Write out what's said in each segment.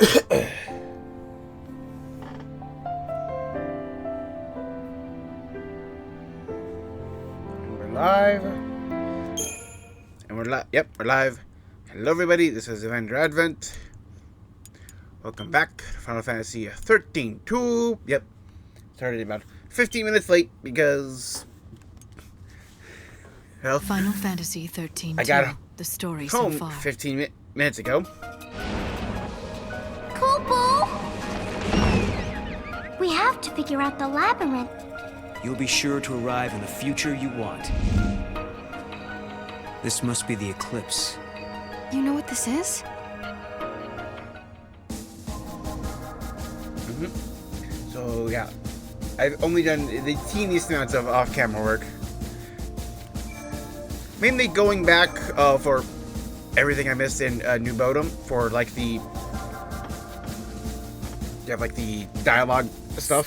We're live. And we're live. Yep, we're live. Hello, everybody. This is Avenger Advent. Welcome back to Final Fantasy XIII-2. Yep. Started about 15 minutes late because, well, Final Fantasy XIII-2. I got the story home so far. 15 minutes ago. Hoope! We have to figure out the labyrinth. You'll be sure to arrive in the future you want. This must be the eclipse. You know what this is? So, yeah. I've only done the teeniest amounts of off-camera work. Mainly going back for everything I missed in New Bodom for, like, the dialogue stuff.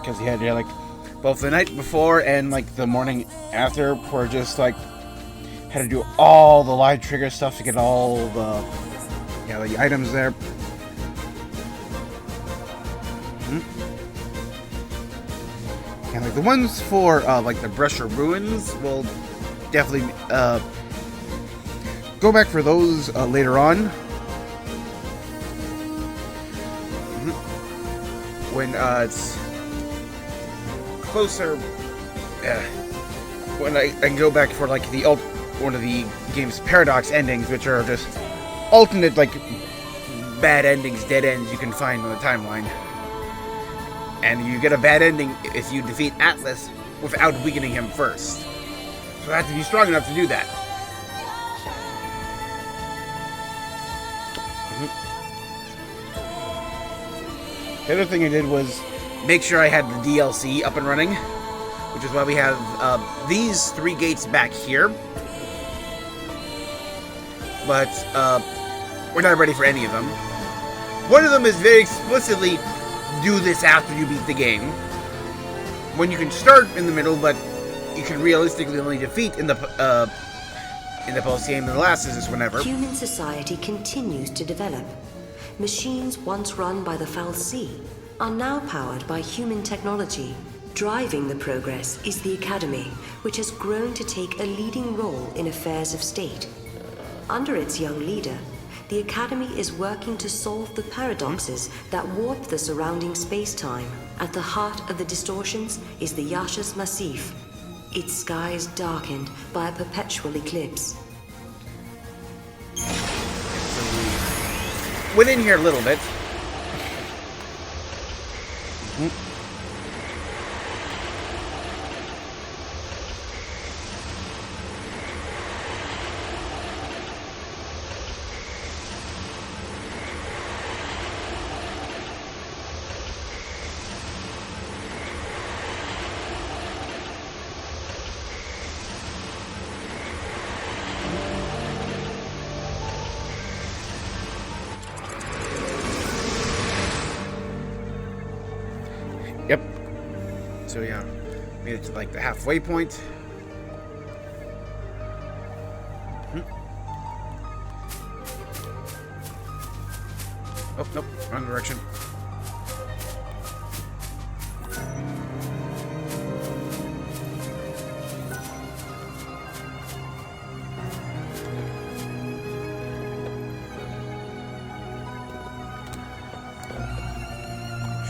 Because he had like both the night before and like the morning after were just like had to do all the live trigger stuff to get all the the items there. And like the ones for like the Brescia Ruins will definitely go back for those later on. When it's closer, when I can go back for like the one of the game's paradox endings, which are just alternate like bad endings, dead ends you can find on the timeline. And you get a bad ending if you defeat Atlas without weakening him first. So I have to be strong enough to do that. The other thing I did was make sure I had the DLC up and running, which is why we have these 3 gates back here. But we're not ready for any of them. One of them is very explicitly do this after you beat the game. When you can start in the middle, but you can realistically only defeat in the post game, and the last is just whenever. Human society continues to develop. Machines once run by the Farseers are now powered by human technology. Driving the progress is the Academy, which has grown to take a leading role in affairs of state. Under its young leader, the Academy is working to solve the paradoxes that warp the surrounding space-time. At the heart of the distortions is the Yasha's Massif, its skies darkened by a perpetual eclipse. Within here a little bit. Yep. So yeah, made it to like the halfway point. Oh, nope, wrong direction.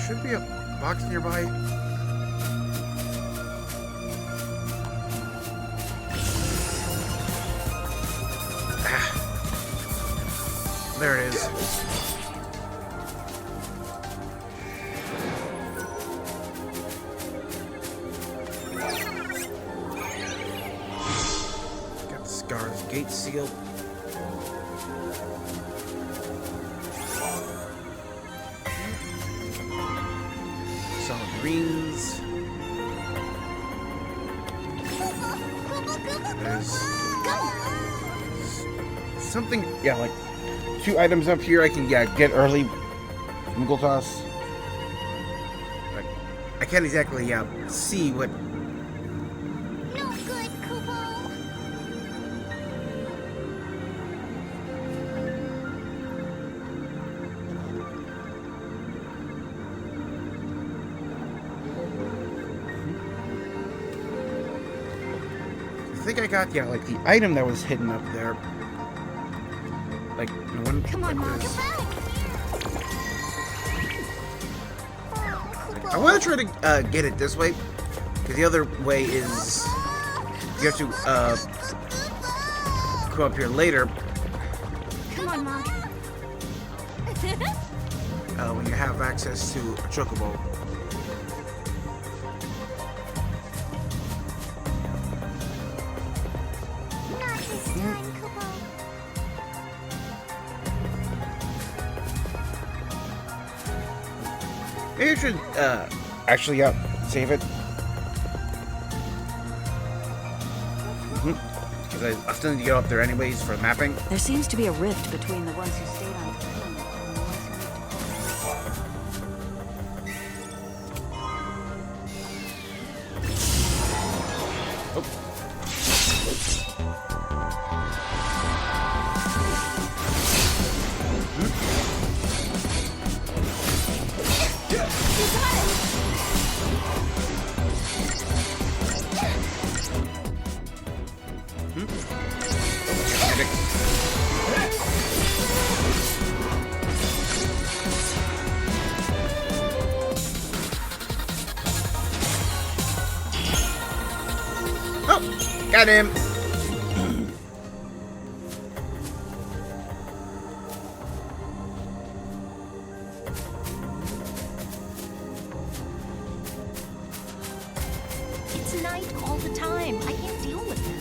Should be a box nearby. There it is. Got the Scar's gate seal. Solid greens. There's something, yeah, like 2 items up here I can get early. Moogle toss. I can't exactly see what think I got, yeah, like the item that was hidden up there. Like, one. Come on, Mom. I want to try to get it this way, because the other way is you have to come up here later. Come on, Mom. When you have access to a chocobo. Not this time, Kupo. Maybe I should actually save it. Because I still need to get up there anyways for mapping. There seems to be a rift between the ones who stayed on the planet and the ones who moved to Oh, got him. It's night all the time. I can't deal with this.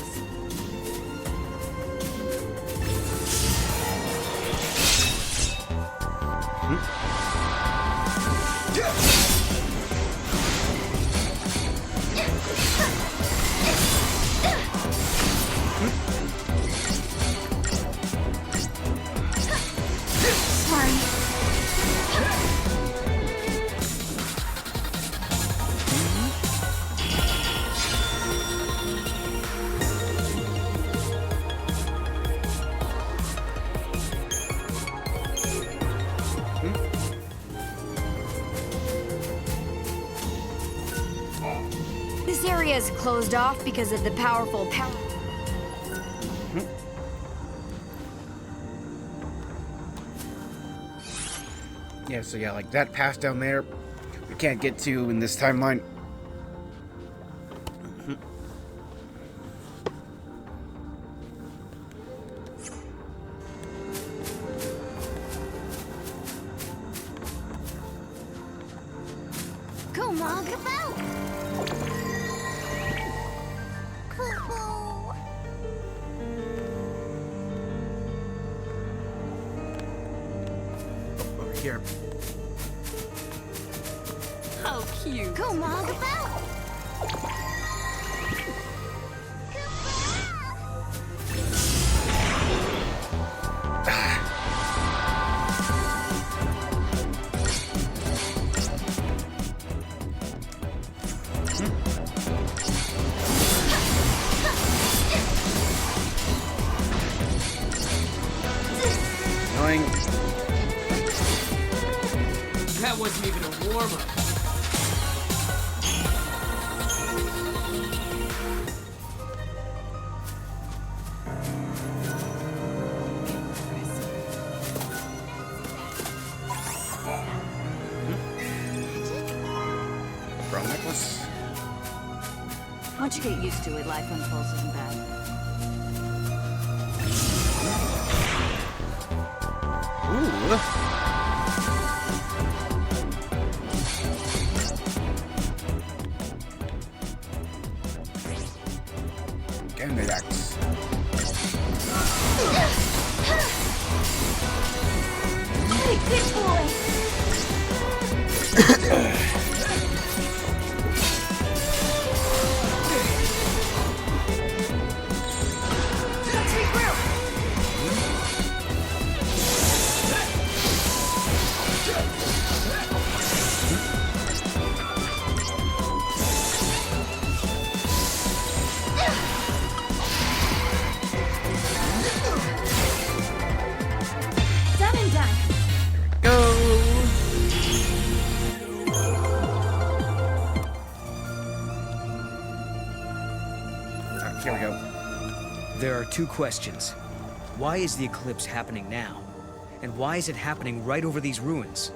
This area is closed off because of the powerful power. Yeah, so yeah, like that pass down there, we can't get to in this timeline. Go, Mom. Kupo. Kupo. Over here. How cute. Go, Mom. Kupo. Annoying. That wasn't even a warm-up. Brown necklace. Once you get used to it, life on pulse isn't bad. Ooh. Gambit axe. Big boy. Let's regroup. Done and done. Go. There are two questions. Why is the eclipse happening now? And why is it happening right over these ruins?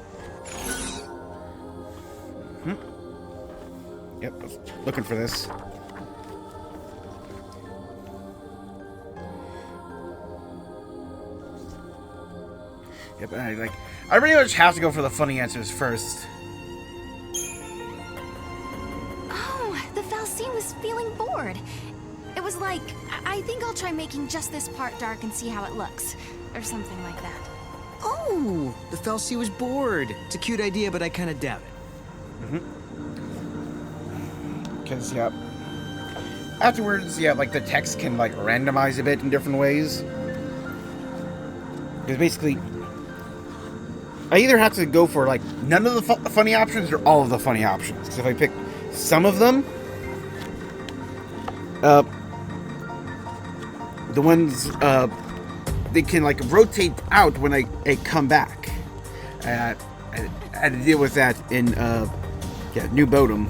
Yep, I was looking for this. Yep, I pretty much have to go for the funny answers first. Oh, the Fal'Cie was feeling bored. It was like, I think I'll try making just this part dark and see how it looks. Or something like that. Oh, the Fal'Cie was bored. It's a cute idea, but I kind of doubt it. Because, yeah, afterwards, yeah, like, the text can, like, randomize a bit in different ways. Because basically, I either have to go for, like, none of the funny options or all of the funny options. Because if I pick some of them, the ones, they can, like, rotate out when I come back. I had to deal with that in, New Bodom.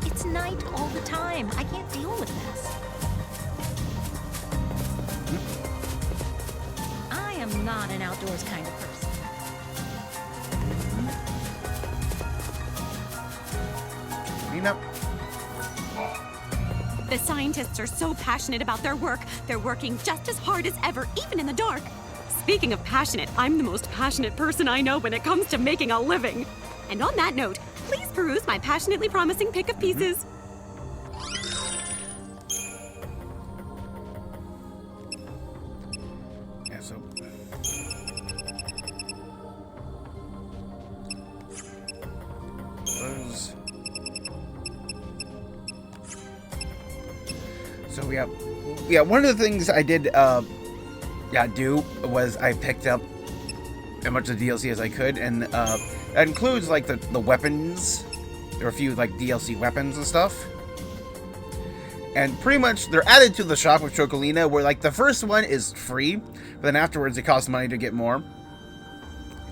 It's night all the time. I can't deal with this. I am not an outdoors kind of person. The scientists are so passionate about their work, they're working just as hard as ever, even in the dark. Speaking of passionate, I'm the most passionate person I know when it comes to making a living. And on that note, please peruse my passionately promising pick of pieces. Yeah, so... those... So, yeah, one of the things I did, do was I picked up as much of the DLC as I could, and, that includes, like, the weapons. There are a few, like, DLC weapons and stuff. And pretty much, they're added to the shop of Chocolina, where, like, the first one is free, but then afterwards it costs money to get more.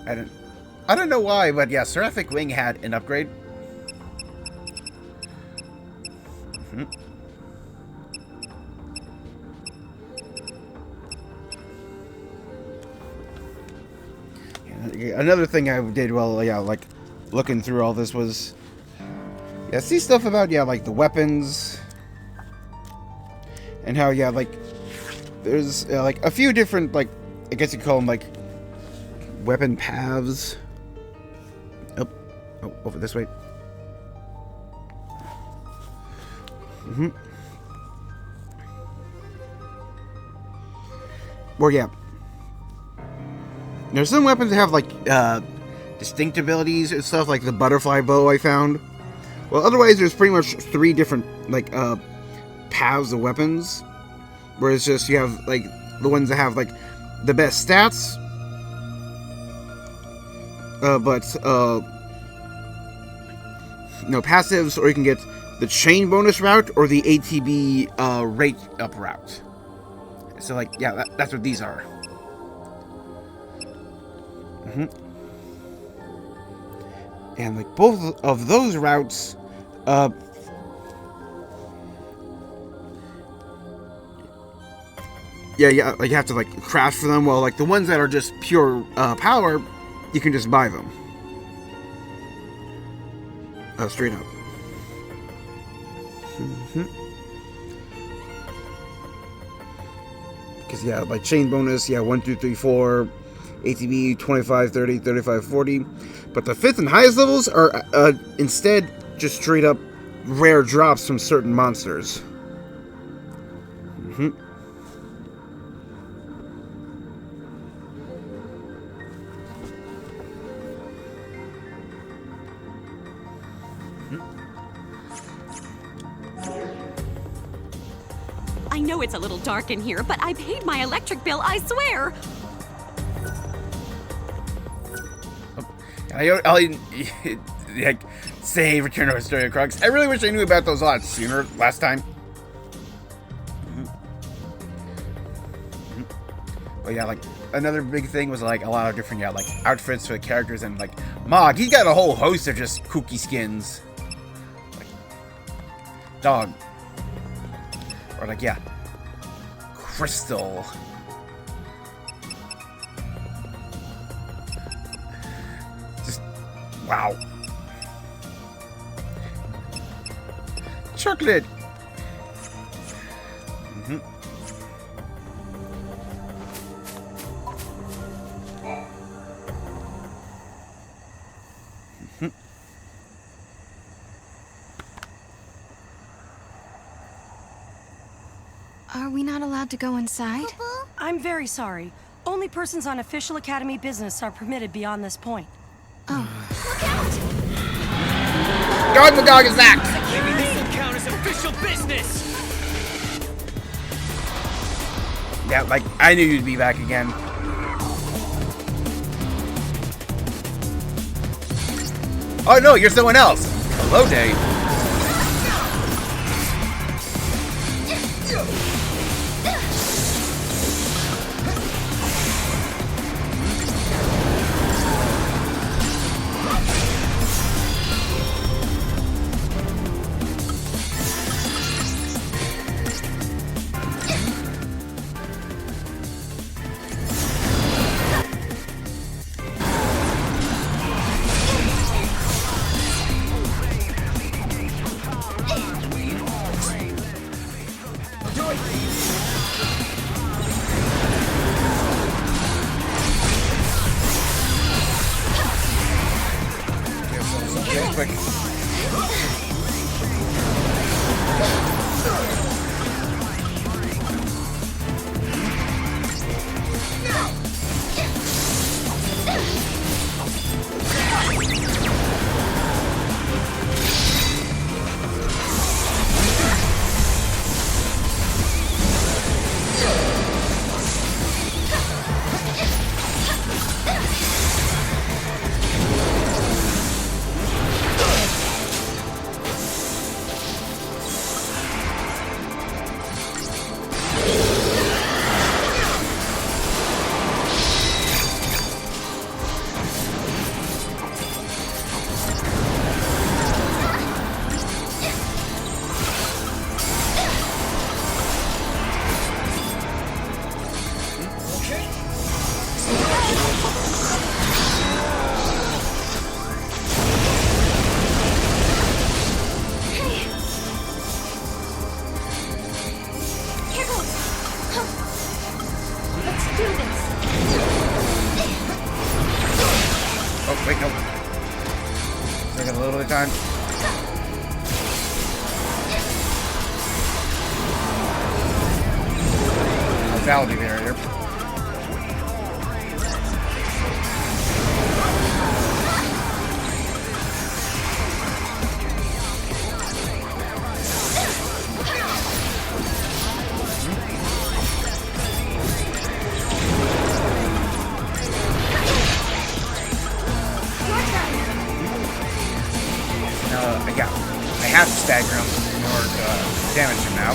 I don't know why, but yeah, Seraphic Wing had an upgrade. Another thing I did while, like, looking through all this was, see stuff about, like, the weapons, and how, like, there's, like, a few different, like, I guess you call them, like, weapon paths. Oh, over this way. Or, there's some weapons that have, like, distinct abilities and stuff, like the butterfly bow I found. Well, otherwise, there's pretty much 3 different, like, paths of weapons. Where it's just, you have, like, the ones that have, like, the best stats. No passives, or you can get the chain bonus route or the ATB rate up route. So, like, that's what these are. And, like, both of those routes, like, you have to, like, craft for them, while, like, the ones that are just pure power, you can just buy them. Straight up. Because, like, chain bonus, 1, 2, 3, 4... ATB 25, 30, 35, 40. But the 5th and highest levels are instead just straight up rare drops from certain monsters. I know it's a little dark in here, but I paid my electric bill, I swear. I'll like, say Return of Historia Crux. I really wish I knew about those a lot sooner last time. But like, another big thing was like a lot of different like outfits for the characters, and like Mog, he's got a whole host of just kooky skins. Like Dog. Or like Crystal. Just wow. Chocolate. Are we not allowed to go inside? I'm very sorry. Only persons on official Academy business are permitted beyond this point. Oh. Look out! Dog the dog is act! Maybe this will count as official business! Yeah, like, I knew you'd be back again. Oh no, you're someone else! Hello, Dave. Quick. Wait, no. Taking a little bit of time. Lethality barrier. I have to stagger him in order to damage him now.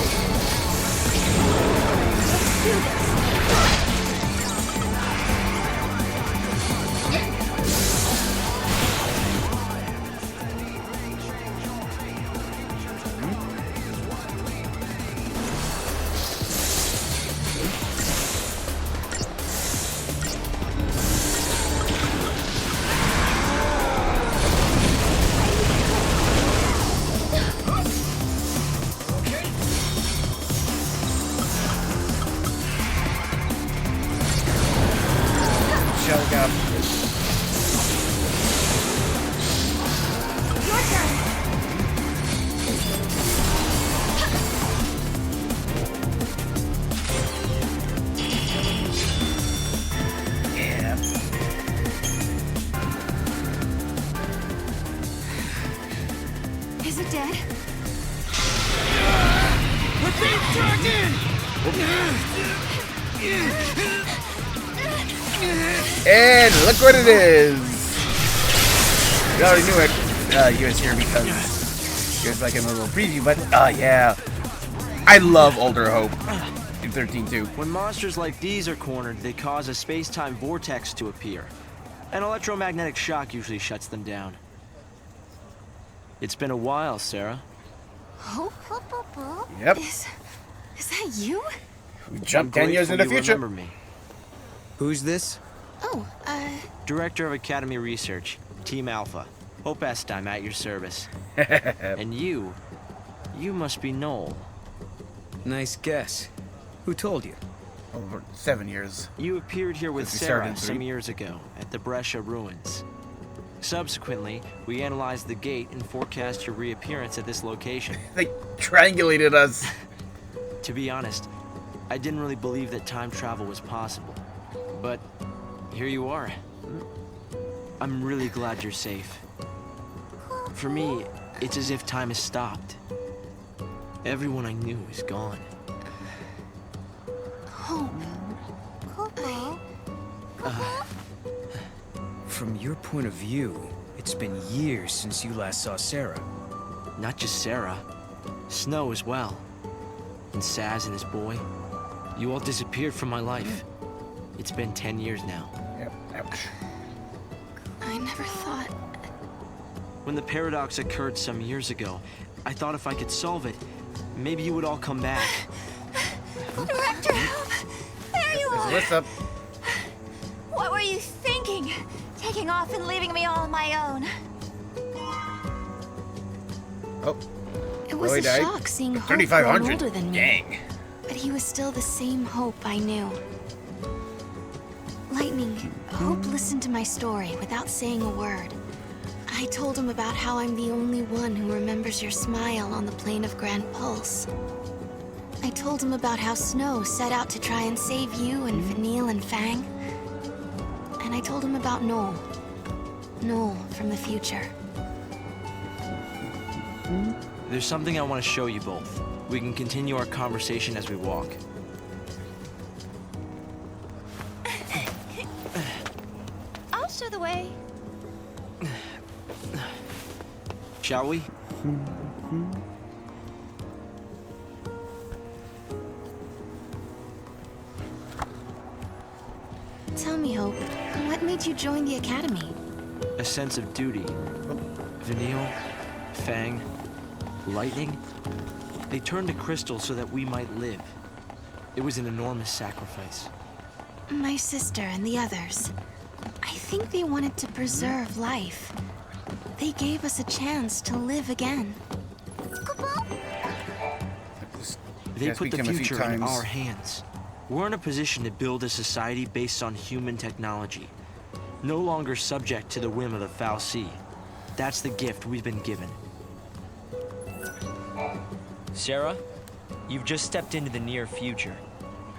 Let's do this. Is it dead? We're being dragged in! And look what it is! We already knew it. You was here because it was like in a little preview, but yeah. I love older Hoope. XIII-2. When monsters like these are cornered, they cause a space-time vortex to appear. An electromagnetic shock usually shuts them down. It's been a while, Serah. Hope? Yep. Is that you? We jumped 10 years in the future. Remember me. Who's this? Oh, Director of Academy Research, Team Alpha. Hoope, I'm at your service. And you must be Noel. Nice guess. Who told you? Over 7 years. You appeared here with Since we started Serah in some 3. years ago at the Brescia ruins. Subsequently, we analyzed the gate and forecast your reappearance at this location. They triangulated us. To be honest, I didn't really believe that time travel was possible. But here you are. I'm really glad you're safe. For me, it's as if time has stopped. Everyone I knew is gone. Hope. From your point of view, it's been years since you last saw Serah. Not just Serah, Snow as well. And Saz and his boy. You all disappeared from my life. It's been 10 years now. Yep. Ouch. I never thought... When the paradox occurred some years ago, I thought if I could solve it, maybe you would all come back. Director Hope! There you are! What's up? What were you thinking? Taking off and leaving me all on my own. Oh. It was Chloe a died. shock seeing Hope grown 3,500. older than me. Dang. But he was still the same Hope I knew. Lightning, Hope listened to my story without saying a word. I told him about how I'm the only one who remembers your smile on the plane of Grand Pulse. I told him about how Snow set out to try and save you and Vanille and Fang. And I told him about Noel. Noel from the future. There's something I want to show you both. We can continue our conversation as we walk. I'll show the way. Shall we? Tell me, Hope, what made you join the Academy? A sense of duty. Vanille, Fang, Lightning, they turned to Crystal so that we might live. It was an enormous sacrifice. My sister and the others. I think they wanted to preserve life. They gave us a chance to live again. They Yes, put the become a few future in times. our hands. We're in a position to build a society based on human technology, no longer subject to the whim of the Farseers. That's the gift we've been given. Serah, you've just stepped into the near future.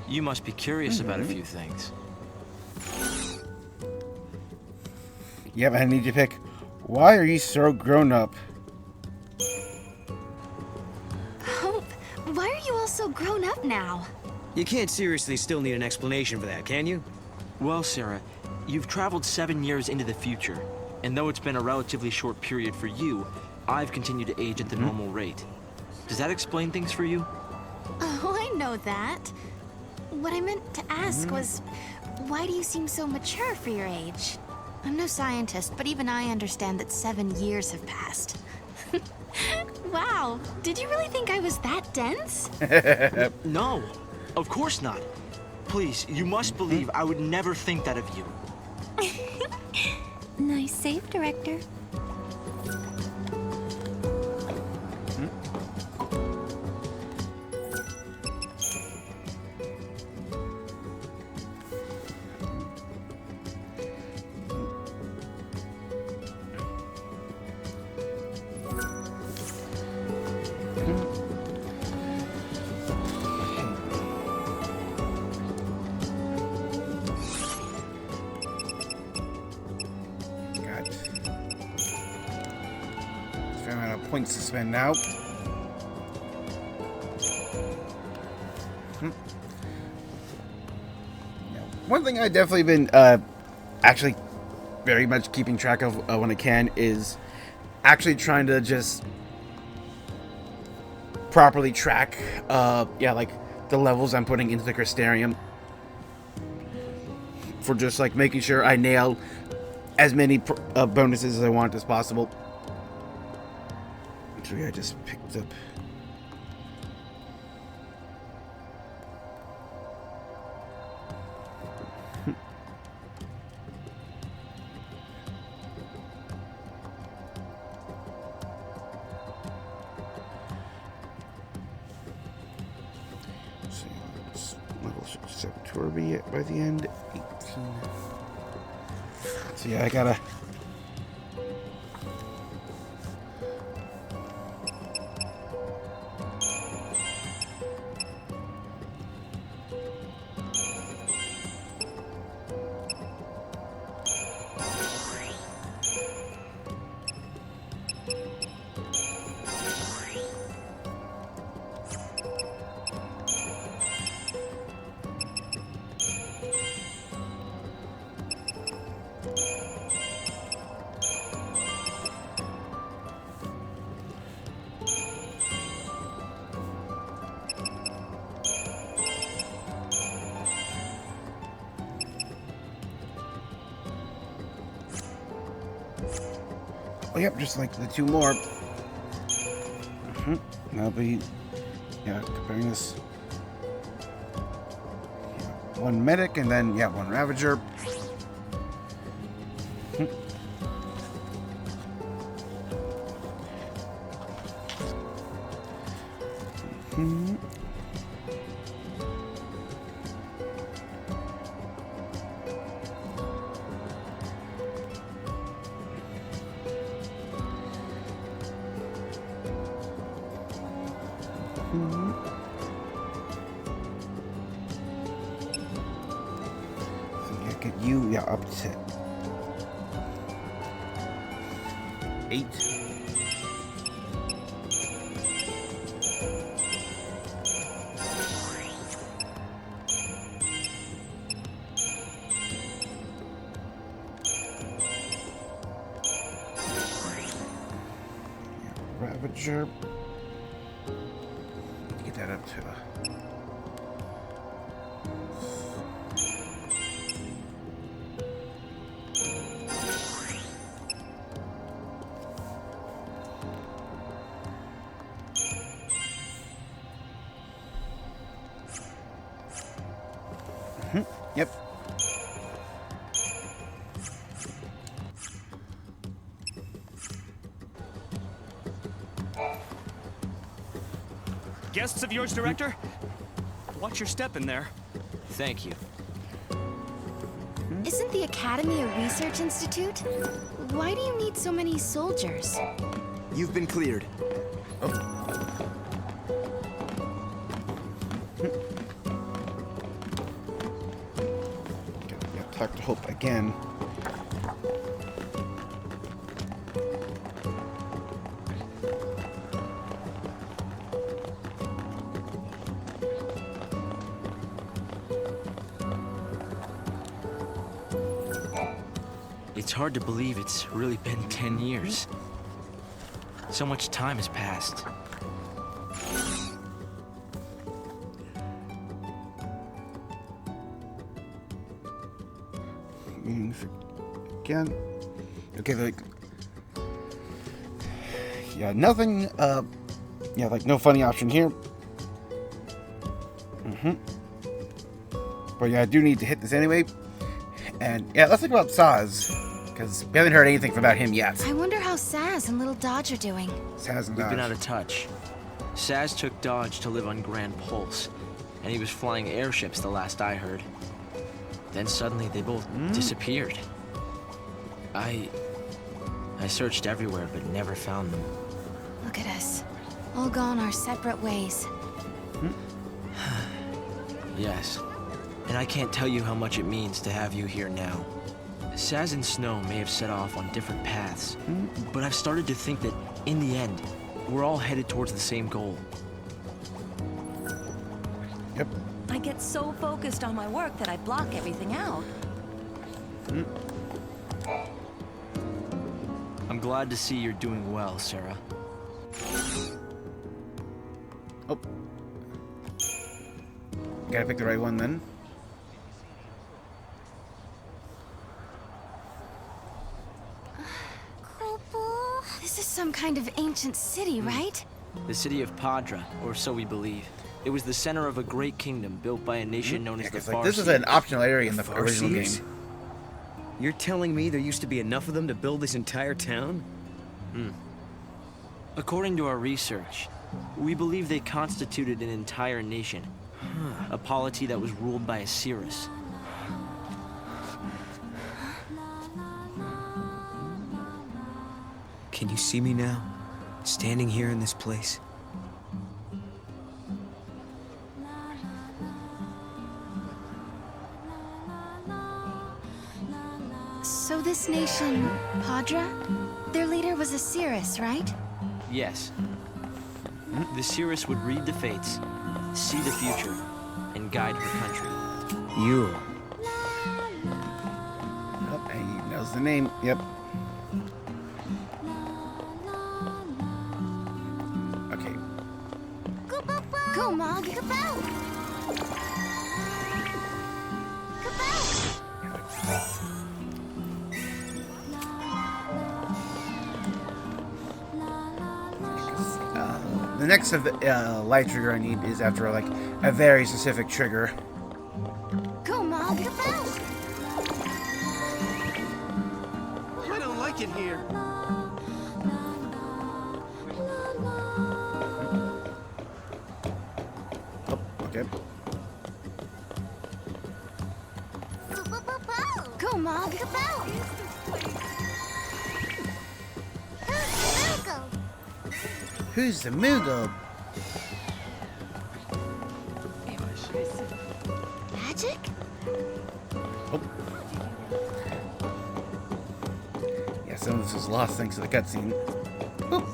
You must be curious about a few things. Yep, I need to pick. Why are you so grown up? Hope, why are you all so grown up now? You can't seriously still need an explanation for that, can you? Well, Serah, you've traveled 7 years into the future, and though it's been a relatively short period for you, I've continued to age at the normal rate. Does that explain things for you? Oh, I know that. What I meant to ask was, why do you seem so mature for your age? I'm no scientist, but even I understand that 7 years have passed. Wow, did you really think I was that dense? No, of course not. Please, you must believe I would never think that of you. Nice save, Director. God. Fair amount of points to spend now. One thing I've definitely been actually very much keeping track of when I can is actually trying to just properly track like the levels I'm putting into the Crystarium for just like making sure I nail as many bonuses as I want as possible. Actually, I just picked up. Level 7 be by the end. 18. So yeah, I gotta. Oh, yep, just like the 2 more. That'll be, yeah, comparing this. Yeah, 1 medic and then, yeah, 1 ravager. Get you, yeah, up to 8. Yeah, Ravager. Get that up to Yep. Guests of yours, Director? Watch your step in there. Thank you. Isn't the Academy a research institute? Why do you need so many soldiers? You've been cleared. Talk to Hoope again. It's hard to believe it's really been 10 years. So much time has passed. Again. Okay, like, yeah, nothing, yeah, like, no funny option here. But yeah, I do need to hit this anyway. And yeah, let's think about Saz, because we haven't heard anything about him yet. I wonder how Saz and Little Dodge are doing. Saz and We've Dodge. been out of touch. Saz took Dodge to live on Grand Pulse, and he was flying airships the last I heard. Then suddenly they both disappeared. I searched everywhere but never found them. Look at us. All gone our separate ways. Yes. And I can't tell you how much it means to have you here now. Saz and Snow may have set off on different paths, but I've started to think that, in the end, we're all headed towards the same goal. Yep. I get so focused on my work that I block everything out. I'm glad to see you're doing well, Serah. Oh. Gotta pick the right one then. This is some kind of ancient city, right? The city of Padra, or so we believe. It was the center of a great kingdom built by a nation known as the Farseers. This is an optional area in the original Farseers? game. You're telling me there used to be enough of them to build this entire town? According to our research, we believe they constituted an entire nation. A polity that was ruled by a Seeress. Can you see me now? Standing here in this place? So this nation, Padra, their leader was a Seeress, right? Yes. The Seeress would read the fates, see the future, and guide her country. Yuel. Oh, and he knows the name. Yep. Okay. Go, Mog! The next of the light trigger I need is after like a very specific trigger. Go, Mog! I don't like it here. Oh, okay. Go, Mog! Who's the Moogle? Magic? Oh. Yeah, some of this was lost thanks to the cutscene. Boop.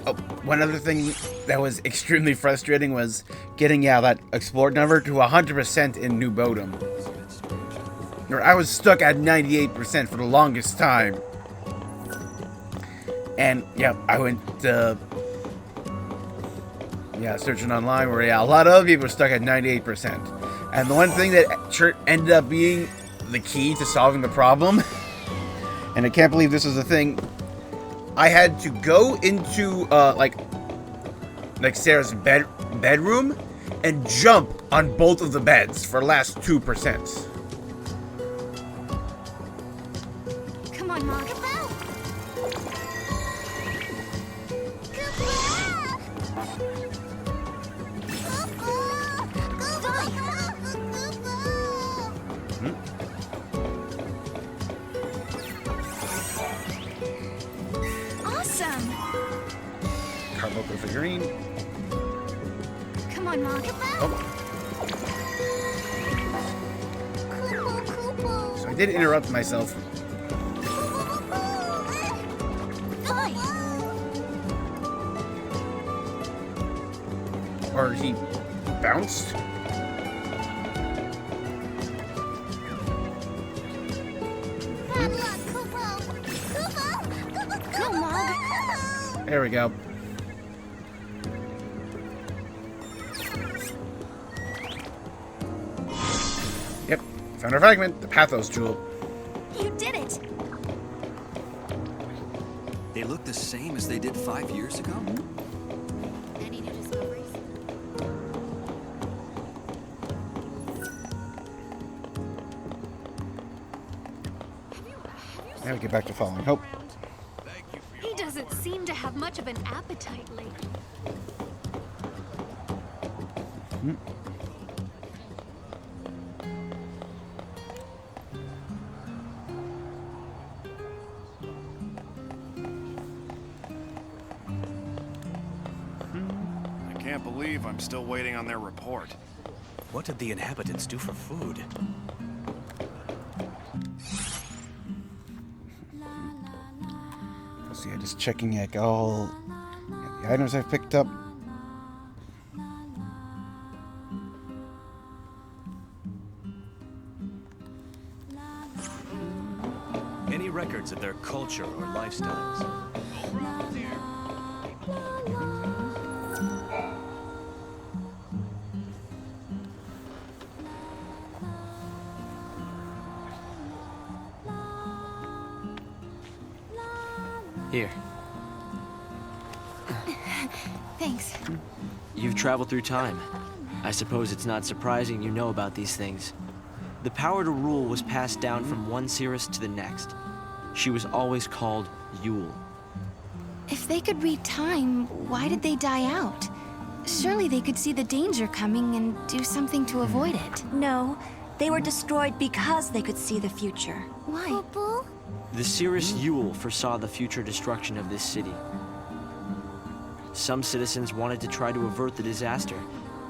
Oh, one other thing that was extremely frustrating was getting that explored number to 100% in New Bodom. Or I was stuck at 98% for the longest time. And yeah, I went searching online where a lot of other people were stuck at 98%. And the one thing that ended up being the key to solving the problem, and I can't believe this is a thing, I had to go into like Serah's bedroom and jump on both of the beds for the last 2%. Come on, Mog! Awesome! Carloco figurine. Come on, Mog! So I did interrupt myself. Or he bounced. Go, Mog! There we go. Yep, found our fragment, the Pathos Jewel. You did it! They look the same as they did 5 years ago? Any new discoveries? Now we get back to following Hope. He doesn't seem to have much of an appetite lately. I can't believe I'm still waiting on their report. What did the inhabitants do for food? So yeah, just checking like all the items I've picked up. Any records of their culture or lifestyles? Here. Thanks. You've traveled through time. I suppose it's not surprising you know about these things. The power to rule was passed down from one Seeress to the next. She was always called Yuel. If they could read time, why did they die out? Surely they could see the danger coming and do something to avoid it. No, they were destroyed because they could see the future. Why? The Seeress Yuel foresaw the future destruction of this city. Some citizens wanted to try to avert the disaster.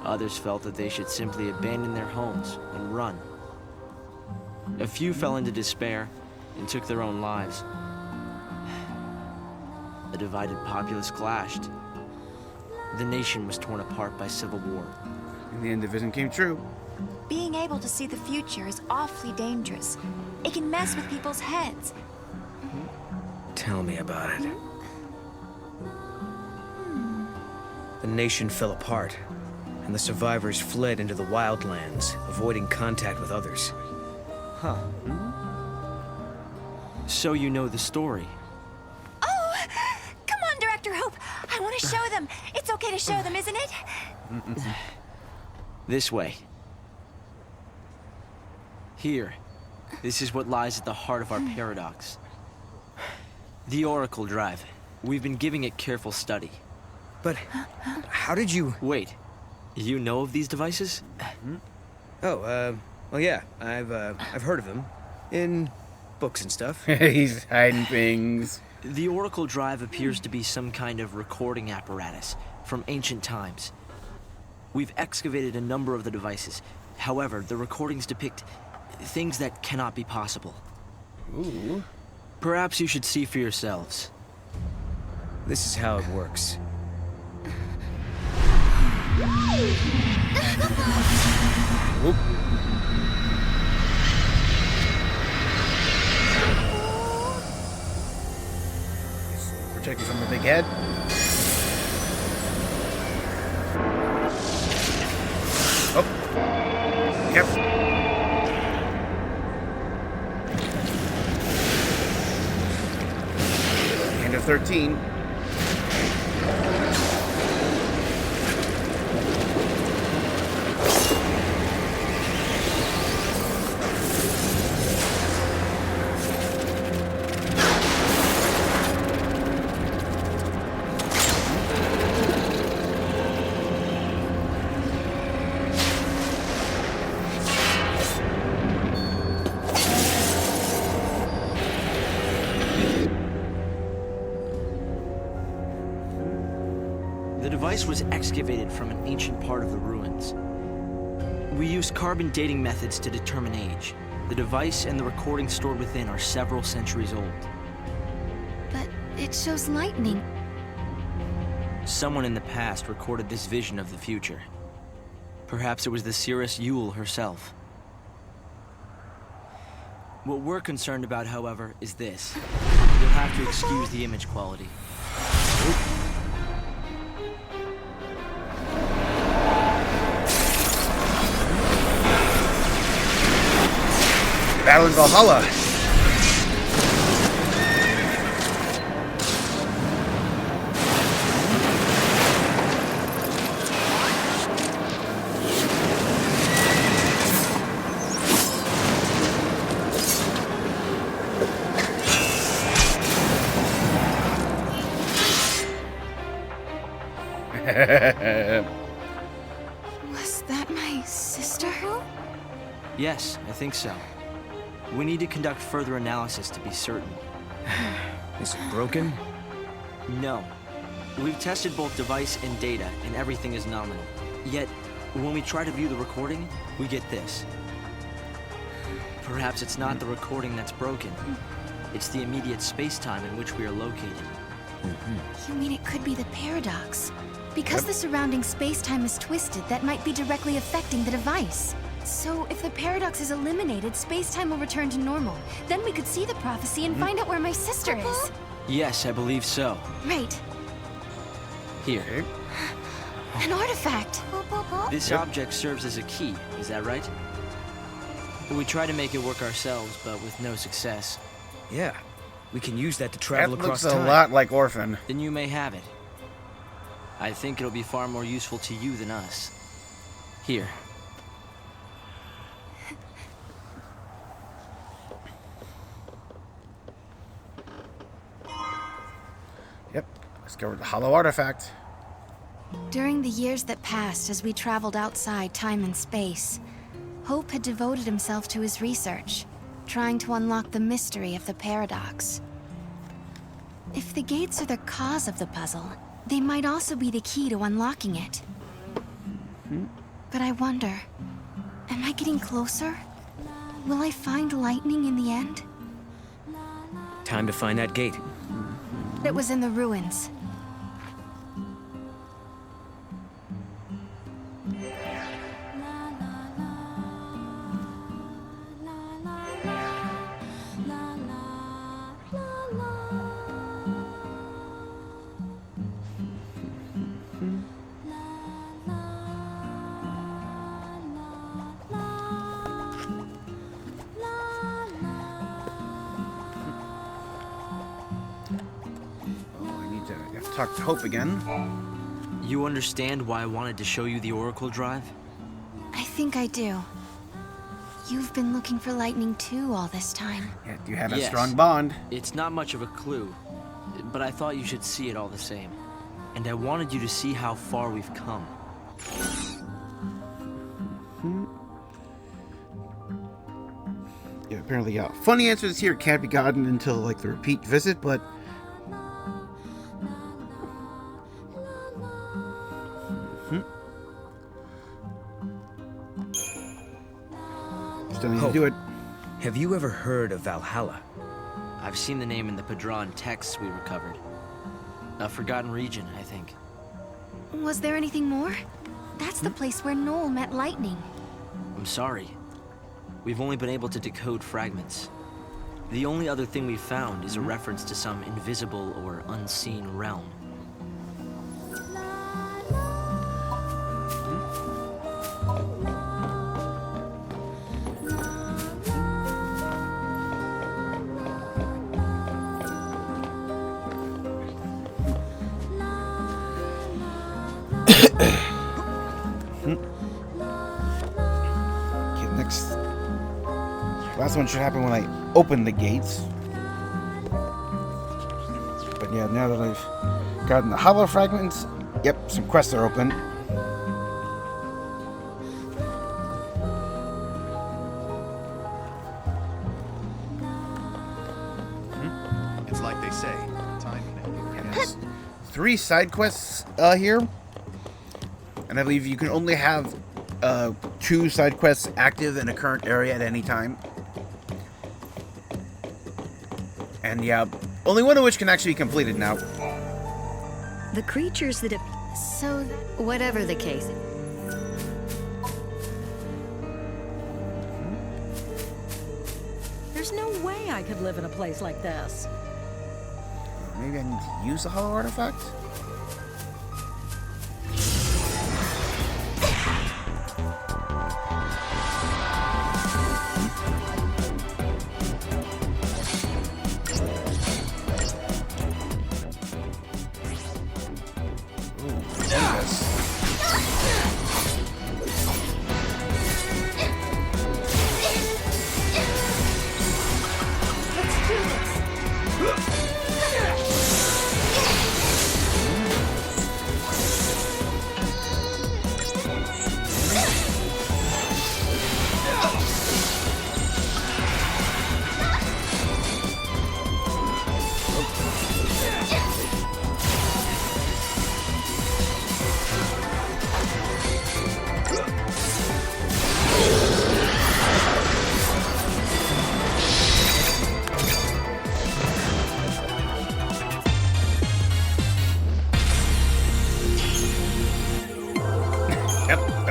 Others felt that they should simply abandon their homes and run. A few fell into despair and took their own lives. The divided populace clashed. The nation was torn apart by civil war. And the end division came true. Being able to see the future is awfully dangerous. It can mess with people's heads. Tell me about it. The nation fell apart, and the survivors fled into the wildlands, avoiding contact with others. Huh. So you know the story. Oh! Come on, Director Hoope! I want to show them! It's okay to show them, isn't it? This way. Here. This is what lies at the heart of our paradox. The Oracle Drive. We've been giving it careful study. But how did you... Wait. You know of these devices? Oh, well, yeah. I've heard of them. In books and stuff. He's hiding things. The Oracle Drive appears to be some kind of recording apparatus from ancient times. We've excavated a number of the devices. However, the recordings depict things that cannot be possible. Ooh. Perhaps you should see for yourselves. This is how it works. Whoop. Protect you from the big head. Oh. Yep. End of 13. The device was excavated from an ancient part of the ruins. We used carbon dating methods to determine age. The device and the recordings stored within are several centuries old. But it shows lightning. Someone in the past recorded this vision of the future. Perhaps it was the Seeress Yuel herself. What we're concerned about, however, is this. You'll have to excuse the image quality. Battle in Valhalla. Was that my sister? Yes, I think so. We need to conduct further analysis to be certain. Is it broken? No. We've tested both device and data, and everything is nominal. Yet, when we try to view the recording, we get this. Perhaps it's not the recording that's broken. It's the immediate space-time in which we are located. You mean it could be the paradox? Because the surrounding space-time is twisted, that might be directly affecting the device. So, if the paradox is eliminated, space-time will return to normal. Then we could see the prophecy and find out where my sister is. Yes, I believe so. Right. Here. An artifact. This object serves as a key, is that right? We try to make it work ourselves, but with no success. Yeah. We can use that to travel That across looks a time. lot like Orphan. Then you may have it. I think it'll be far more useful to you than us. Here. Yep, discovered the hollow artifact. During the years that passed as we traveled outside time and space, Hoope had devoted himself to his research, trying to unlock the mystery of the paradox. If the gates are the cause of the puzzle, they might also be the key to unlocking it. But I wonder, am I getting closer? Will I find lightning in the end? Time to find that gate. It was in the ruins. Talk to Hoope again. You understand why I wanted to show you the Oracle Drive? I think I do. You've been looking for lightning too all this time. Yeah, you have a Yes. strong bond. It's not much of a clue, but I thought you should see it all the same. And I wanted you to see how far we've come. Yeah, apparently, funny answers here can't be gotten until, like, the repeat visit, but... Still need to do it. Have you ever heard of Valhalla? I've seen the name in the Padran texts we recovered. A forgotten region, I think. Was there anything more? That's the place where Noel met lightning. I'm sorry. We've only been able to decode fragments. The only other thing we've found is a reference to some invisible or unseen realm. Okay, next. Last one should happen when I open the gates. But yeah, now that I've gotten the hollow fragments, yep, some quests are open. It's like they say, time Yes. 3 side quests here. And I believe you can only have 2 side quests active in a current area at any time. And yeah, only one of which can actually be completed now. The creatures that have... So, Whatever the case. There's no way I could live in a place like this. Maybe I need to use the hollow artifact?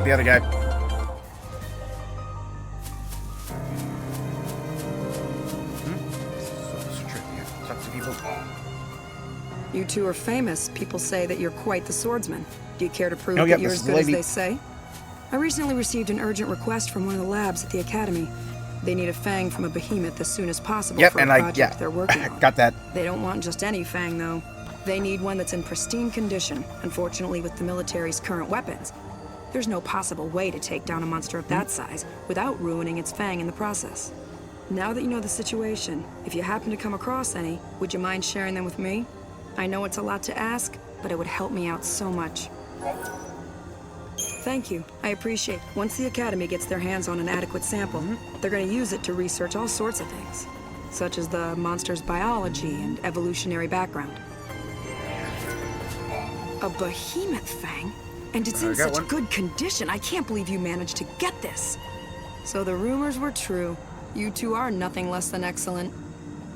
The other guy. Talk to people. You two are famous. People say that you're quite the swordsman. Do you care to prove Oh, that yep, you're this as is the good as lady. they say? I recently received an urgent request from one of the labs at the Academy. They need a fang from a behemoth as soon as possible Yep, for a and project they're working on. got that. They don't want just any fang, though. They need one that's in pristine condition. Unfortunately, with the military's current weapons, there's no possible way to take down a monster of that size without ruining its fang in the process. Now that you know the situation, if you happen to come across any, would you mind sharing them with me? I know it's a lot to ask, but it would help me out so much. Thank you. I appreciate it. Once the Academy gets their hands on an adequate sample, they're going to use it to research all sorts of things, such as the monster's biology and evolutionary background. A behemoth fang? And it's in such good condition. I can't believe you managed to get this. So the rumors were true. You two are nothing less than excellent.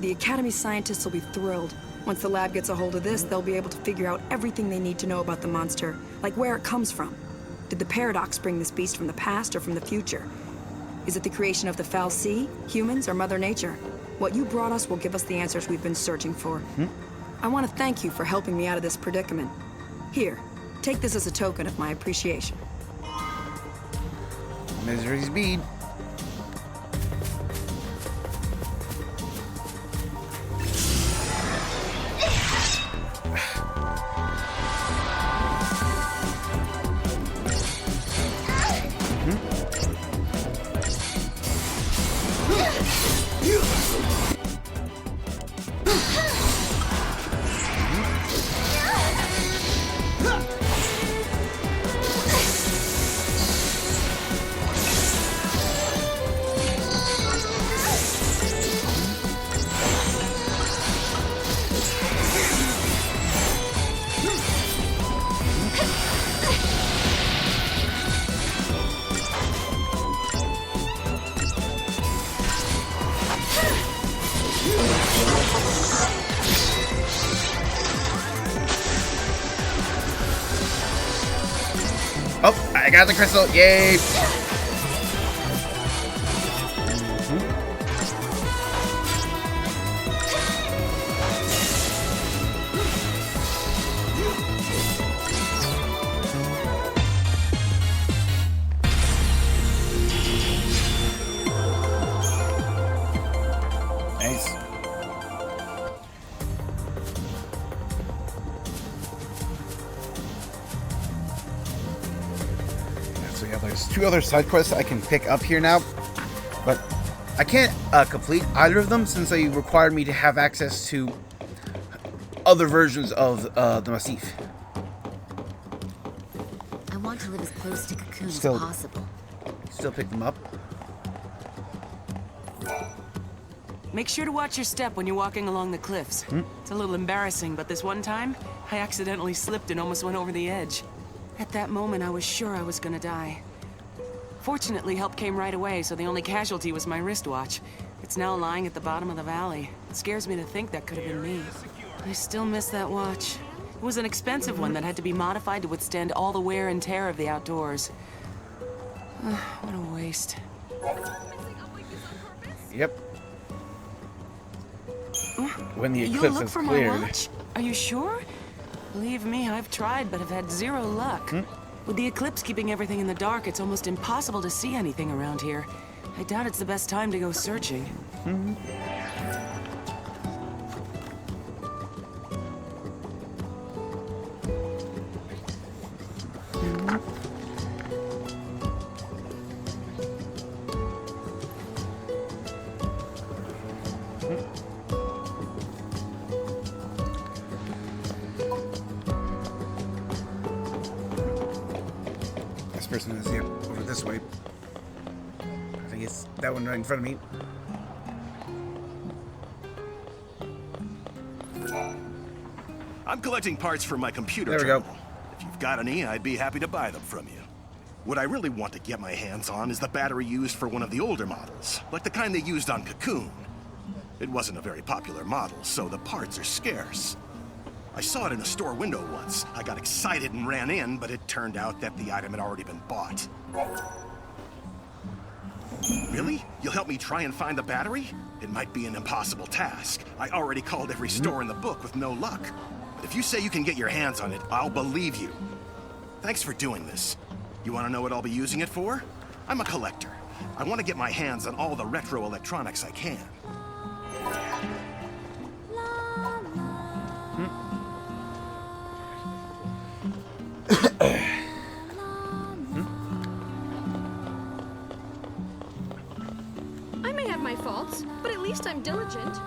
The Academy scientists will be thrilled. Once the lab gets a hold of this, they'll be able to figure out everything they need to know about the monster, like where it comes from. Did the paradox bring this beast from the past or from the future? Is it the creation of the Farseers, humans, or Mother Nature? What you brought us will give us the answers we've been searching for. I want to thank you for helping me out of this predicament. Here, take this as a token of my appreciation. Misery's bead. Oh, I got the crystal. Yay! Nice. So yeah, there's two other side quests I can pick up here now, but I can't complete either of them since they require me to have access to other versions of the Massif. I want to live as close to Cocoon as Still- possible. Still pick them up. Make sure to watch your step when you're walking along the cliffs. It's a little embarrassing, but this one time, I accidentally slipped and almost went over the edge. At that moment, I was sure I was gonna die. Fortunately, help came right away, so the only casualty was my wristwatch. It's now lying at the bottom of the valley. It scares me to think that could have been me. I still miss that watch. It was an expensive one that had to be modified to withstand all the wear and tear of the outdoors. What a waste. Yep. When the You'll eclipse look is for cleared. my watch? Are you sure? Believe me, I've tried, but have had zero luck. With the eclipse keeping everything in the dark, it's almost impossible to see anything around here. I doubt it's the best time to go searching. This person is over this way. I think it's that one right in front of me. I'm collecting parts for my computer There we go. terminal. If you've got any, I'd be happy to buy them from you. What I really want to get my hands on is the battery used for one of the older models, like the kind they used on Cocoon. It wasn't a very popular model, so the parts are scarce. I saw it in a store window once. I got excited and ran in, but it turned out that the item had already been bought. Really? You'll help me try and find the battery? It might be an impossible task. I already called every store in the book with no luck. But if you say you can get your hands on it, I'll believe you. Thanks for doing this. You want to know what I'll be using it for? I'm a collector. I want to get my hands on all the retro electronics I can. I may have my faults, but at least I'm diligent.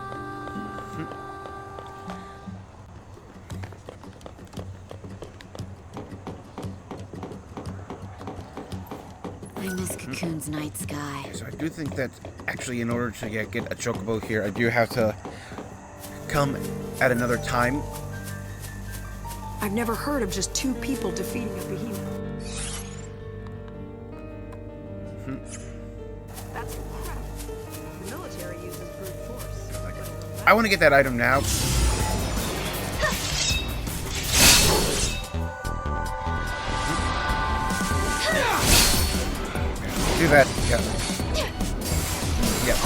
I miss Cocoon's night sky. So I do think that actually in order to get a chocobo here, I do have to come at another time. I've never heard of just 2 people defeating a behemoth. That's incredible. The military uses brute force. I want to get that item now. Do that. Yeah. Yep.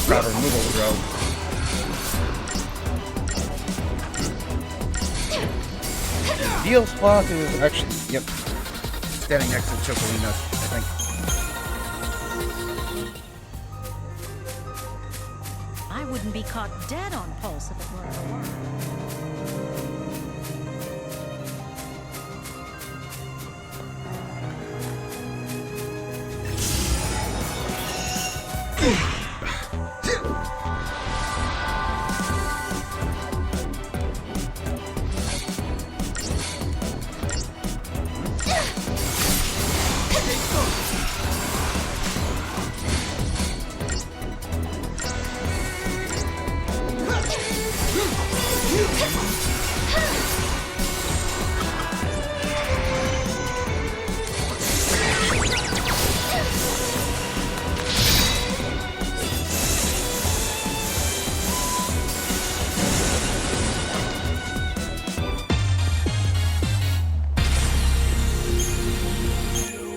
Proper removal throw. Deal spot is actually, yep. Standing next to Chocolina, I think. I wouldn't be caught dead on Pulse if it weren't for work.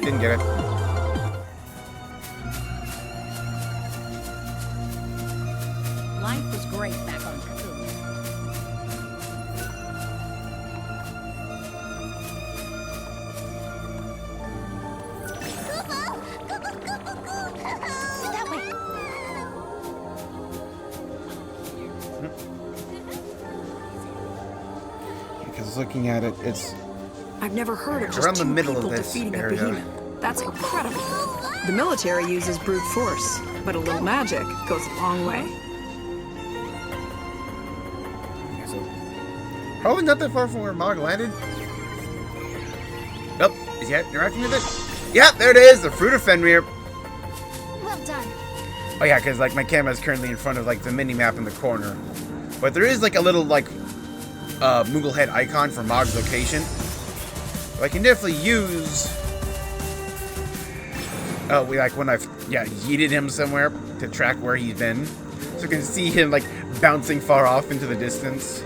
Didn't get it. Life was great back on Cocoon. That way. Because looking at it, it's I've never heard of just around the 2 middle people of this defeating a area. behemoth. That's incredible. The military uses brute force, but a little magic goes a long way. Probably not that far from where Mog landed. Nope. Is he interacting with it? Yep, there it is. The Fruit of Fenrir. Well done. Oh yeah, because like my camera is currently in front of like the mini map in the corner, but there is like a little like Moogle head icon for Mog's location. So I can definitely use. Oh, like when I've yeeted him somewhere to track where he's been, so you can see him like bouncing far off into the distance.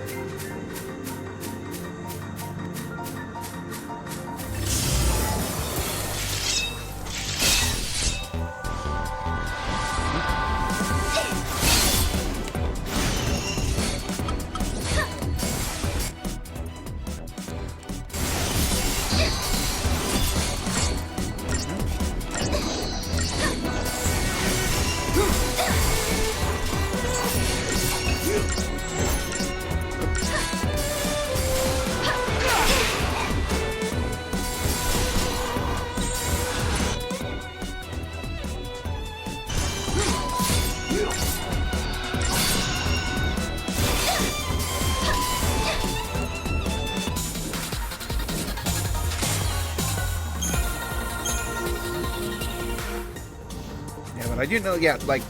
I do know, like,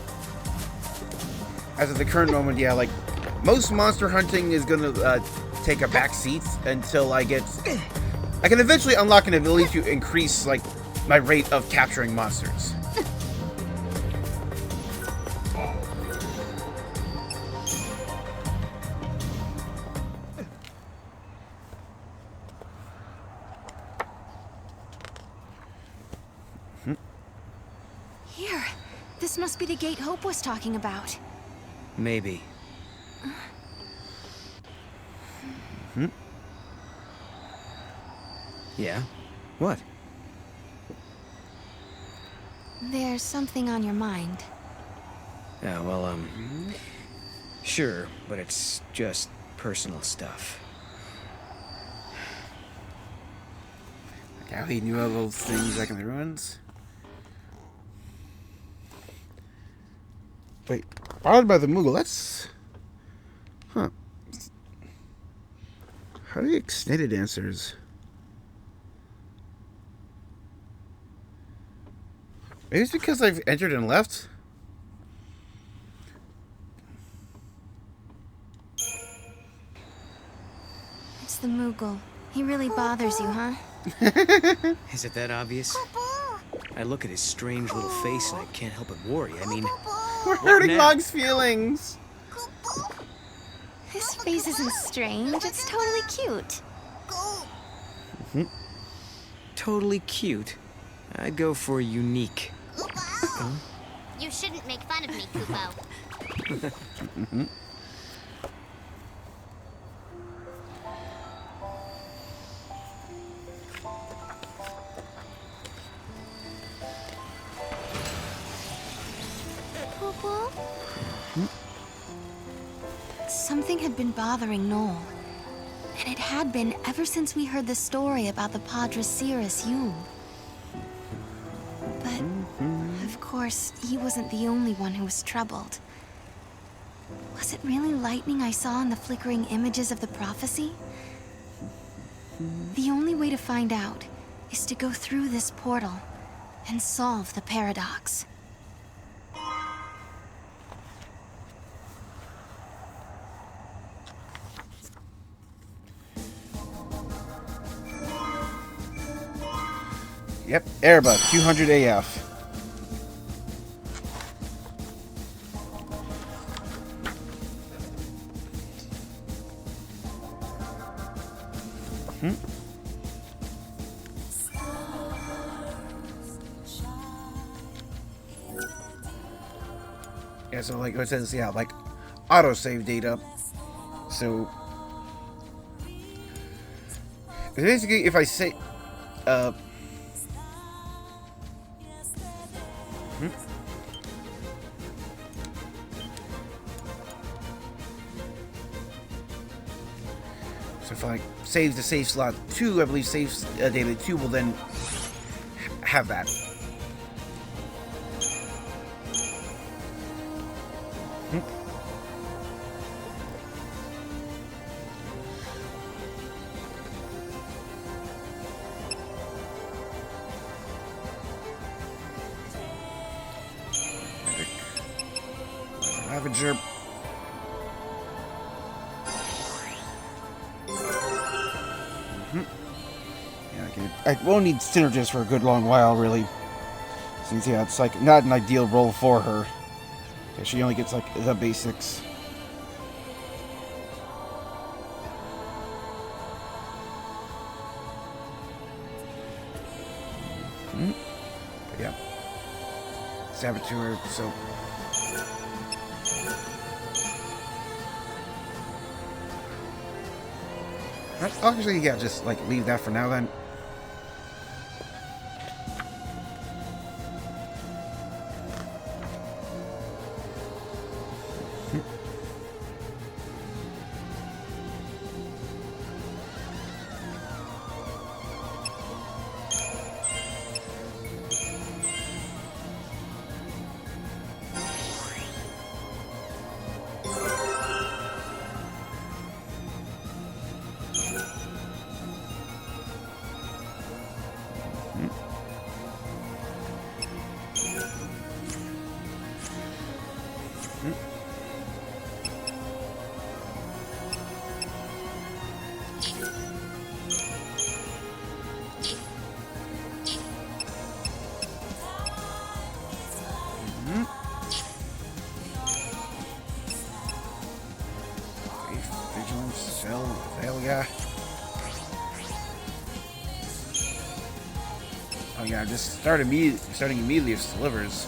as of the current moment, like, most monster hunting is gonna take a back seat until I can eventually unlock an ability to increase, like, my rate of capturing monsters. Here. This must be the gate Hoope was talking about. Maybe. Yeah? What? There's something on your mind. Yeah, well, sure, but it's just personal stuff. Like how he knew all those things back in the ruins. Wait, bothered by the Moogle, that's... Huh. How do you extended answers? Maybe it's because I've entered and left? It's the Moogle. He really bothers you, huh? Is it that obvious? I look at his strange little face and I can't help but worry. I mean... We're hurting Mog's feelings! His face isn't strange, it's totally cute. Totally cute. I'd go for unique. Huh? You shouldn't make fun of me, Kupo. Something had been bothering Noel. And it had been ever since we heard the story about the Padre Seeress Yuel. But, of course, he wasn't the only one who was troubled. Was it really lightning I saw in the flickering images of the prophecy? The only way to find out is to go through this portal and solve the paradox. Yep, Erba, 200 AF. Yeah, so like it says, yeah, like autosave data. So basically, if I say, so if I save the save slot 2, I believe save data 2 will then have that. Ravager. Yeah, okay. I won't need Synergist for a good long while, really. Since, yeah, it's like not an ideal role for her. Yeah, she only gets like the basics. But yeah. Saboteur, so. I'll actually, yeah, just like leave that for now then. Oh yeah, just starting immediately if it delivers.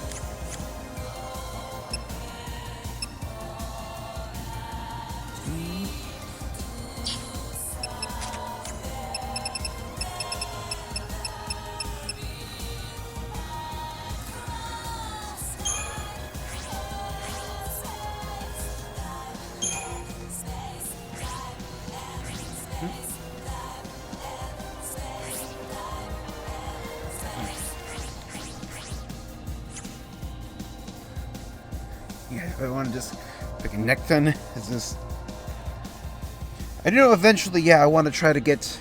Yeah, I want to just connect then. Is this? I know eventually, yeah, I want to try to get.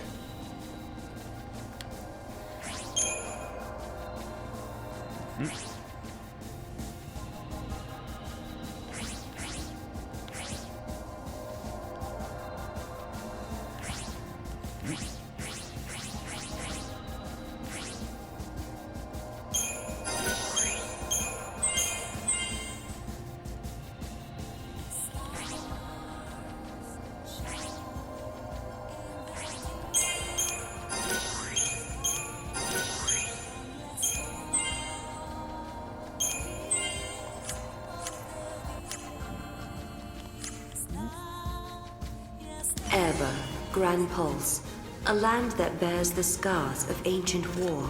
Erba, Grand Pulse, a land that bears the scars of ancient war,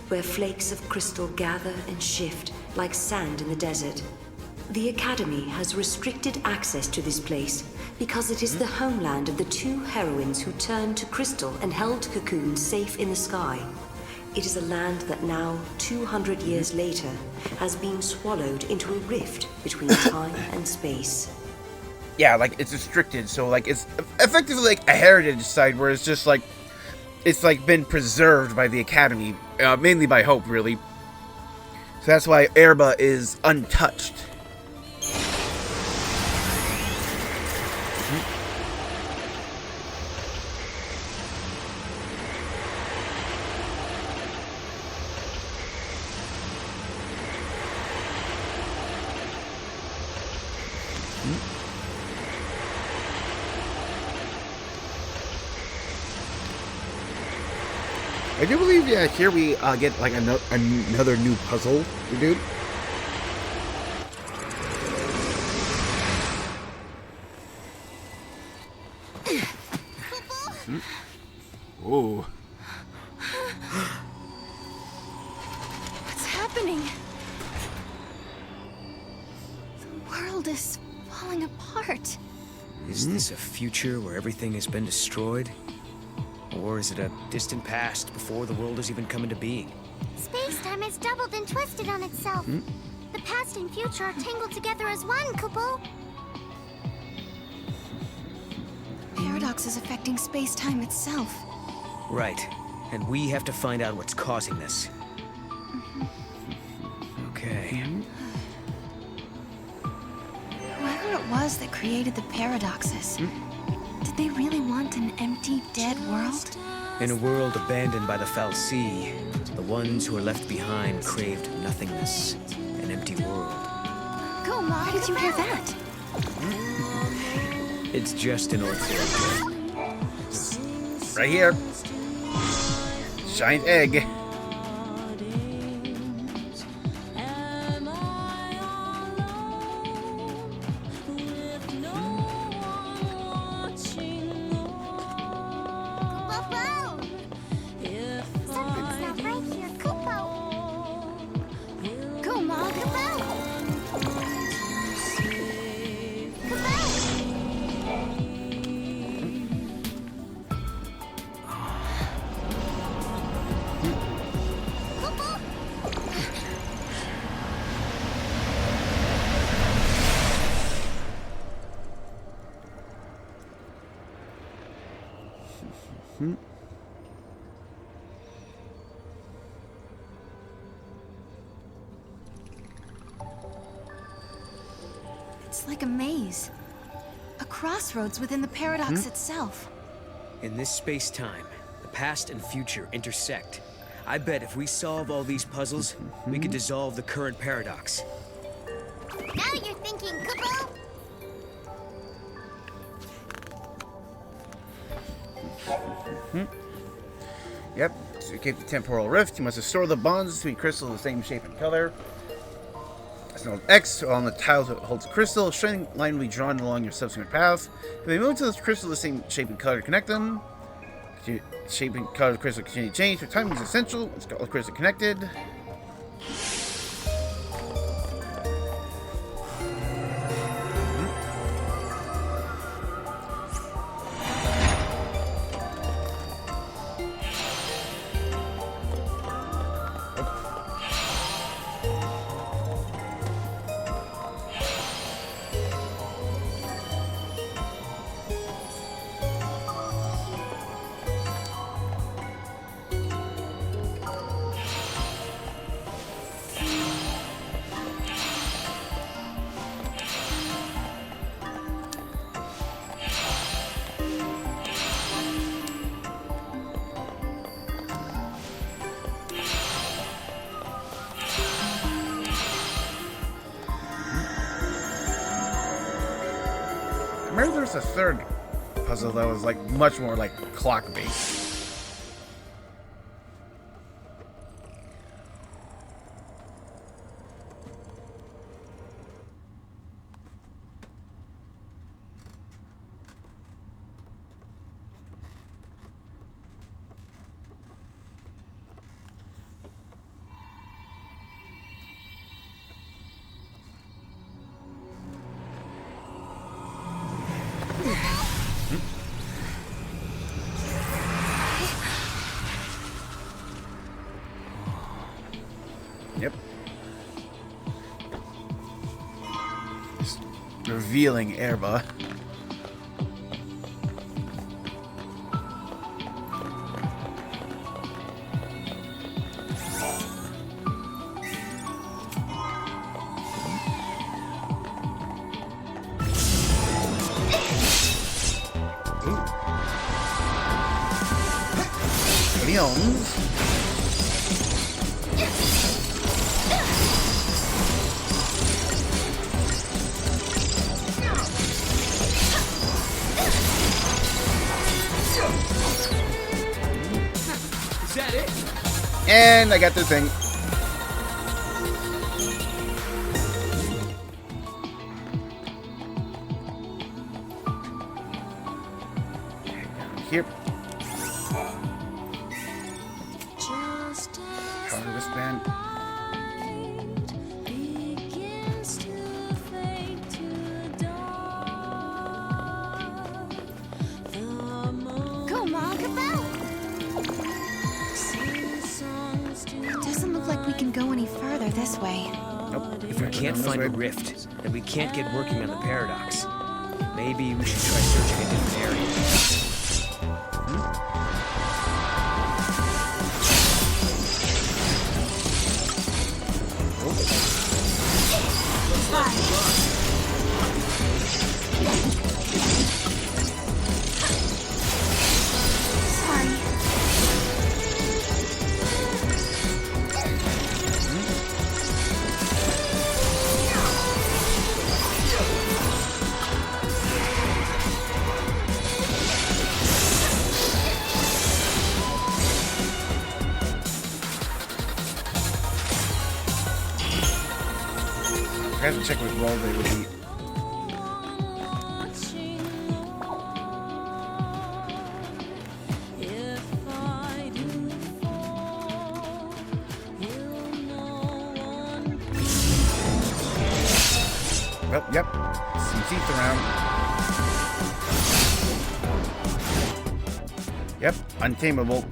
where flakes of crystal gather and shift like sand in the desert. The Academy has restricted access to this place because it is the homeland of the two heroines who turned to crystal and held Cocoon safe in the sky. It is a land that now, 200 years later, has been swallowed into a rift between time and space. Yeah, like, it's restricted, so, like, it's effectively like a heritage site where it's just, like, it's, like, been preserved by the Academy, mainly by Hoope, really. So that's why Erba is untouched. I do believe, yeah, here we get, like, another new puzzle to do. Ooh. What's happening? The world is falling apart. Is this a future where everything has been destroyed? Or is it a distant past before the world has even come into being? Space-time has doubled and twisted on itself. The past and future are tangled together as one, Kupo. Paradox is affecting space-time itself. Right. And we have to find out what's causing this. Okay. Whoever it was that created the paradoxes, did they really want an empty, dead world? In a world abandoned by the Farseers, the ones who were left behind craved nothingness, an empty world. Go, Mom. Where did you hear that? It's just an old fairy tale. Right here. Giant egg. It's like a maze. A crossroads within the paradox itself. In this space-time, the past and future intersect. I bet if we solve all these puzzles, we could dissolve the current paradox. Now you're thinking, Kupo. Yep, to escape the temporal rift, you must restore the bonds between crystals of the same shape and color. As an X on the tile that holds a crystal, a straight line will be drawn along your subsequent path. If they move to the crystal of the same shape and color to connect them, shape and color of the crystal continue to change. But timing is essential. It's got all the crystals connected. noticed the third puzzle though is like much more like clock based. Yep. Just revealing Erba. Leons. Is that it? And I got the thing. Here. Power wristband. Go, Ma, Cabell! It doesn't look like we can go any further this way. Nope. If we can't find a rift, then we can't get working on the paradox. Maybe we should try searching a different area. I have to check what role they would eat. Well, yep. Some teeth around. Yep, untamable.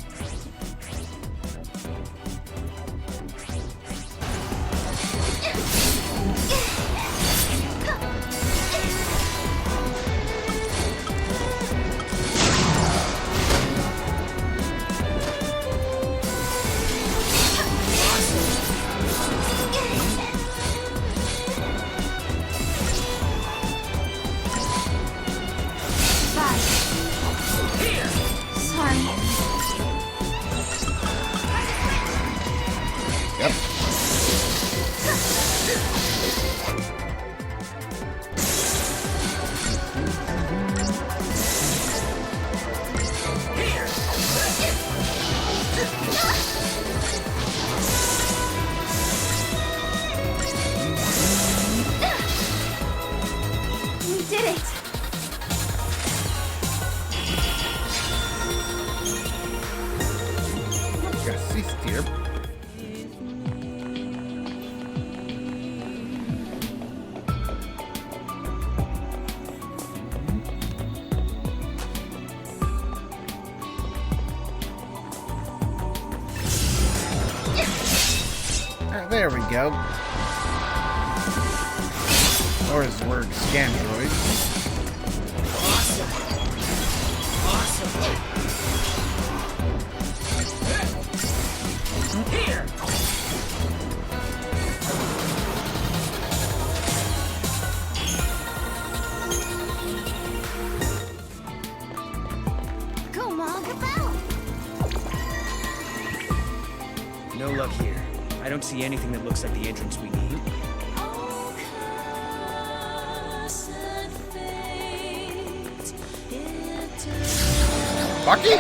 There we go. Or his word, Scandroid. Awesome. Here. Go, Ma, Cabell! No luck here. I don't see anything that looks like the entrance we need. Bucky?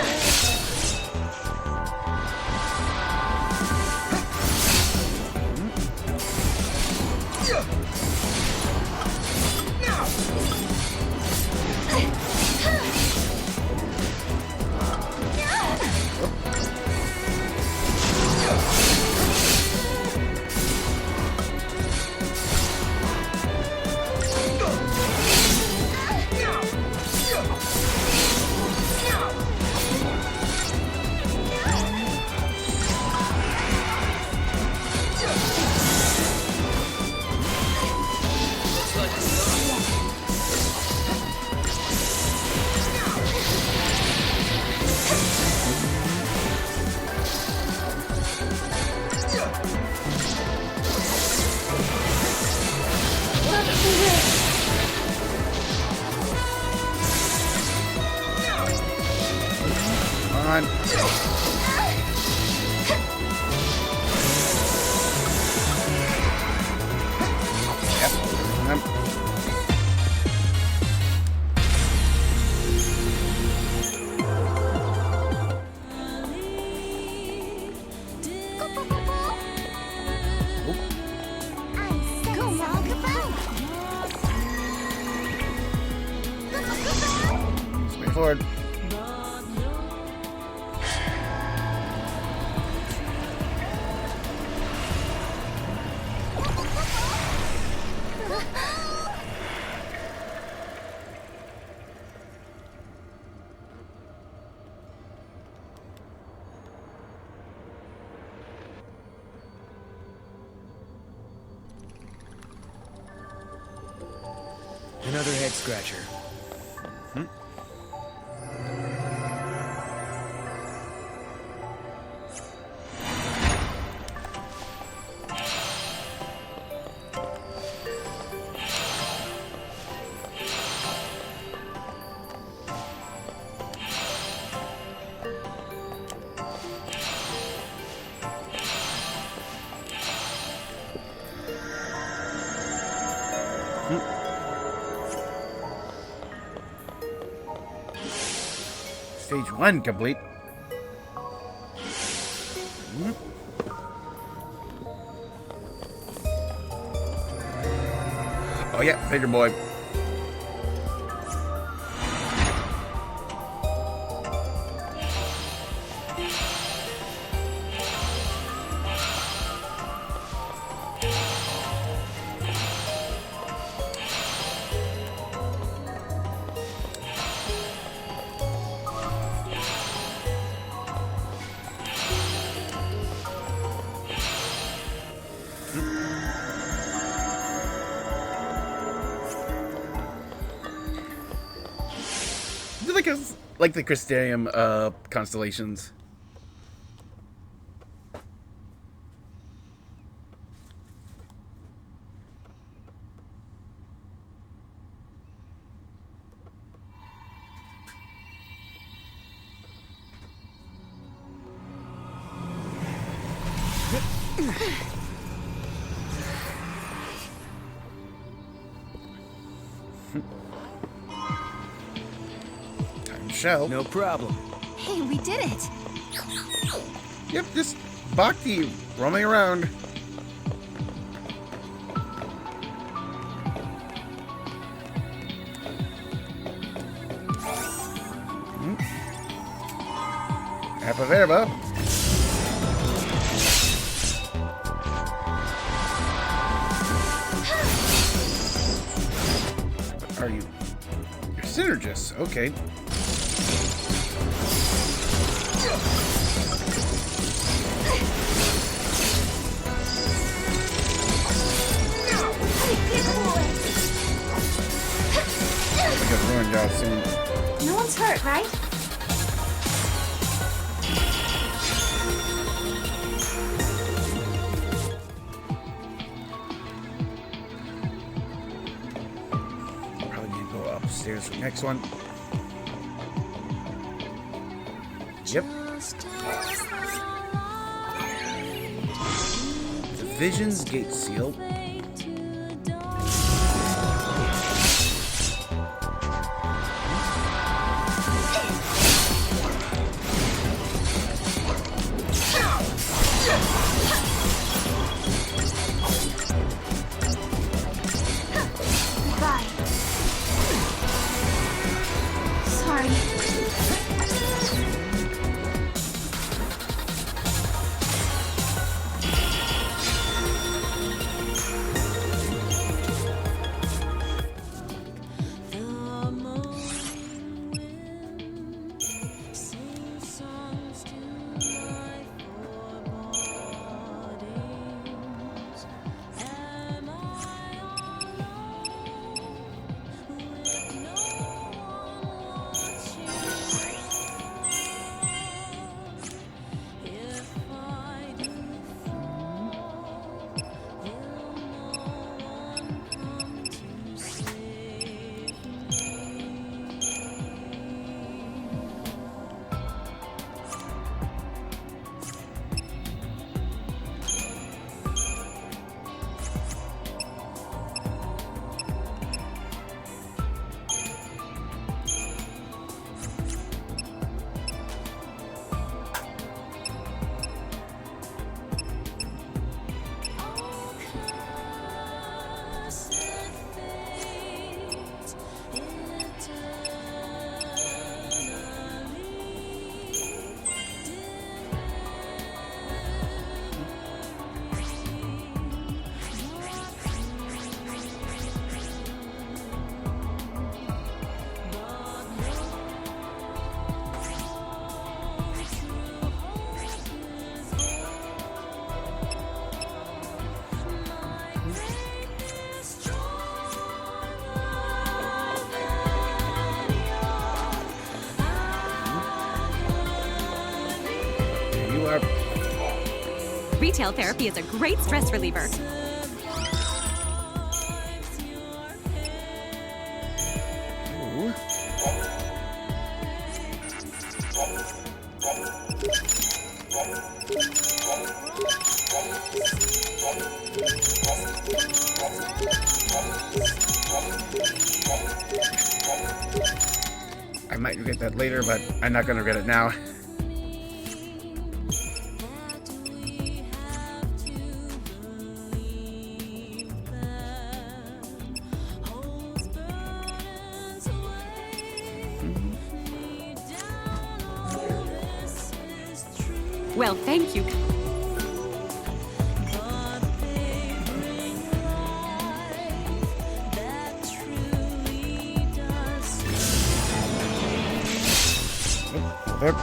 Forward. Another head scratcher. Stage 1 complete. Oh yeah, bigger boy. Like the Crystarium constellations. Shell. No problem. Hey, we did it. Yep, just Bhakti roaming around. Apaverba. Are you? You're synergists, okay. Soon. No one's hurt, right? Probably need to go upstairs for the next one. Yep. The Vision's Gate Seal. retail therapy is a great stress reliever. Ooh. I might regret that later, but I'm not gonna regret it now. Well, thank you. There.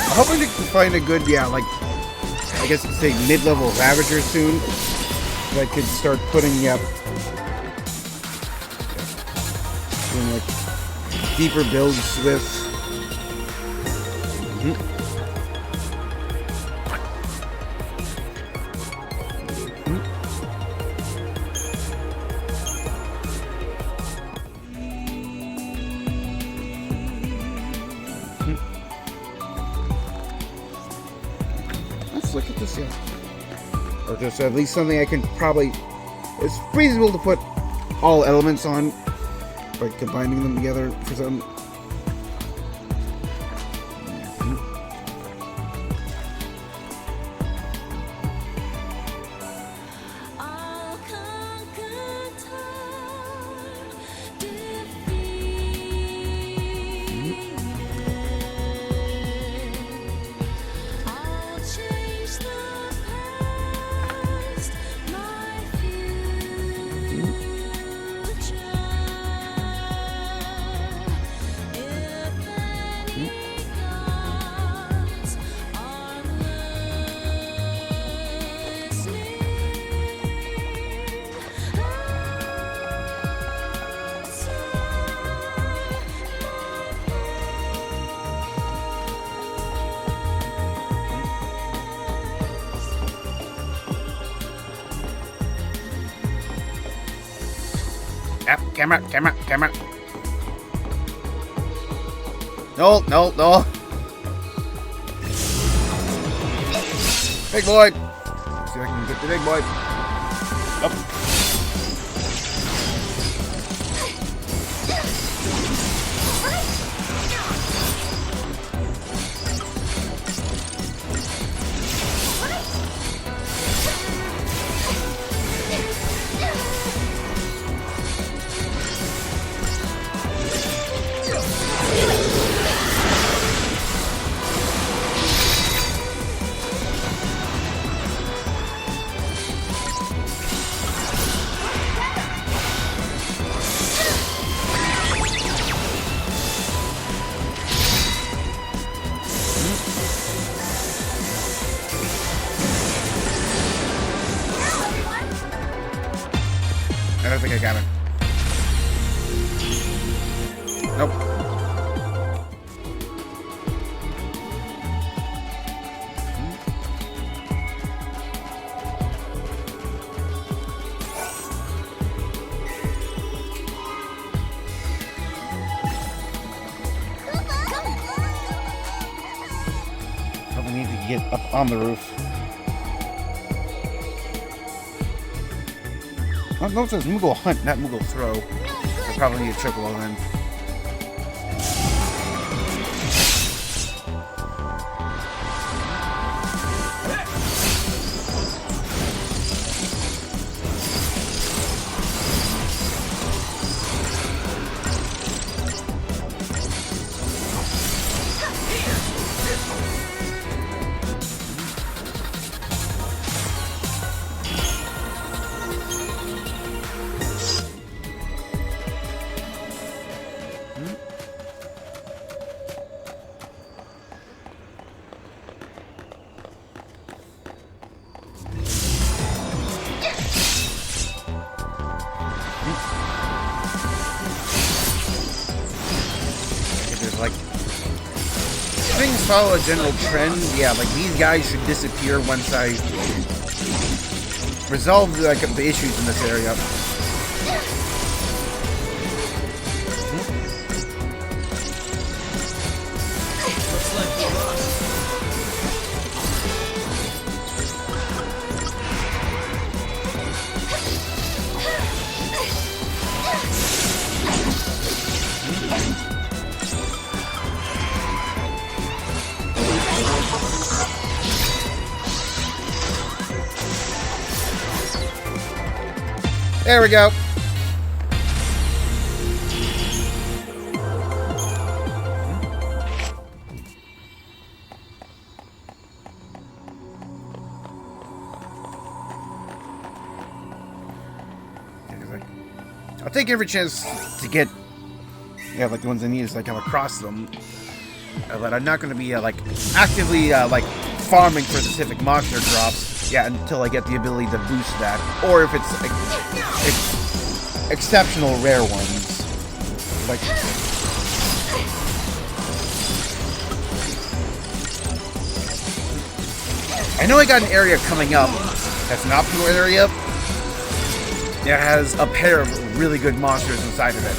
I'm hoping to find a good, like, I guess you'd say mid-level Ravager soon. So I could start putting, doing, like, deeper builds with. Let's look at this, or just at least something I can probably. It's feasible to put all elements on by combining them together for some. Camera. No. Big boy. See if I can get the big boy. Up. I don't think I got it. Nope. Probably need to get up on the roof. I don't know if it says Moogle Hunt, not Moogle Throw. I probably need a Chocobo then. things follow a general trend, yeah, like these guys should disappear once I resolve like the issues in this area. There we go. I'll take every chance to get, yeah, like the ones I need is like come across them. But I'm not going to be like actively like farming for specific monster drops, yeah, until I get the ability to boost that, or if it's exceptional rare ones. Like, I know I got an area coming up that's an optional area. It has a pair of really good monsters inside of it.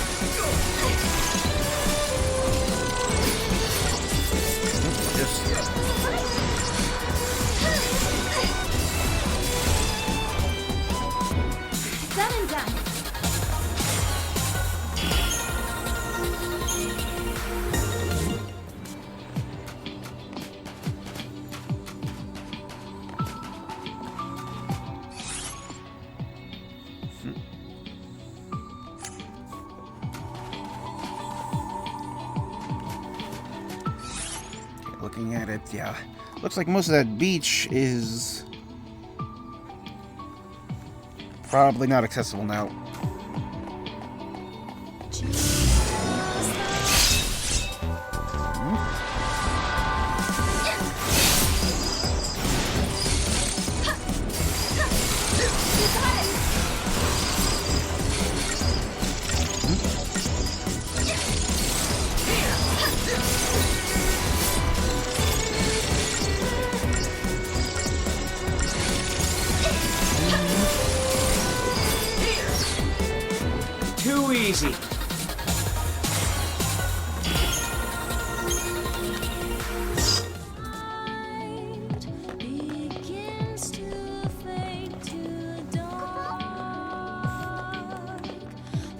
Done and done. Looking at it, yeah. Looks like most of that beach is probably not accessible now. Too easy.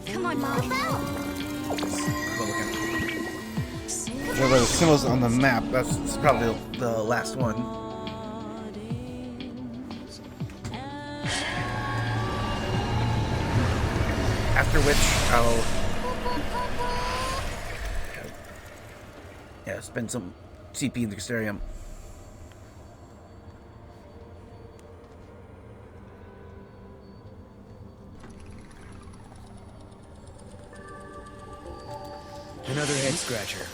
Come on, Mom. There were the symbols on the map. That's probably the last one. After which I'll spend some CP in the Exterium. Another head scratcher.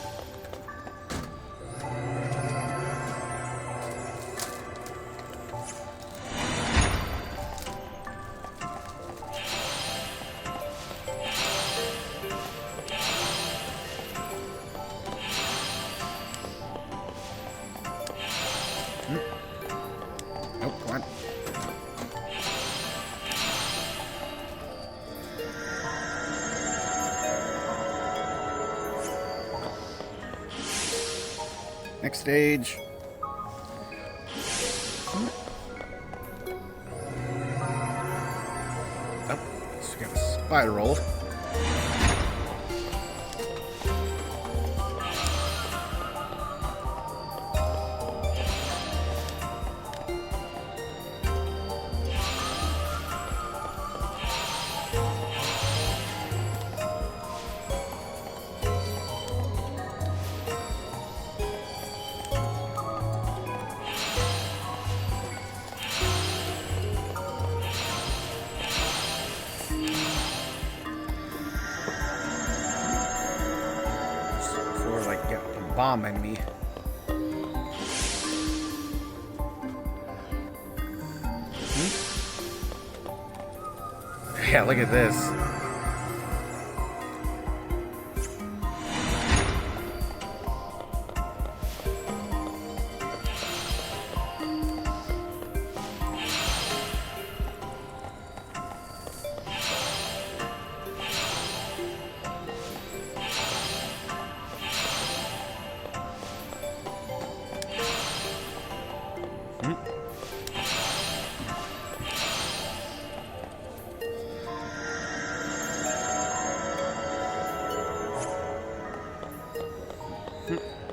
Nope, come on. Next stage. Oh, so we got a spiral. For like a bomb enemy. Yeah, look at this.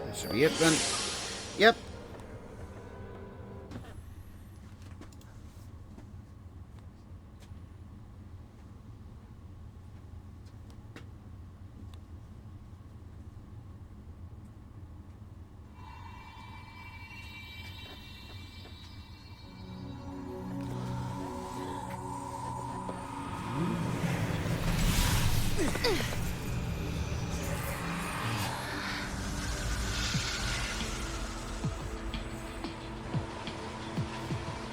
This should be it then. Yep.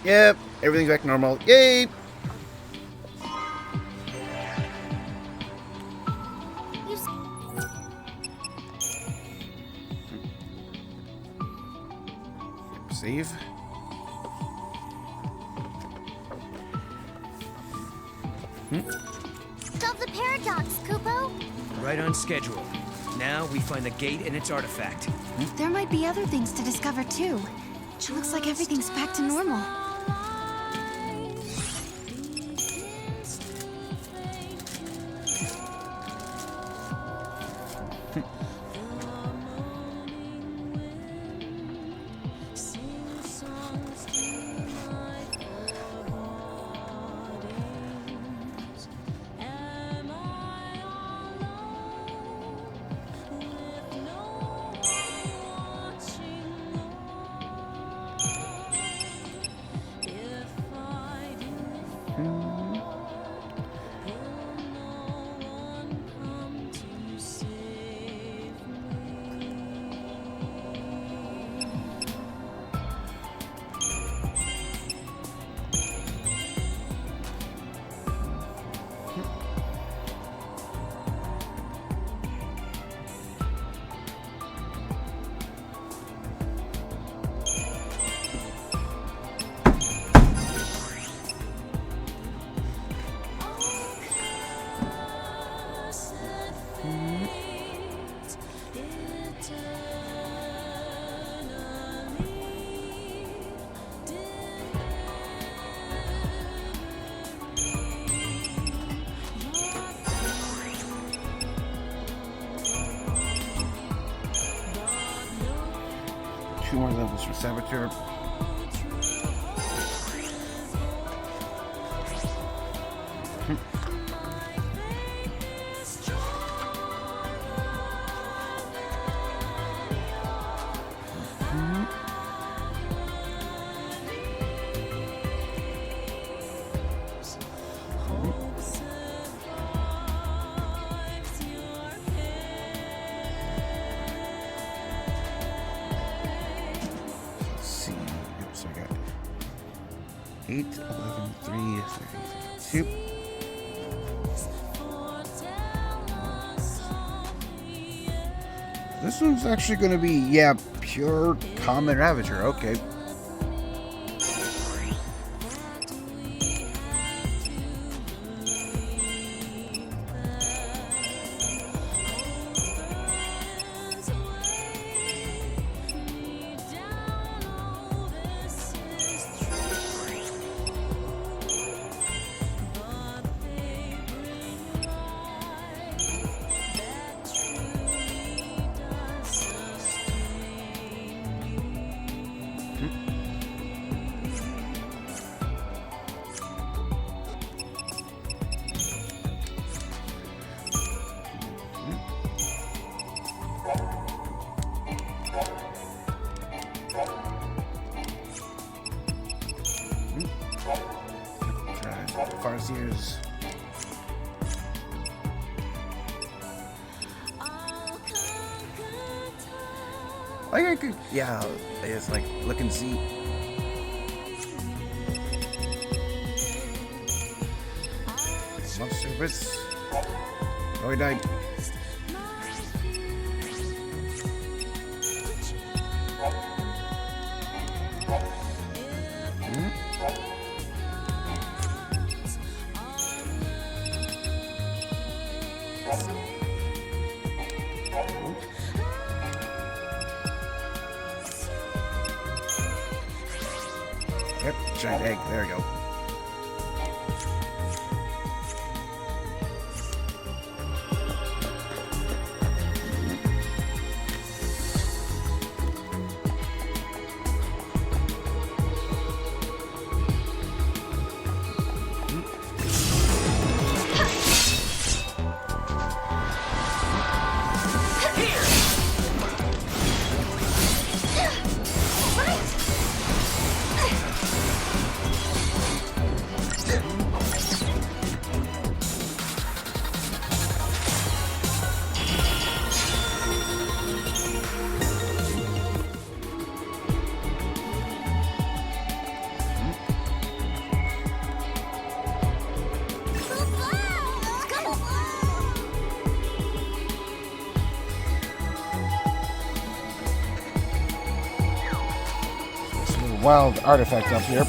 Yep, everything's back to normal. Yay! Save. Solve the paradox, Kupo. Right on schedule. Now we find the gate and its artifact. There might be other things to discover too. It looks like everything's back to normal. Two more levels for Saboteur. So I got 8, 11, 3, 32. This one's actually going to be, yeah, pure common Ravager. Okay. Farseers. I could, yeah, it's like look and see. Monster service. Oh, he died. Yep, giant egg. There we go. wild artifacts up here.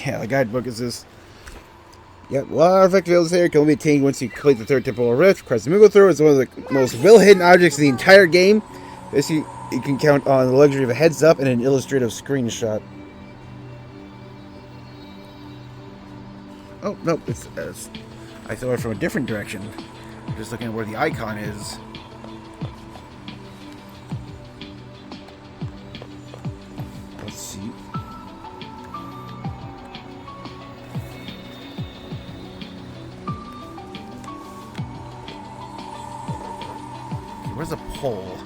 Yeah, the guidebook is this. Yep, well, artifact fields here can only be attained once you complete the third temporal rift. Christ the Moogle Thrower is one of the most well-hidden objects in the entire game. Basically, you can count on the luxury of a heads-up and an illustrative screenshot. Oh, no, it's I saw it from a different direction. Just looking at where the icon is. Let's see. Where's the pole?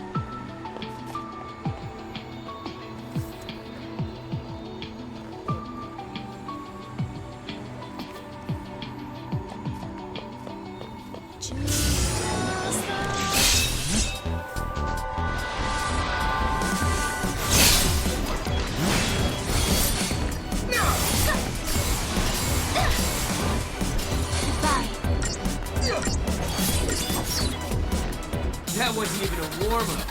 That wasn't even a warm-up.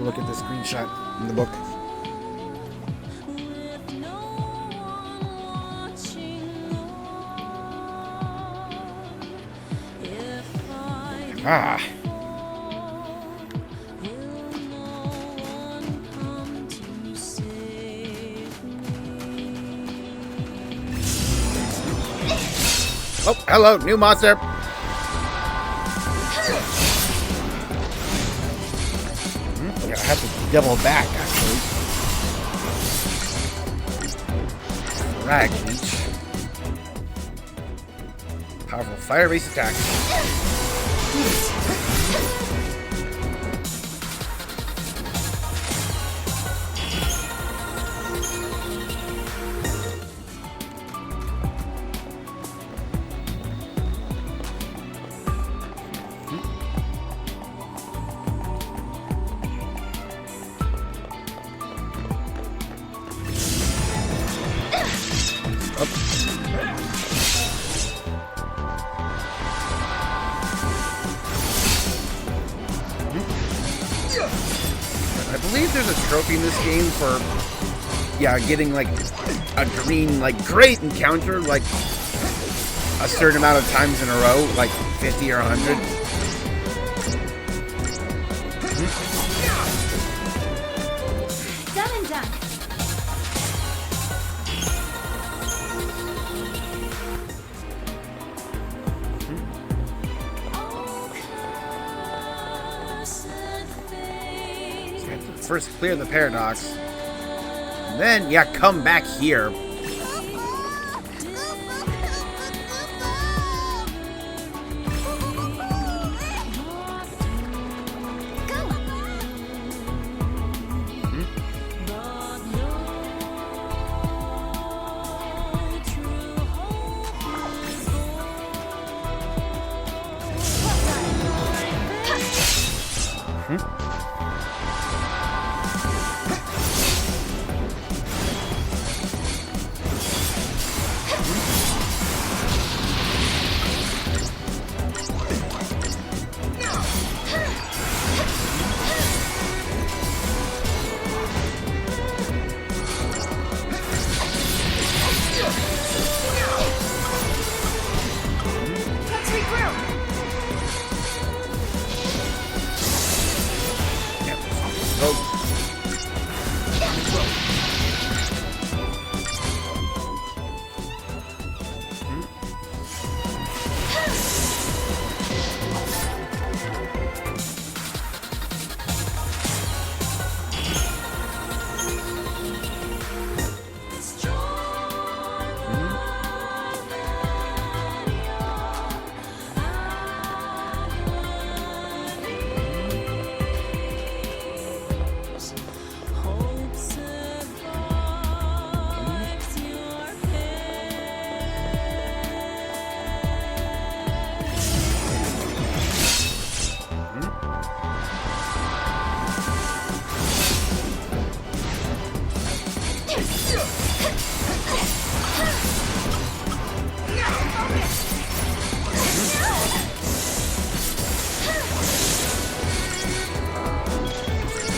Look at the screenshot in the book. Ah. Oh, hello, new monster. I have to double back, actually. Rag leech. Powerful fire-based attack. I believe there's a trophy in this game for, yeah, getting like a green, like, great encounter, like a certain amount of times in a row, like 50 or 100. Done and done. First clear the paradox, and then, yeah, come back here.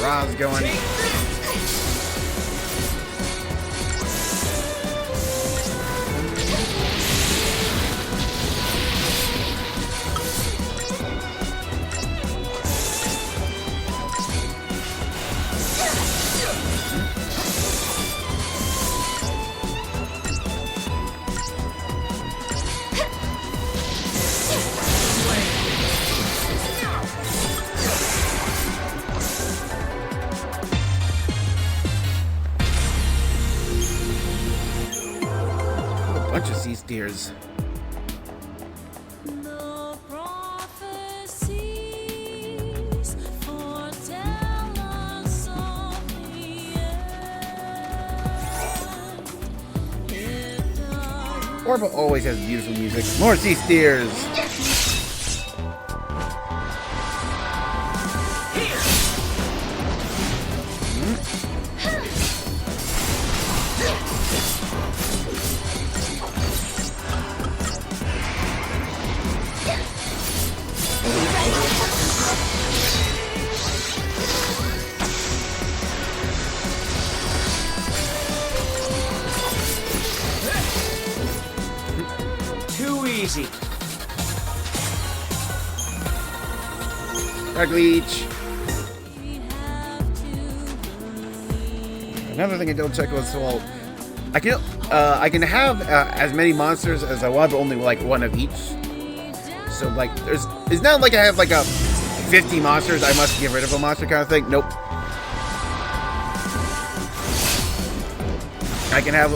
Ra's going. Bunch of sea steers. Orba always has beautiful music. More sea steers. Easy. Dark Leech. Another thing I don't check was, well, I can have as many monsters as I want, but only like one of each. So like, it's not like I have like a 50 monsters. I must get rid of a monster kind of thing. Nope. I can have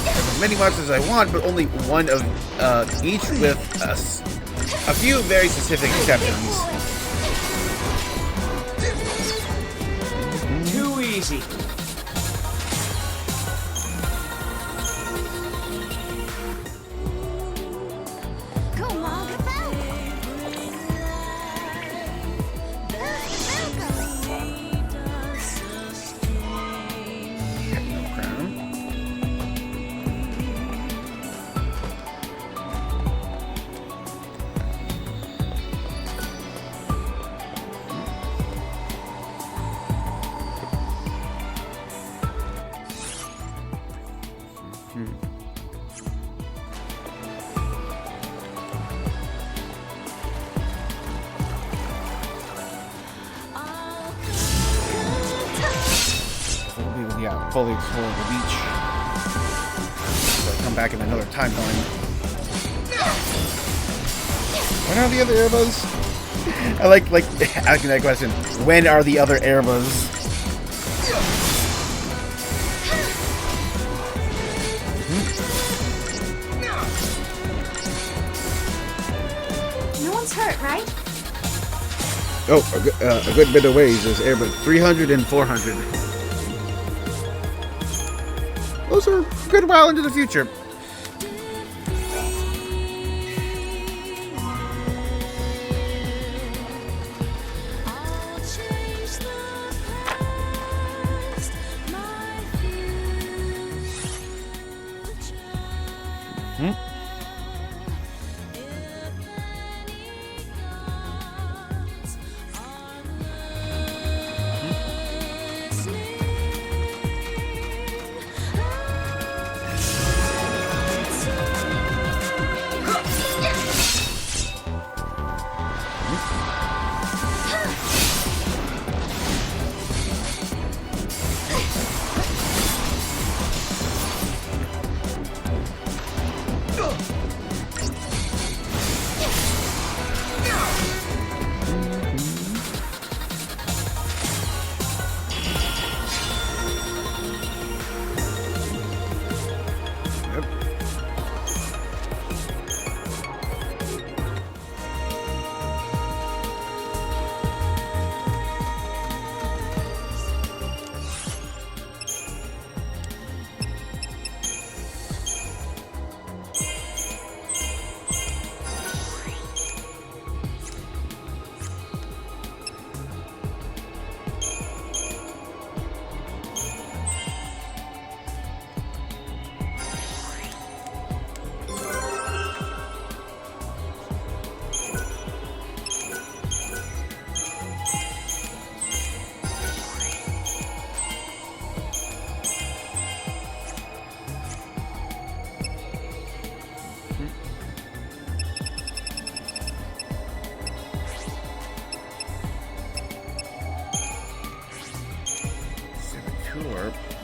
as many monsters as I want, but only one of each, with a few very specific exceptions. Too easy. Yeah, fully explore the beach. So I come back in another timeline. When are the other Erebos? I like asking that question. When are the other Erebos? No one's hurt, right? Oh, a good bit of ways. There's Erebos 300 and 400. Those are a good while into the future.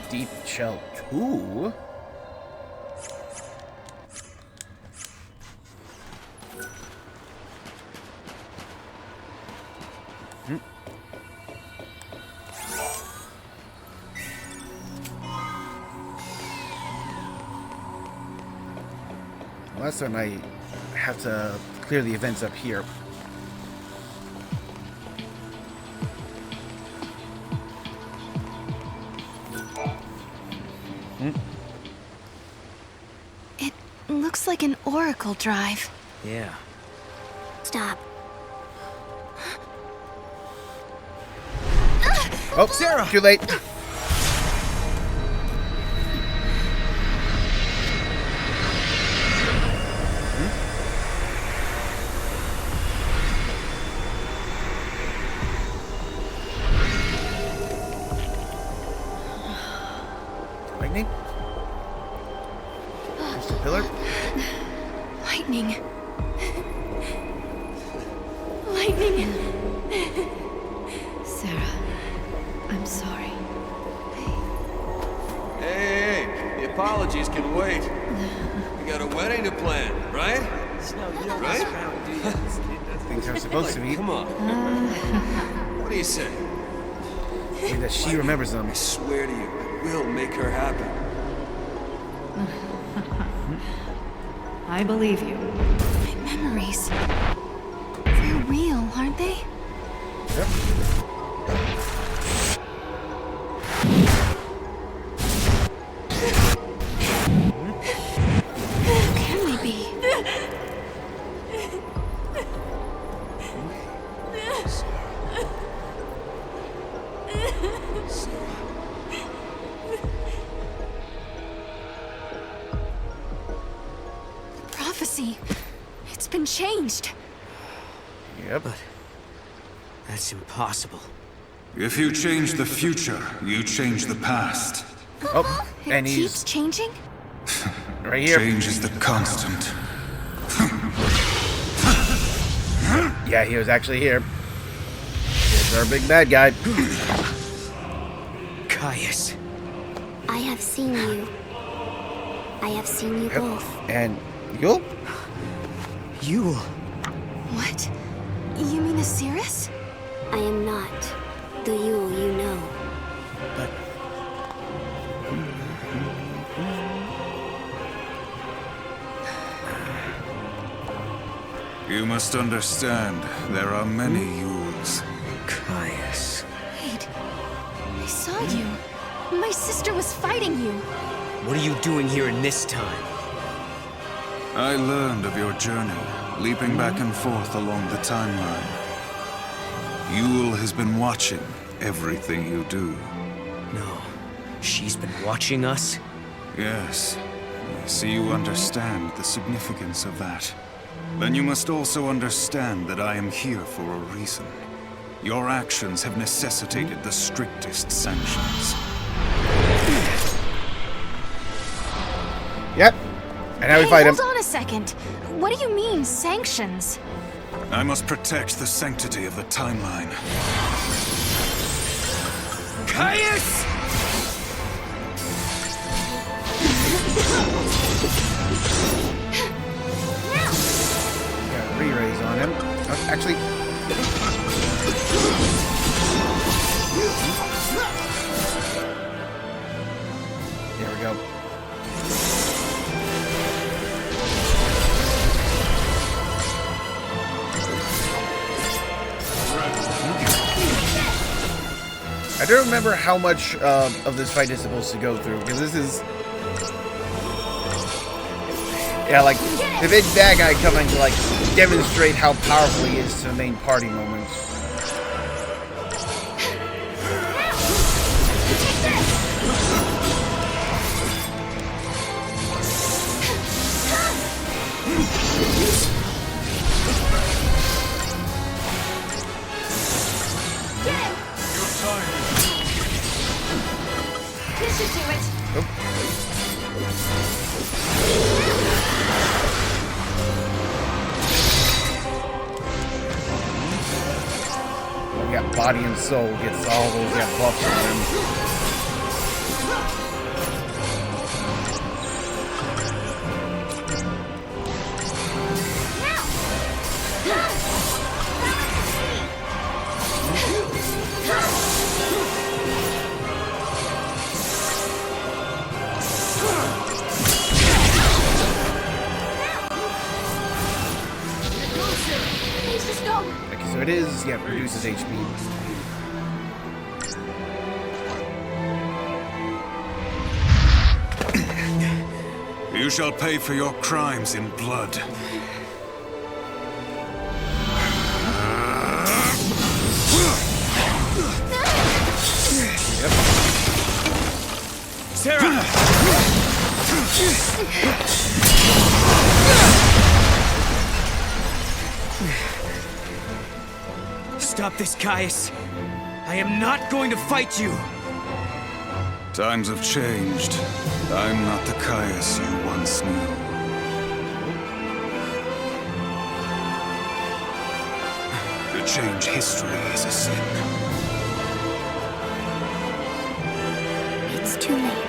Deep Shell 2? Last time I have to clear the events up here. It looks like an oracle drive. Yeah. Stop. Oh, Serah! Too late. Lightning? Just a pillar? Lightning. Lightning. Serah, I'm sorry. Hey, the apologies can wait. We got a wedding to plan, right? Right? Things are supposed to be. Come on. What do you say? Maybe that she remembers them. I swear to you, I will make her happy. I believe you. My memories. They're real, aren't they? Yep. Who can they be? Prophecy. It's been changed. Yep. But that's impossible. If you change the future, you change the past. Oh, and It he's keeps changing? right here. Change is the constant. Yeah, he was actually here. Here's our big bad guy. Caius. I have seen you. I have seen you both. And Yuel? Yuel. What? You mean a Seeress? I am not the Yuel you know. But You must understand, there are many Yuels. Caius. Wait. I saw you. My sister was fighting you. What are you doing here in this time? I learned of your journey, leaping back and forth along the timeline. Yuel has been watching everything you do. No. She's been watching us? Yes. I see you understand the significance of that. Then you must also understand that I am here for a reason. Your actions have necessitated the strictest sanctions. Yep. And now we fight him. Hold on a second. What do you mean, sanctions? I must protect the sanctity of the timeline. Caius! Got re-raise on him. Oh, actually. There we go. I don't remember how much of this fight is supposed to go through, because this is... Yeah, like, the big bad guy coming to, like, demonstrate how powerful he is to the main party moments. This should do it. We got body and soul, gets all those buffs on him. is, yeah, reduces HP. You shall pay for your crimes in blood. Yep. Serah! Stop this, Caius. I am not going to fight you. Times have changed. I'm not the Caius you once knew. To change history is a sin. It's too late.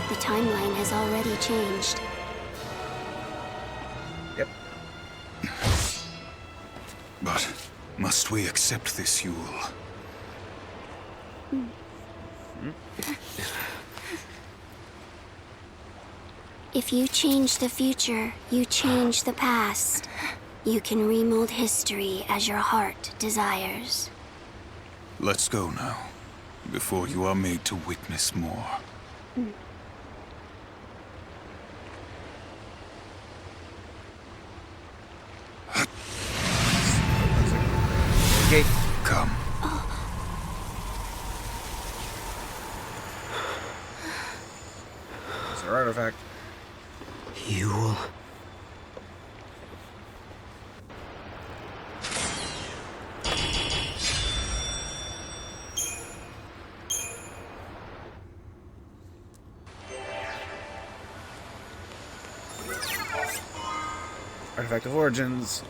The timeline has already changed. Yep. But must we accept this, Yuel? If you change the future, you change the past. You can remold history as your heart desires. Let's go now, before you are made to witness more. Okay. Come. It's our artifact. Yuel. Artifact of Origins.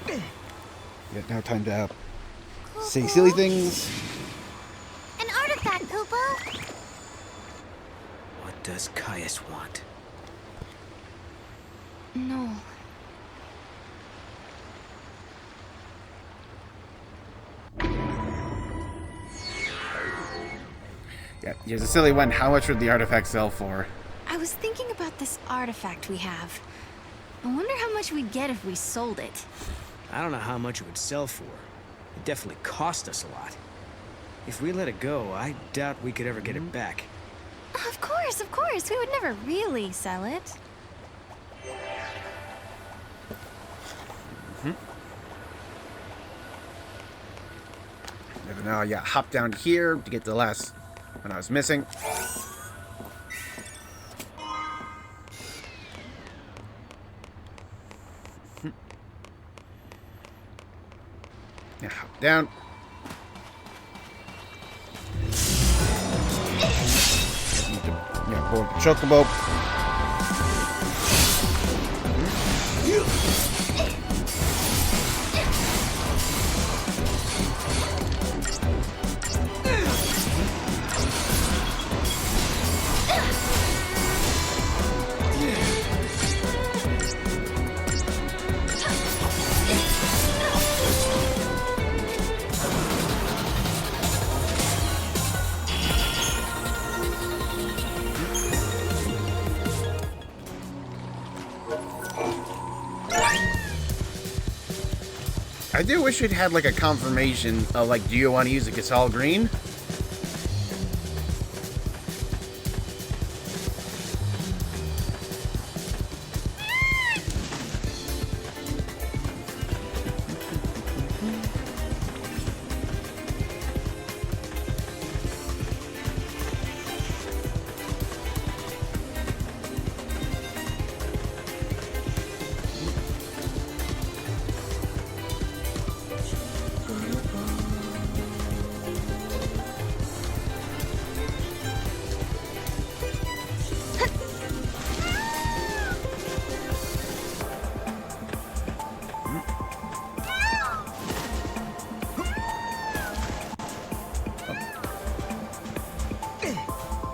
Yet now time to say silly things. An artifact, Hoope! What does Caius want? No. Yeah, here's a silly one. How much would the artifact sell for? I was thinking about this artifact we have. I wonder how much we'd get if we sold it. I don't know how much it would sell for. It definitely cost us a lot. If we let it go, I doubt we could ever get it back. Of course, of course. We would never really sell it. And now, yeah, hop down here to get the last one I was missing. Yeah, hop down. Need to, yeah, board the chocobo. I do wish it had like a confirmation of like, do you want to use it? It's all green.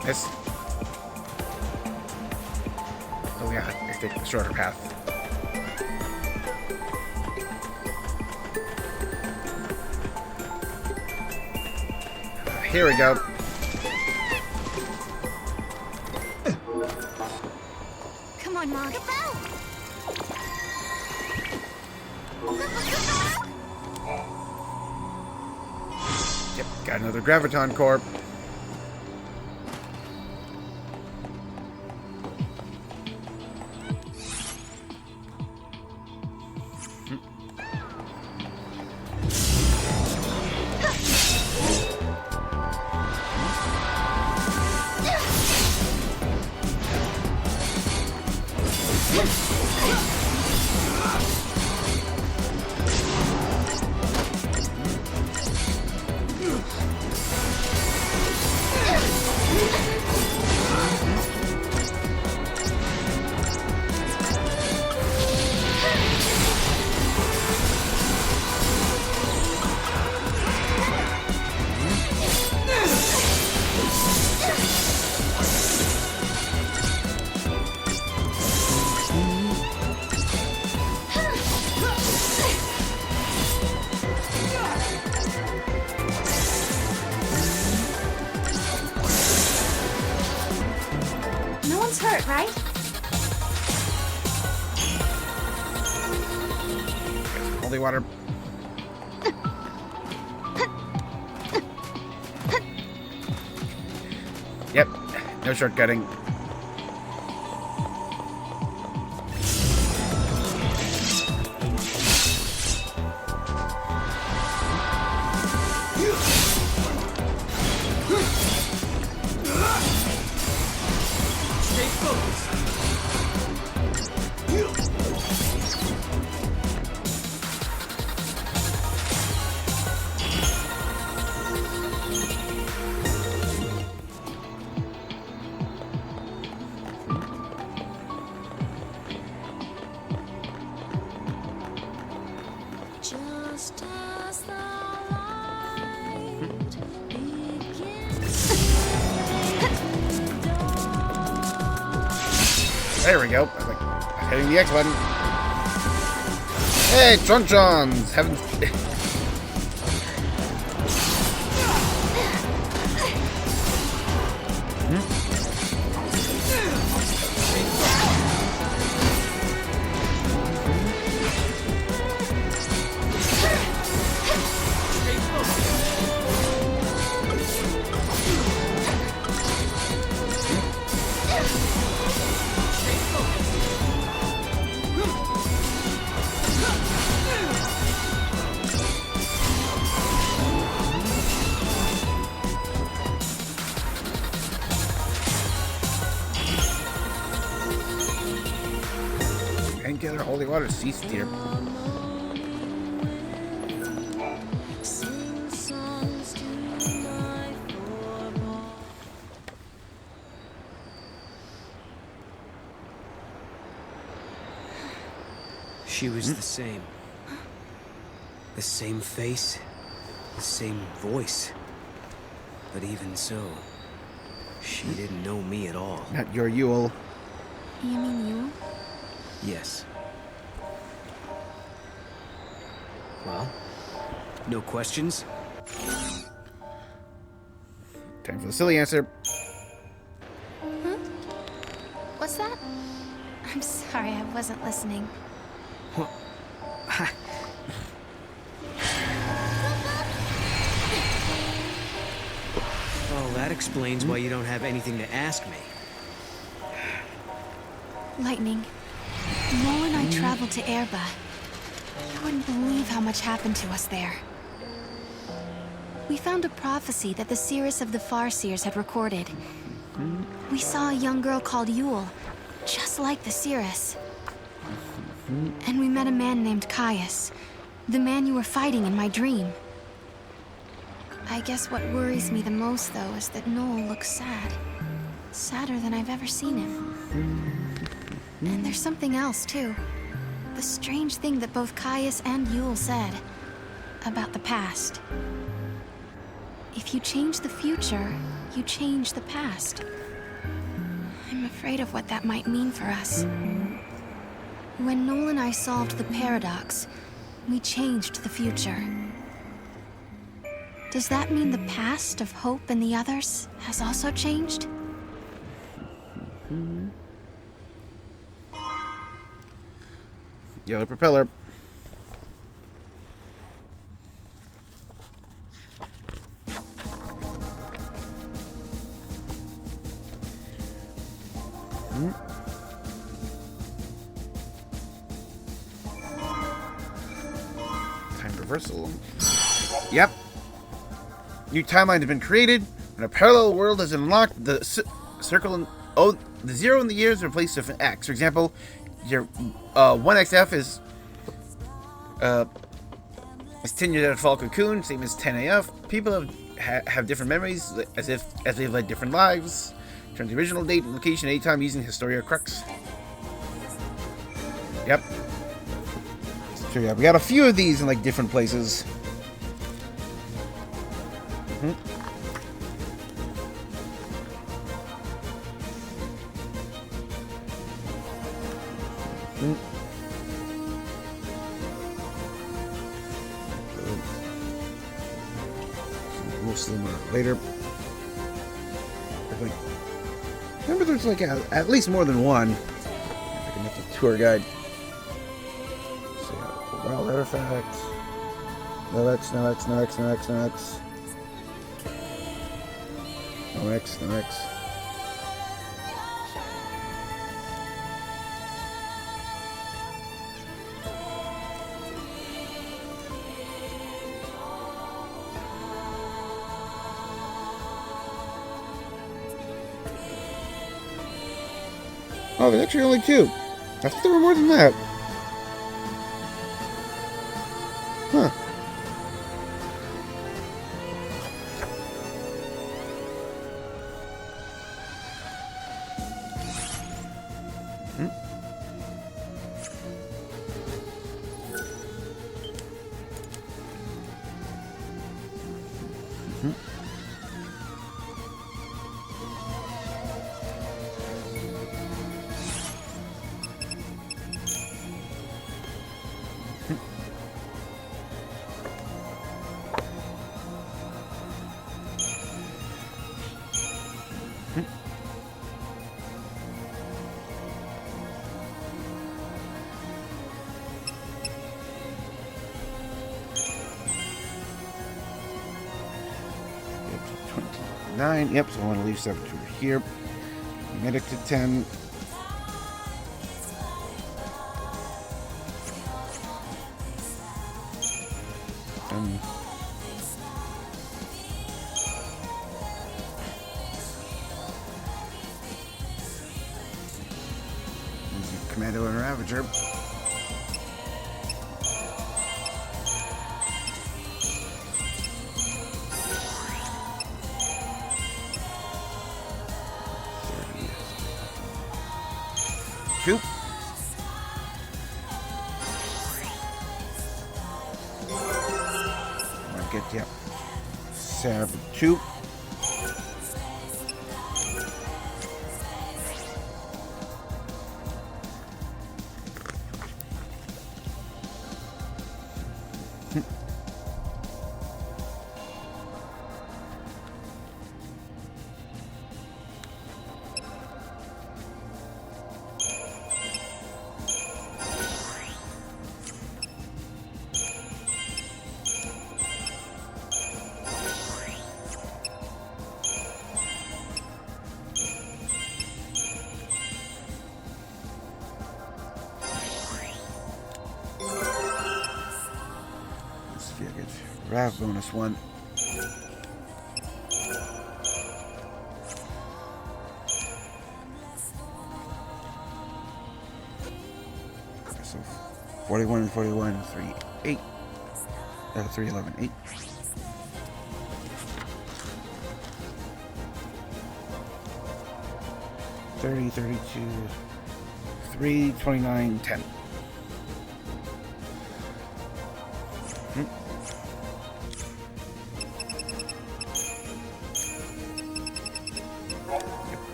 Yes. Oh yeah, I take the shorter path. Here we go. Come on, Mog. Go! Yep, got another Graviton Core. Hurt, right? Holy water. Yep, no shortcutting. There we go. I was like, hitting the X button. Hey, Chonchons! Haven't. Painkiller, holy water, sea steer. She was the same. The same face, the same voice. But even so, she didn't know me at all. Not your Yuel. You mean you? Yes. Well, no questions? Time for the silly answer. Huh? What's that? I'm sorry, I wasn't listening. What? Well, that explains why you don't have anything to ask me. Lightning. Noel and I traveled to Erba. You wouldn't believe how much happened to us there. We found a prophecy that the Seeress of the Farseers had recorded. We saw a young girl called Yuel, just like the Seeress. And we met a man named Caius, the man you were fighting in my dream. I guess what worries me the most, though, is that Noel looks sad. Sadder than I've ever seen him. And there's something else, too. The strange thing that both Caius and Yuel said about the past. If you change the future, you change the past. I'm afraid of what that might mean for us. When Noel and I solved the paradox, we changed the future. Does that mean the past of Hoope and the others has also changed? Yellow propeller. Reversal. Yep. New timeline has been created. When a parallel world has unlocked, the circle and the 0 in the year is replaced with an X. For example, your 1XF is 10 years out of fall cocoon, same as 10AF. People have different memories as they've led different lives. Turn the original date and location anytime using Historia Crux. Yep. So yeah, we got a few of these in like different places. Most of them are later. Like, remember, there's like at least more than one. If I can make a tour guide. So yeah, wild artifact. No X, no X, no X, no X, no X. No X, no X. Oh, there's actually only 2. I thought there were more than that. Huh. Yep, so I want to leave 7 over here. Medic to 10. Commando and Ravager. Hoope. I'll get you. Serah for 2. Rav bonus 1. So 41 and 41, 3, 8. 3, 11, 8. $30, $32, $3, $29, $10.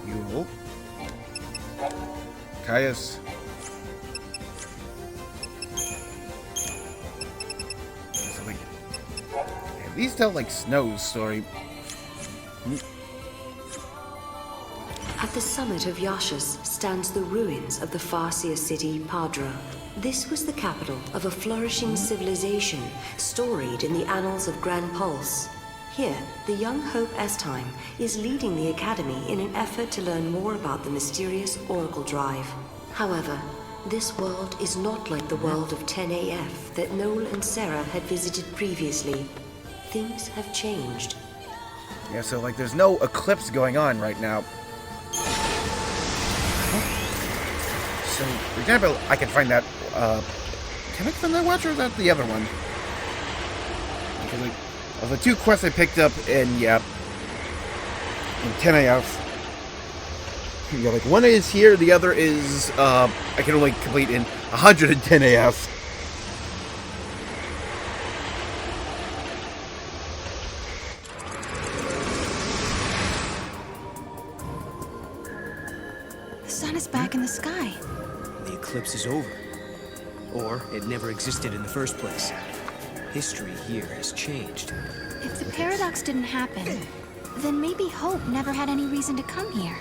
Yuel. Caius. These tell like Snow's story. At the summit of Yashas stands the ruins of the Farseer city, Padra. This was the capital of a flourishing civilization, storied in the annals of Grand Pulse. Here, the young Hoope XIII is leading the Academy in an effort to learn more about the mysterious Oracle Drive. However, This world is not like the world of 10AF that Noel and Serah had visited previously. Things have changed. Yeah, so like there's no eclipse going on right now. So, for example, I can find that, can I find that watch, or is that the other one? Because, like, of the two quests I picked up in 10AF, yeah, like, one is here, the other is, I can only complete in 110 AF. The sun is back in the sky. The eclipse is over. Or it never existed in the first place. History here has changed. If the paradox didn't happen, then maybe Hoope never had any reason to come here.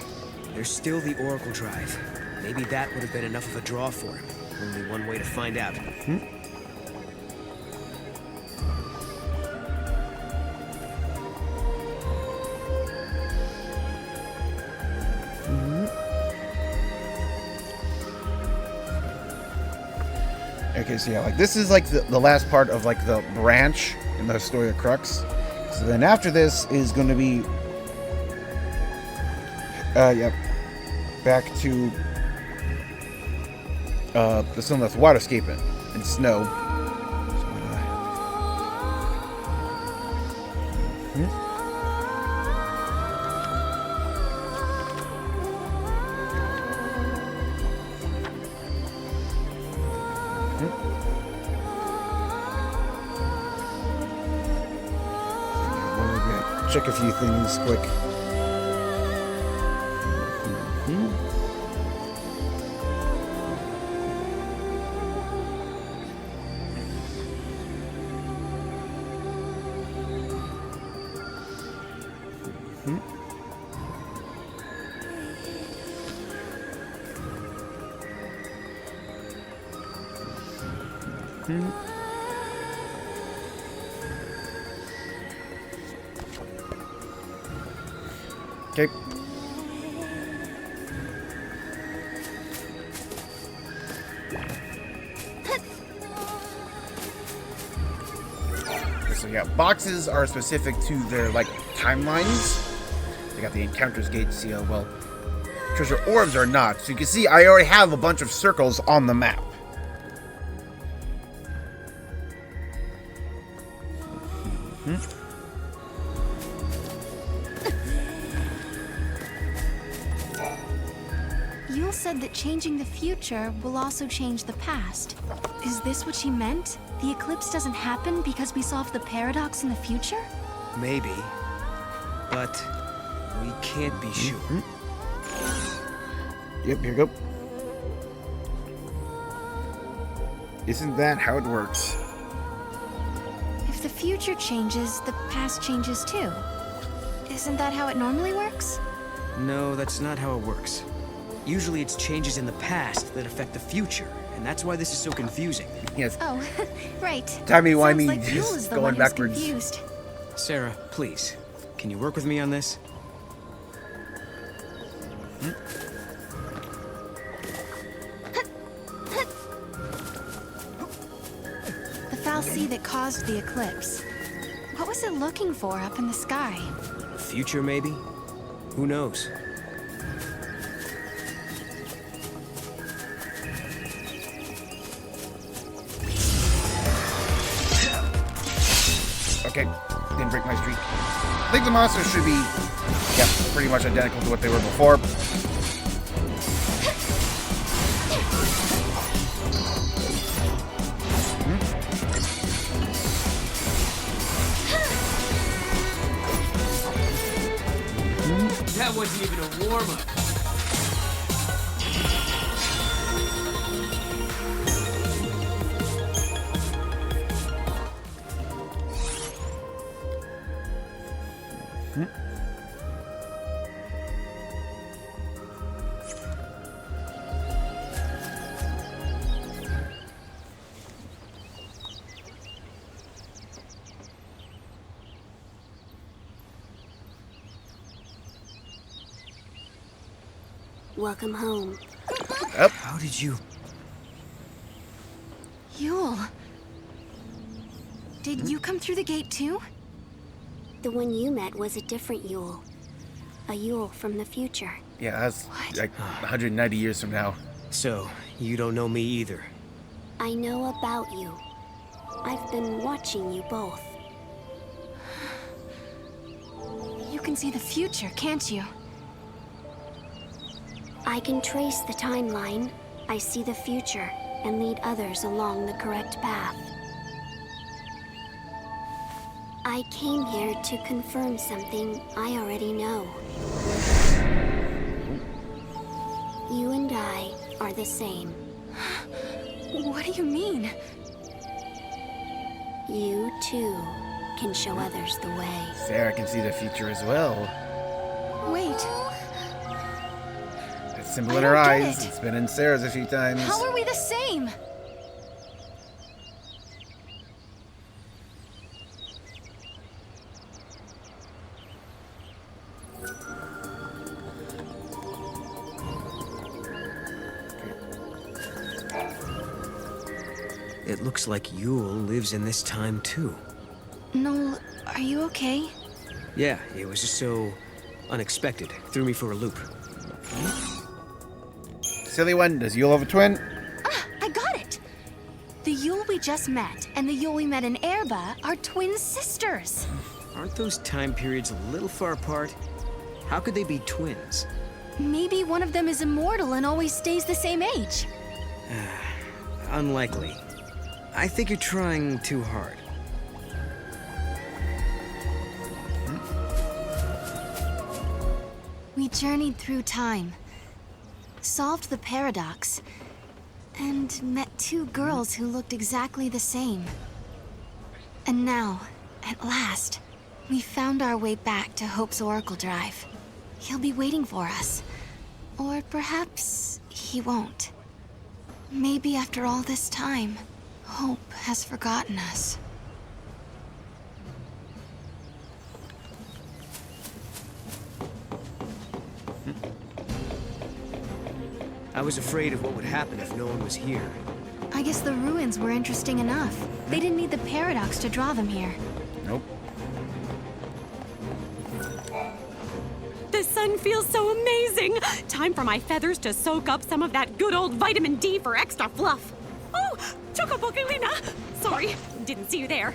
There's still the Oracle Drive. Maybe that would have been enough of a draw for him. Only one way to find out. Okay, so yeah, like this is like the last part of like the branch in the story of Crux. So then after this is going to be, back to the Sunless Waterscape and snow. Check a few things quick. Okay. So yeah, boxes are specific to their like timelines. They got the encounters gate seal. Well, treasure orbs are not. So you can see I already have a bunch of circles on the map. Yuel said that changing the future will also change the past. Is this what she meant? The eclipse doesn't happen because we solved the paradox in the future? Maybe. But we can't be sure. Yep, here we go. Isn't that how it works? If the future changes, the past changes too. Isn't that how it normally works? No, that's not how it works. Usually it's changes in the past that affect the future, and that's why this is so confusing. Yes. Oh, right. Timey-wimey, Sounds like Yuel just is the going one who's backwards. confused. Serah, please, can you work with me on this? The Farseer that caused the eclipse. What was it looking for up in the sky? Future, maybe? Who knows? Okay, didn't break my streak. I think the monsters should be, yeah, pretty much identical to what they were before. That wasn't even a warm-up. Welcome home. Yep. How did you... Yuel. Did you come through the gate too? The one you met was a different Yuel. A Yuel from the future. Yeah, that's like 190 years from now. So, you don't know me either? I know about you. I've been watching you both. You can see the future, can't you? I can trace the timeline. I see the future and lead others along the correct path. I came here to confirm something I already know. You and I are the same. What do you mean? You, too, can show others the way. Serah can see the future as well. Wait. That symbol in her eyes. It's been in Serah's a few times. How are we the same? It looks like Yuel lives in this time too. Noel, are you okay? Yeah, it was just so unexpected. Threw me for a loop. Silly one, does Yuel have a twin? Ah, I got it! The Yuel we just met and the Yuel we met in Erba are twin sisters. Aren't those time periods a little far apart? How could they be twins? Maybe one of them is immortal and always stays the same age. Unlikely. I think you're trying too hard. We journeyed through time, solved the paradox, and met two girls who looked exactly the same. And now, at last, we found our way back to Hoope's Oracle Drive. He'll be waiting for us. Or perhaps he won't. Maybe after all this time, Hoope has forgotten us. I was afraid of what would happen if no one was here. I guess the ruins were interesting enough. They didn't need the paradox to draw them here. Nope. The sun feels so amazing! Time for my feathers to soak up some of that good old vitamin D for extra fluff. Oh, Chocoboculina! Sorry, didn't see you there.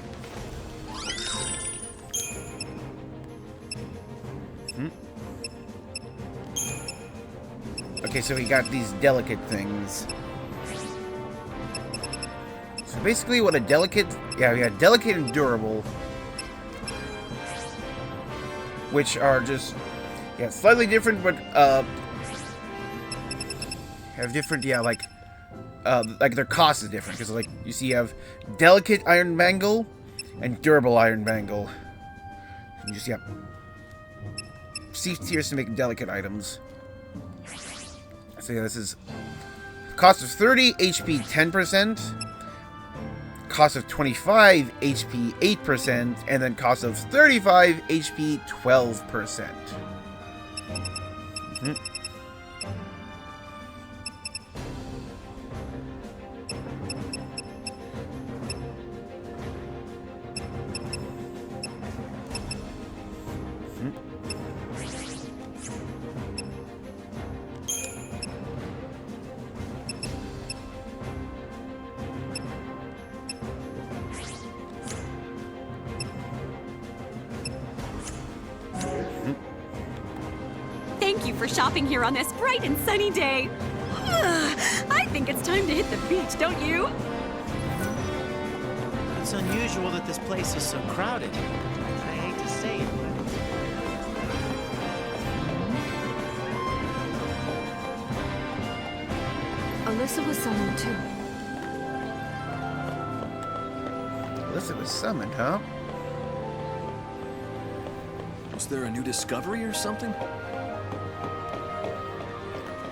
Okay, so we got these delicate things. So basically what a delicate... Yeah, we got delicate and durable. Which are just... Yeah, slightly different, but, have different, yeah, like their cost is different. Because, like, you see you have delicate iron bangle and durable iron bangle. And just, yeah, C tiers to make delicate items. So yeah, this is cost of 30, HP 10%, cost of 25, HP 8%, and then cost of 35, HP 12%. Thank you for shopping here on this bright and sunny day. I think it's time to hit the beach, don't you? It's unusual that this place is so crowded. I hate to say it, but... Alyssa was summoned too. Alyssa was summoned, huh? Was there a new discovery or something?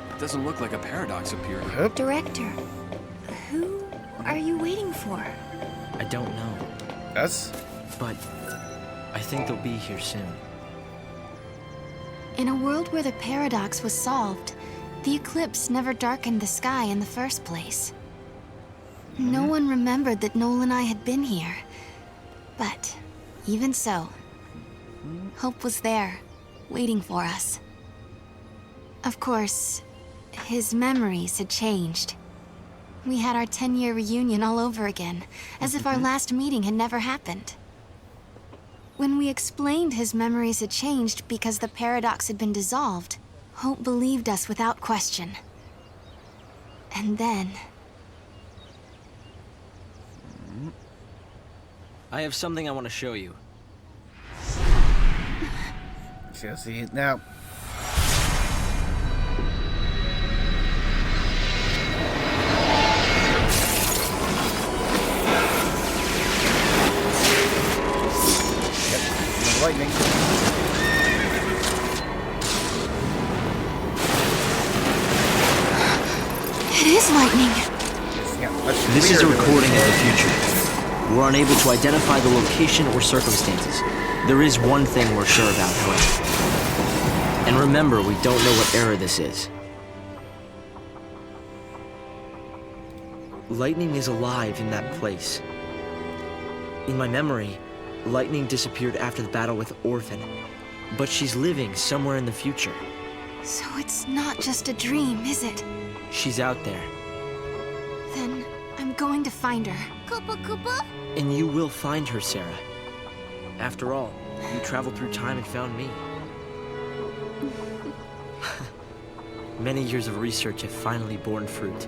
It doesn't look like a paradox appeared. Director, who are you waiting for? I don't know. Us? But I think they'll be here soon. In a world where the paradox was solved, the eclipse never darkened the sky in the first place. No one remembered that Noel and I had been here. But even so, Hope was there, waiting for us. Of course, his memories had changed. We had our 10-year reunion all over again, as if our last meeting had never happened. When we explained his memories had changed because the paradox had been dissolved, Hope believed us without question. And then... I have something I want to show you. See it now. Yep, lightning. It is lightning. This is a recording of the future. We're unable to identify the location or circumstances. There is one thing we're sure about, however. And remember, we don't know what era this is. Lightning is alive in that place. In my memory, Lightning disappeared after the battle with Orphan, but she's living somewhere in the future. So it's not just a dream, is it? She's out there. Then I'm going to find her. Koopa Koopa? And you will find her, Serah. After all, you traveled through time and found me. Many years of research have finally borne fruit.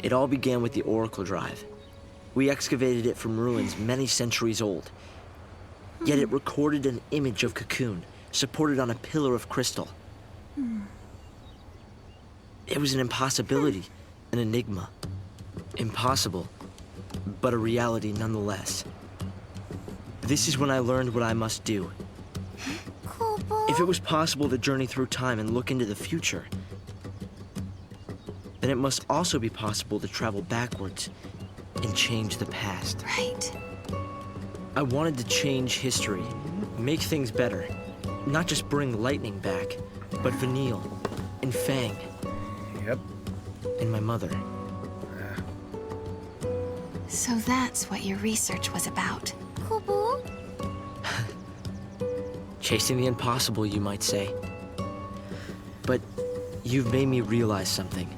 It all began with the Oracle Drive. We excavated it from ruins many centuries old. Yet it recorded an image of Cocoon, supported on a pillar of crystal. It was an impossibility, an enigma. Impossible, but a reality nonetheless. This is when I learned what I must do. If it was possible to journey through time and look into the future, then it must also be possible to travel backwards and change the past. Right. I wanted to change history, make things better. Not just bring Lightning back, but Vanille and Fang. Yep. And my mother. So that's what your research was about. Kubu? Chasing the impossible, you might say. But you've made me realize something.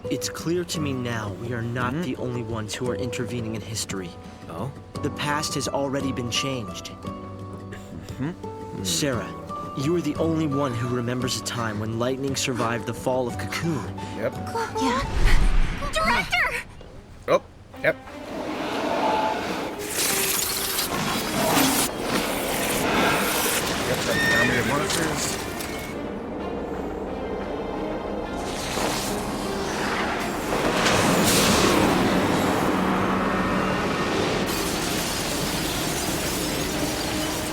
It's clear to me now we are not the only ones who are intervening in history. Oh? The past has already been changed. Serah, you are the only one who remembers a time when Lightning survived the fall of Cocoon. Yep. Yeah. Director! Oh, yep. Yep, that's the army of monsters.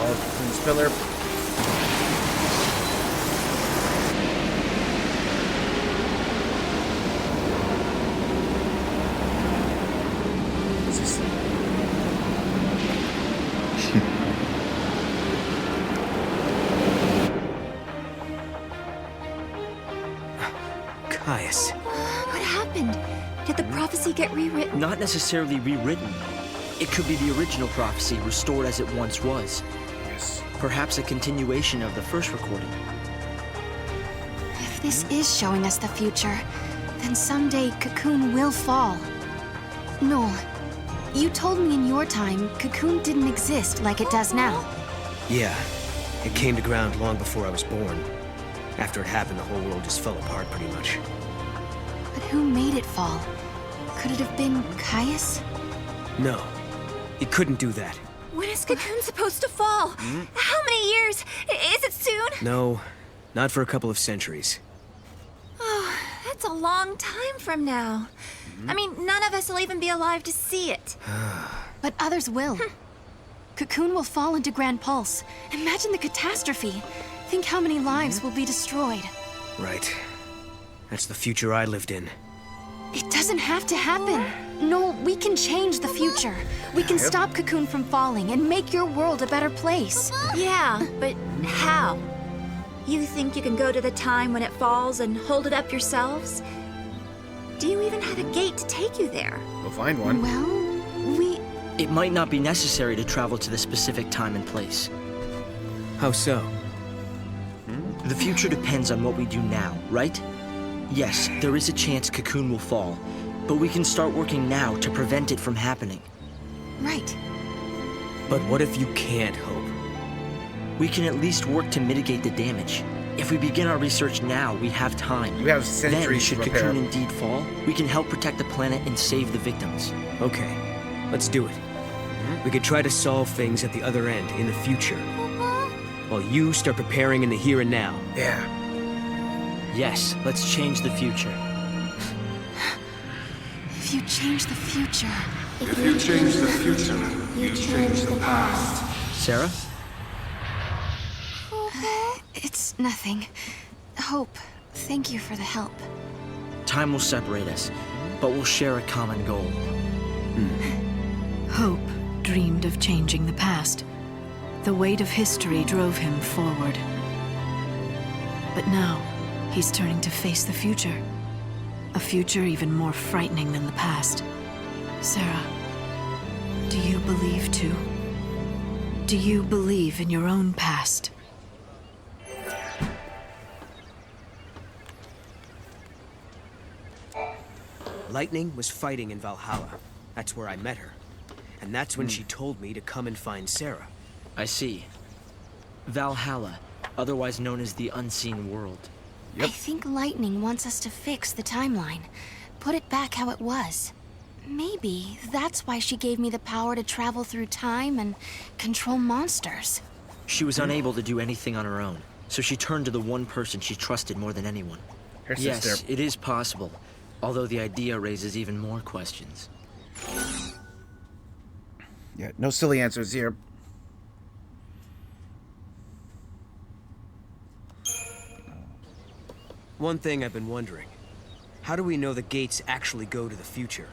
All Cocoon Spiller. Caius. What happened? Did the prophecy get rewritten? Not necessarily rewritten. It could be the original prophecy restored as it once was. Yes. Perhaps a continuation of the first recording. If this is showing us the future, then someday Cocoon will fall. Noel, you told me in your time Cocoon didn't exist like it does now. Yeah. It came to ground long before I was born. After it happened, the whole world just fell apart pretty much. But who made it fall? Could it have been Caius? No. It couldn't do that. When is Cocoon supposed to fall? How many years? Is it soon? No. Not for a couple of centuries. Oh, that's a long time from now. I mean, none of us will even be alive to see it. But others will. Cocoon will fall into Grand Pulse. Imagine the catastrophe. Think how many lives will be destroyed. Right. That's the future I lived in. It doesn't have to happen. Noel, we can change the future. We can stop Cocoon from falling and make your world a better place. Yeah, but how? You think you can go to the time when it falls and hold it up yourselves? Do you even have a gate to take you there? We'll find one. Well, It might not be necessary to travel to the specific time and place. How so? The future depends on what we do now, right? Yes, there is a chance Cocoon will fall, but we can start working now to prevent it from happening. Right. But what if you can't, Hope? We can at least work to mitigate the damage. If we begin our research now, we have time. We have centuries Then, should to prepare. Cocoon indeed fall, we can help protect the planet and save the victims. Okay, let's do it. We could try to solve things at the other end, in the future. While you start preparing in the here and now. Yeah. Yes, let's change the future. If you change the future... If you change the future, you change the past. Serah? It's nothing. Hope, thank you for the help. Time will separate us, but we'll share a common goal. Hope dreamed of changing the past. The weight of history drove him forward. But now, he's turning to face the future. A future even more frightening than the past. Serah, do you believe too? Do you believe in your own past? Lightning was fighting in Valhalla. That's where I met her. And that's when she told me to come and find Serah. I see. Valhalla, otherwise known as the Unseen World. I think Lightning wants us to fix the timeline. Put it back how it was. Maybe that's why she gave me the power to travel through time and control monsters. She was unable to do anything on her own, so she turned to the one person she trusted more than anyone. Her yes, sister. it is possible, although the idea raises even more questions. Yeah, no silly answers here. One thing I've been wondering. How do we know the gates actually go to the future?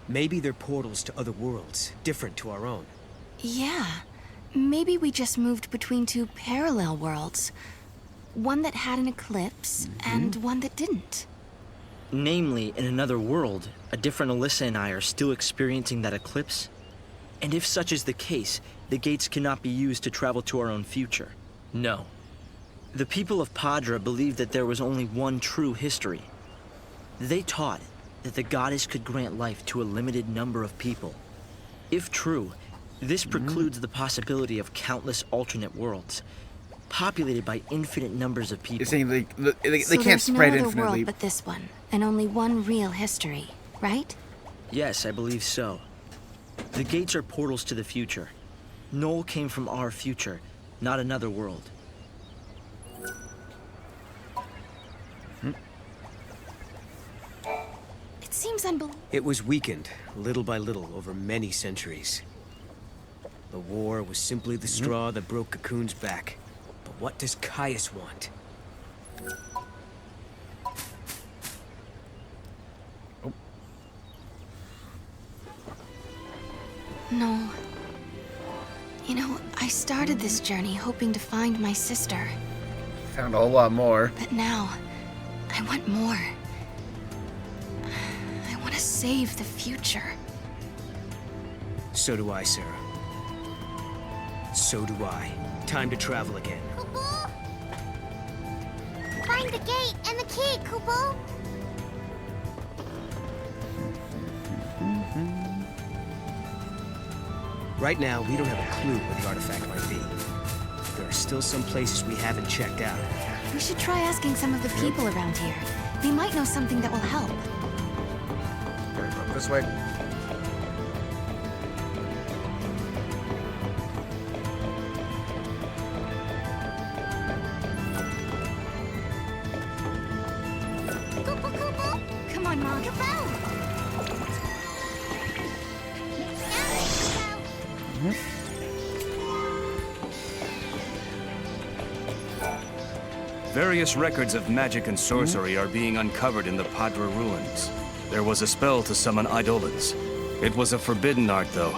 Maybe they're portals to other worlds, different to our own. Yeah. Maybe we just moved between two parallel worlds. One that had an eclipse, and one that didn't. Namely, in another world, a different Alyssa and I are still experiencing that eclipse. And if such is the case, the gates cannot be used to travel to our own future. No. The people of Padra believed that there was only one true history. They taught that the goddess could grant life to a limited number of people. If true, this precludes the possibility of countless alternate worlds, populated by infinite numbers of people. You're saying they So can't spread there's no other infinitely. world but this one, and only one real history, right? Yes, I believe so. The gates are portals to the future. Noel came from our future, not another world. It seems unbelievable. It was weakened, little by little, over many centuries. The war was simply the straw that broke Cocoon's back. But what does Caius want? No. You know, I started this journey hoping to find my sister. Found a whole lot more. But now, I want more. I want to save the future. So do I, Serah. So do I. Time to travel again. Find the gate and the key, Kupo! Right now, we don't have a clue where the artifact might be. There are still some places we haven't checked out. We should try asking some of the people around here. They might know something that will help. This way. Come on, Mom. Various records of magic and sorcery are being uncovered in the Padra ruins. There was a spell to summon eidolons. It was a forbidden art, though,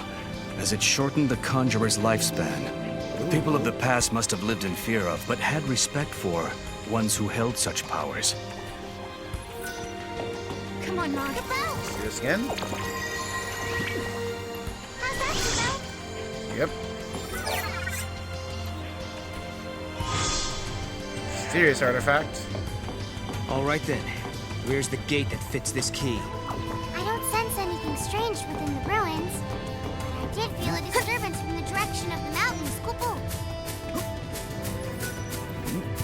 as it shortened the conjurer's lifespan. People of the past must have lived in fear of, but had respect for, ones who held such powers. Come on, one, Mom. Do this again. Yep. Mysterious artifact. All right then. Where's the gate that fits this key? I don't sense anything strange within the ruins, but I did feel a disturbance from the direction of the mountains. Kupo.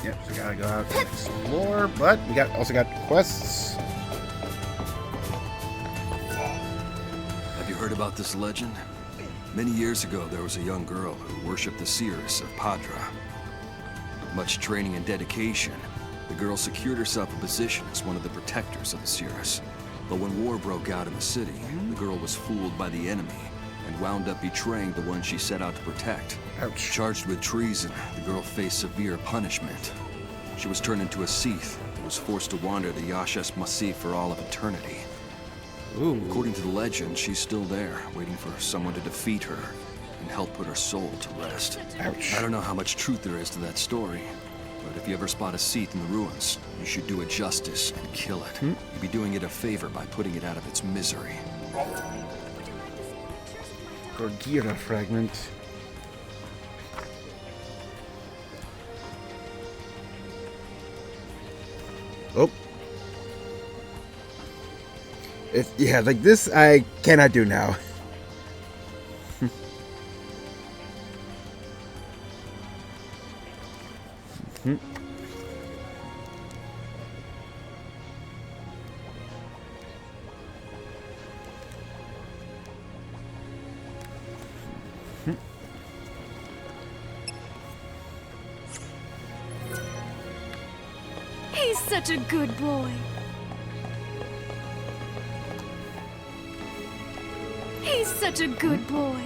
Yep, so we gotta go out and explore, but we also got quests. Have you heard about this legend? Many years ago, there was a young girl who worshipped the Seeress of Padra. With much training and dedication, the girl secured herself a position as one of the protectors of the Seeress. But when war broke out in the city, the girl was fooled by the enemy and wound up betraying the one she set out to protect. Ouch. Charged with treason, the girl faced severe punishment. She was turned into a Seath and was forced to wander the Yashas Massif for all of eternity. Ooh. According to the legend, she's still there, waiting for someone to defeat her and help put her soul to rest. Ouch. I don't know how much truth there is to that story, but if you ever spot a Seath in the ruins, you should do it justice and kill it. You'd be doing it a favor by putting it out of its misery. Gorgira fragment. Oh. Yeah, like this I cannot do now. He's such a good boy. He's such a good boy.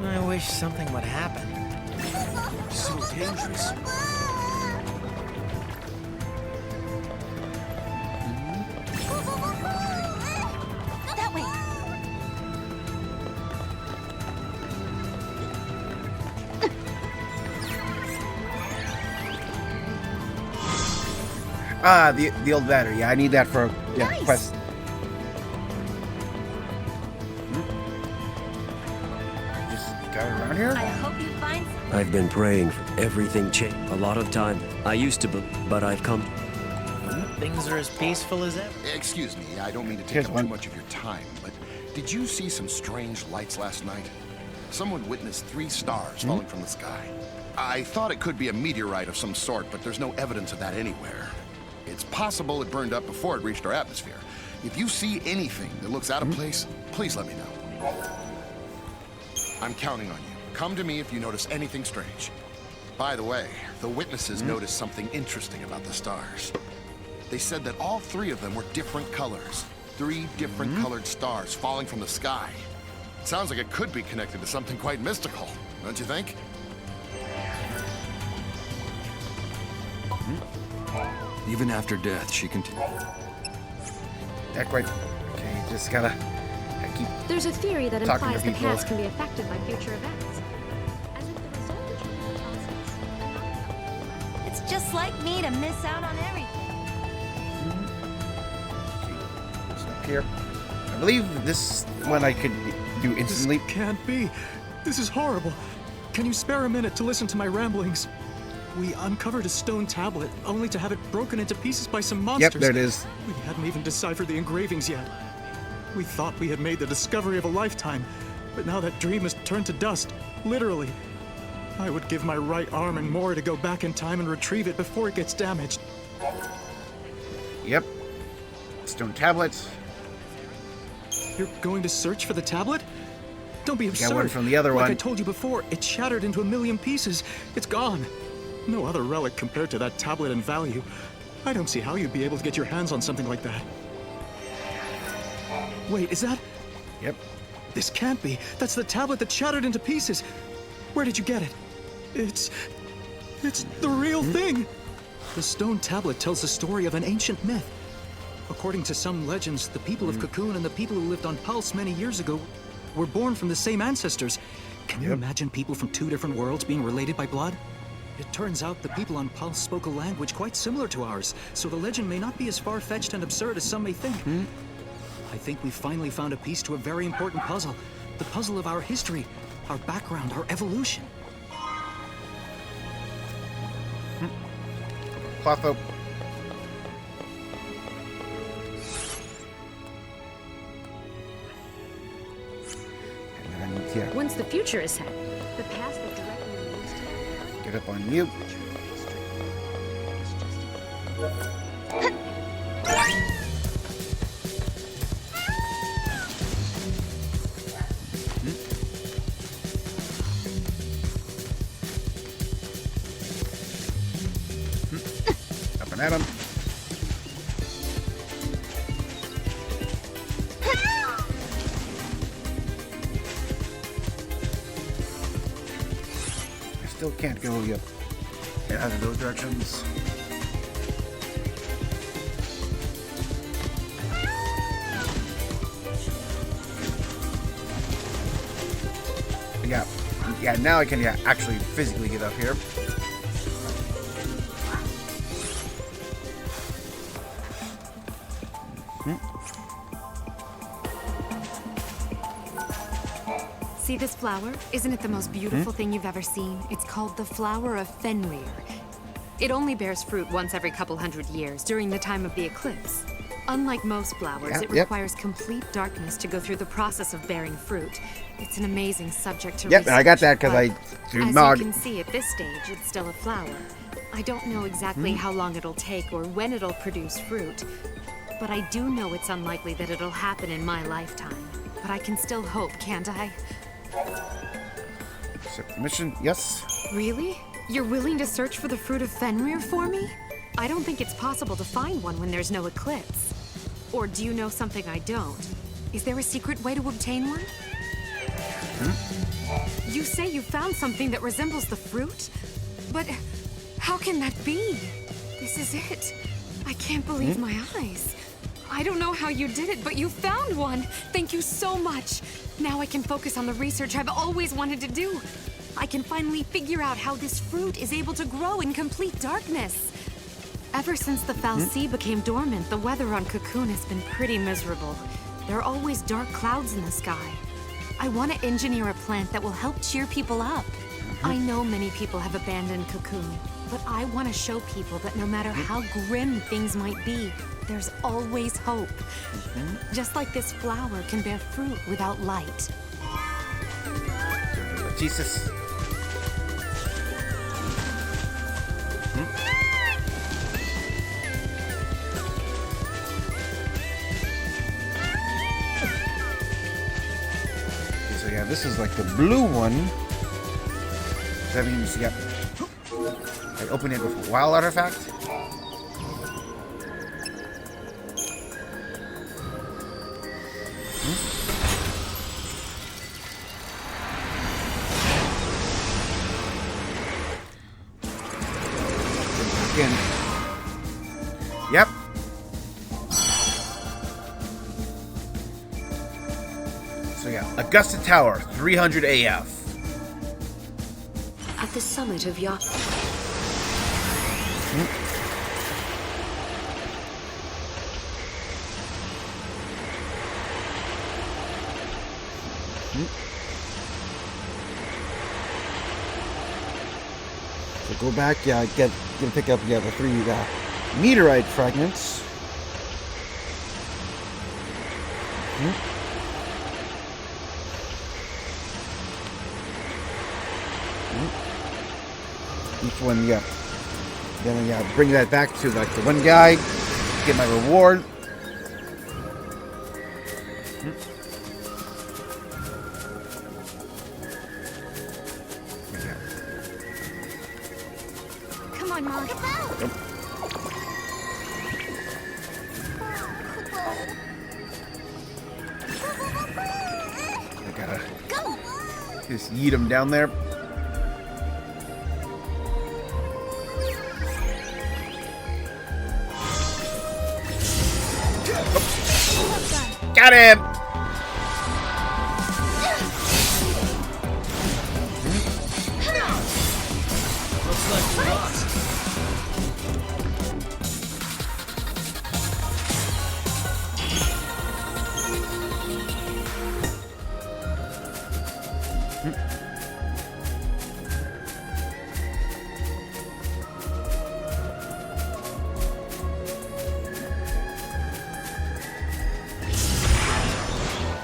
I wish something would happen. So dangerous. That way. Ah, the old battery. Yeah, I need that for Nice. quest. Just got around here. I hope you find I've been praying for everything change. A lot of time. I used to, but I've come. Things are as peaceful as ever. Excuse me, I don't mean to Here's take up one. too much of your time, but did you see some strange lights last night? Someone witnessed 3 stars falling from the sky. I thought it could be a meteorite of some sort, but there's no evidence of that anywhere. It's possible it burned up before it reached our atmosphere. If you see anything that looks out of place, please let me know. I'm counting on you. Come to me if you notice anything strange. By the way, the witnesses noticed something interesting about the stars. They said that all 3 of them were different colors. 3 different colored stars falling from the sky. It sounds like it could be connected to something quite mystical, don't you think? Even after death, she continued. That quite. Okay, just gotta keep. There's a theory that Talking implies to the people. past can be affected by future events. As if the result of the process. It's just like me to miss out on everything. Up here. I believe this one I could do instantly. This can't be. This is horrible. Can you spare a minute to listen to my ramblings? We uncovered a stone tablet, only to have it broken into pieces by some monsters. Yep, there it is. We hadn't even deciphered the engravings yet. We thought we had made the discovery of a lifetime, but now that dream has turned to dust, literally. I would give my right arm and more to go back in time and retrieve it before it gets damaged. Yep. Stone tablets. You're going to search for the tablet? Don't be absurd. Got one from the other Like one. I told you before, it shattered into a million pieces. It's gone. No other relic compared to that tablet in value. I don't see how you'd be able to get your hands on something like that. Wait, is that? Yep. This can't be. That's the tablet that shattered into pieces. Where did you get it? It's the real thing! The stone tablet tells the story of an ancient myth. According to some legends, the people of Cocoon and the people who lived on Pulse many years ago were born from the same ancestors. Can you imagine people from two different worlds being related by blood? It turns out the people on Pulse spoke a language quite similar to ours, so the legend may not be as far-fetched and absurd as some may think. I think we finally found a piece to a very important puzzle. The puzzle of our history, our background, our evolution. Clotho. Yeah. Once the future is set, the past that directly leads to Get up on you. Up and at him. Still can't go yet in either of those directions. Yeah, now I can actually physically get up here. See this flower? Isn't it the most beautiful thing you've ever seen? It's called the flower of Fenrir. It only bears fruit once every couple hundred years, during the time of the eclipse. Unlike most flowers, it requires complete darkness to go through the process of bearing fruit. It's an amazing subject to research. Yep, and I got that because I threw Nog. As you can see, at this stage, it's still a flower. I don't know exactly how long it'll take or when it'll produce fruit, but I do know it's unlikely that it'll happen in my lifetime. But I can still hope, can't I? Accept the mission, yes. Really? You're willing to search for the fruit of Fenrir for me? I don't think it's possible to find one when there's no eclipse. Or do you know something I don't? Is there a secret way to obtain one? You say you found something that resembles the fruit? But how can that be? This is it. I can't believe my eyes. I don't know how you did it, but you found one! Thank you so much! Now I can focus on the research I've always wanted to do. I can finally figure out how this fruit is able to grow in complete darkness. Ever since the Farseers became dormant, the weather on Cocoon has been pretty miserable. There are always dark clouds in the sky. I want to engineer a plant that will help cheer people up. I know many people have abandoned Cocoon, but I want to show people that no matter how grim things might be, there's always hope. Just like this flower can bear fruit without light. Jesus. Okay, so yeah, this is like the blue one. That means, yep. I open it with a wild artifact. Again. Yep. So yeah, Augusta Tower, 300 AF. At the summit of Yah. So go back, yeah, pick up, yeah, the 3 meteorite fragments. Each one, yeah. Then, yeah, bring that back to, like, the one guy, get my reward. Come on, Mom. I gotta just yeet him down there. Got him! Looks like we lost.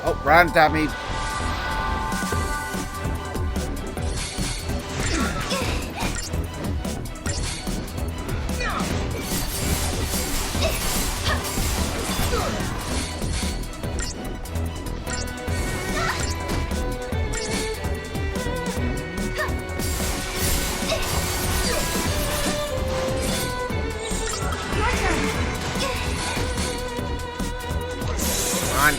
Oh, right on top of me. Come on.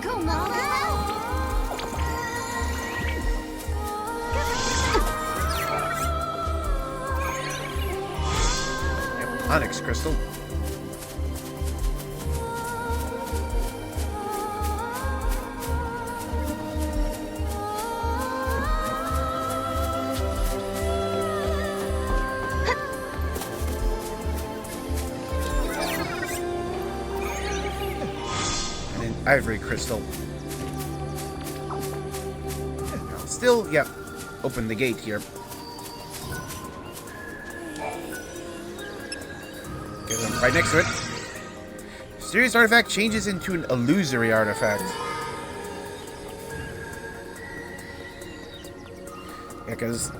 Go, Mama! Onyx crystal. And an ivory crystal. Still, yeah. Open the gate here. Right next to it. Mysterious artifact changes into an illusory artifact. Because,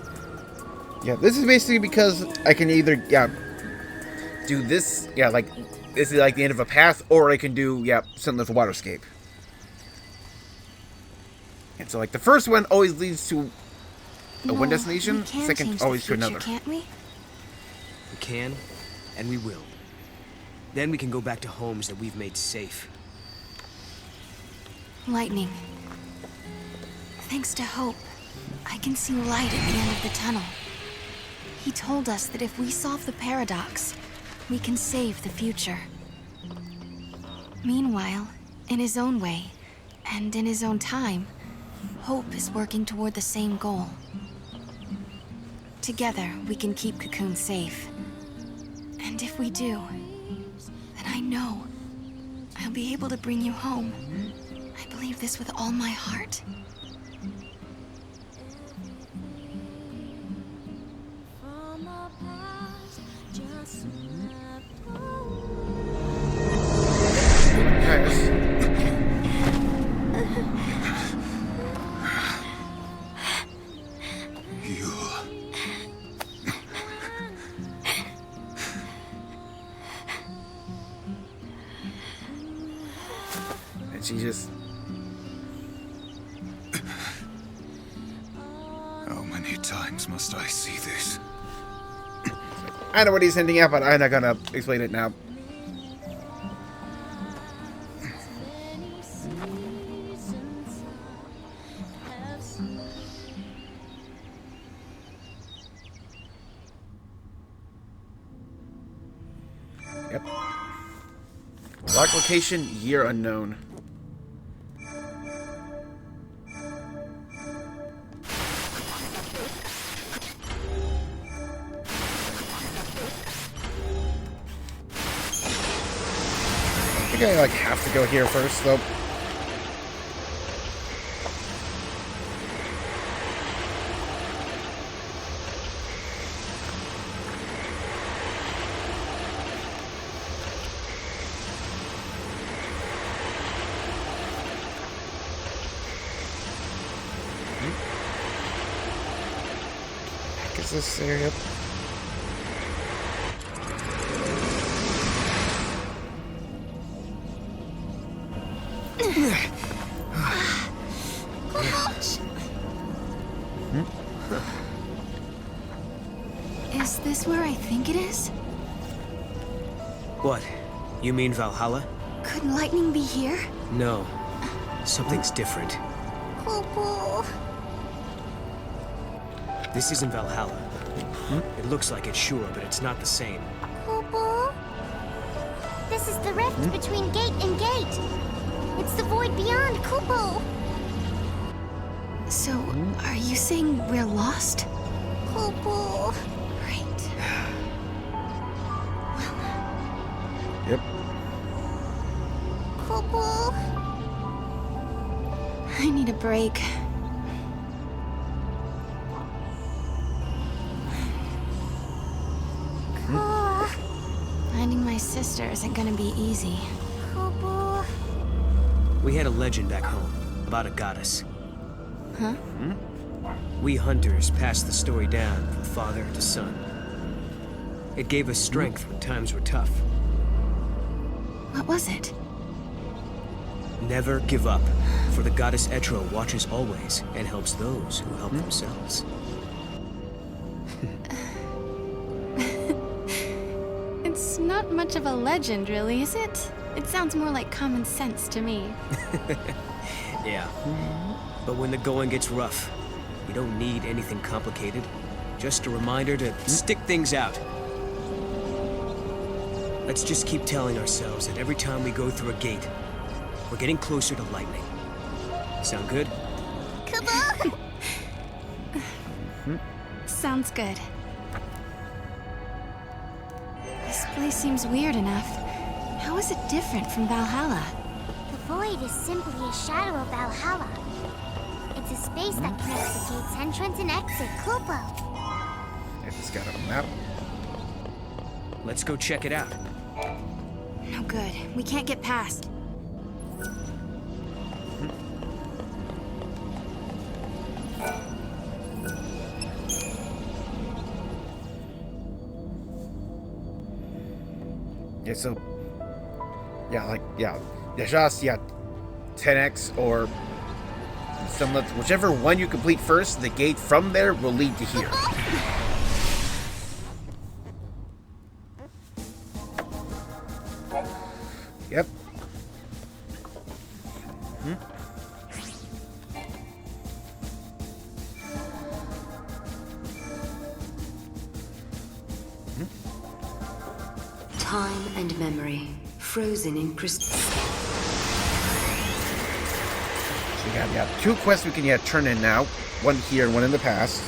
yeah, this is basically because I can either, do this, like, this is like the end of a path, or I can do, something with a waterscape. And so, like, the first one always leads to one destination, second always to another. Can't we? We can, and we will. Then we can go back to homes that we've made safe. Lightning. Thanks to Hoope, I can see light at the end of the tunnel. He told us that if we solve the paradox, we can save the future. Meanwhile, in his own way, and in his own time, Hoope is working toward the same goal. Together, we can keep Cocoon safe. And if we do, then I know I'll be able to bring you home. I believe this with all my heart. She just... How many times must I see this? I know what he's hinting at, but I'm not gonna explain it now. Yep. Lock location, year unknown. I think I like have to go here first, though. What is this area? this where I think it is? What? You mean Valhalla? Could lightning be here? No. Something's different. Hoope. This isn't Valhalla. It looks like it, sure, but it's not the same. Hoope. This is the rift between gate and gate. It's the void beyond, Hoope. So, are you saying we're lost? Hoope. Right. Yep. Hoope. I need a break. Finding my sister isn't gonna be easy. Hoope. We had a legend back home about a goddess. Huh? We hunters passed the story down from father to son. It gave us strength when times were tough. What was it? Never give up, for the goddess Etro watches always and helps those who help themselves. It's not much of a legend, really, is it? It sounds more like common sense to me. Yeah. But when the going gets rough, you don't need anything complicated. Just a reminder to stick things out. Let's just keep telling ourselves that every time we go through a gate, we're getting closer to lightning. Sound good? Hoope. Sounds good. This place seems weird enough. How is it different from Valhalla? The void is simply a shadow of Valhalla. It's a space that connects the gate's entrance and exit, Hoope. I just got a map. Let's go check it out. No good. We can't get past. Yeah, so... Yeah, just, 10x or... whichever one you complete first, the gate from there will lead to here. Yep. Time and memory, frozen in crystal. So we got, two quests we can turn in now. One here and one in the past.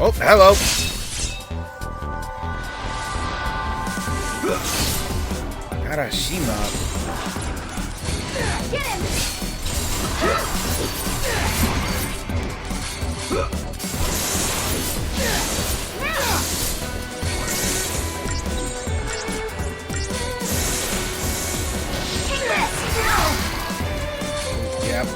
Oh, hello. Arashima. Get him! Yep.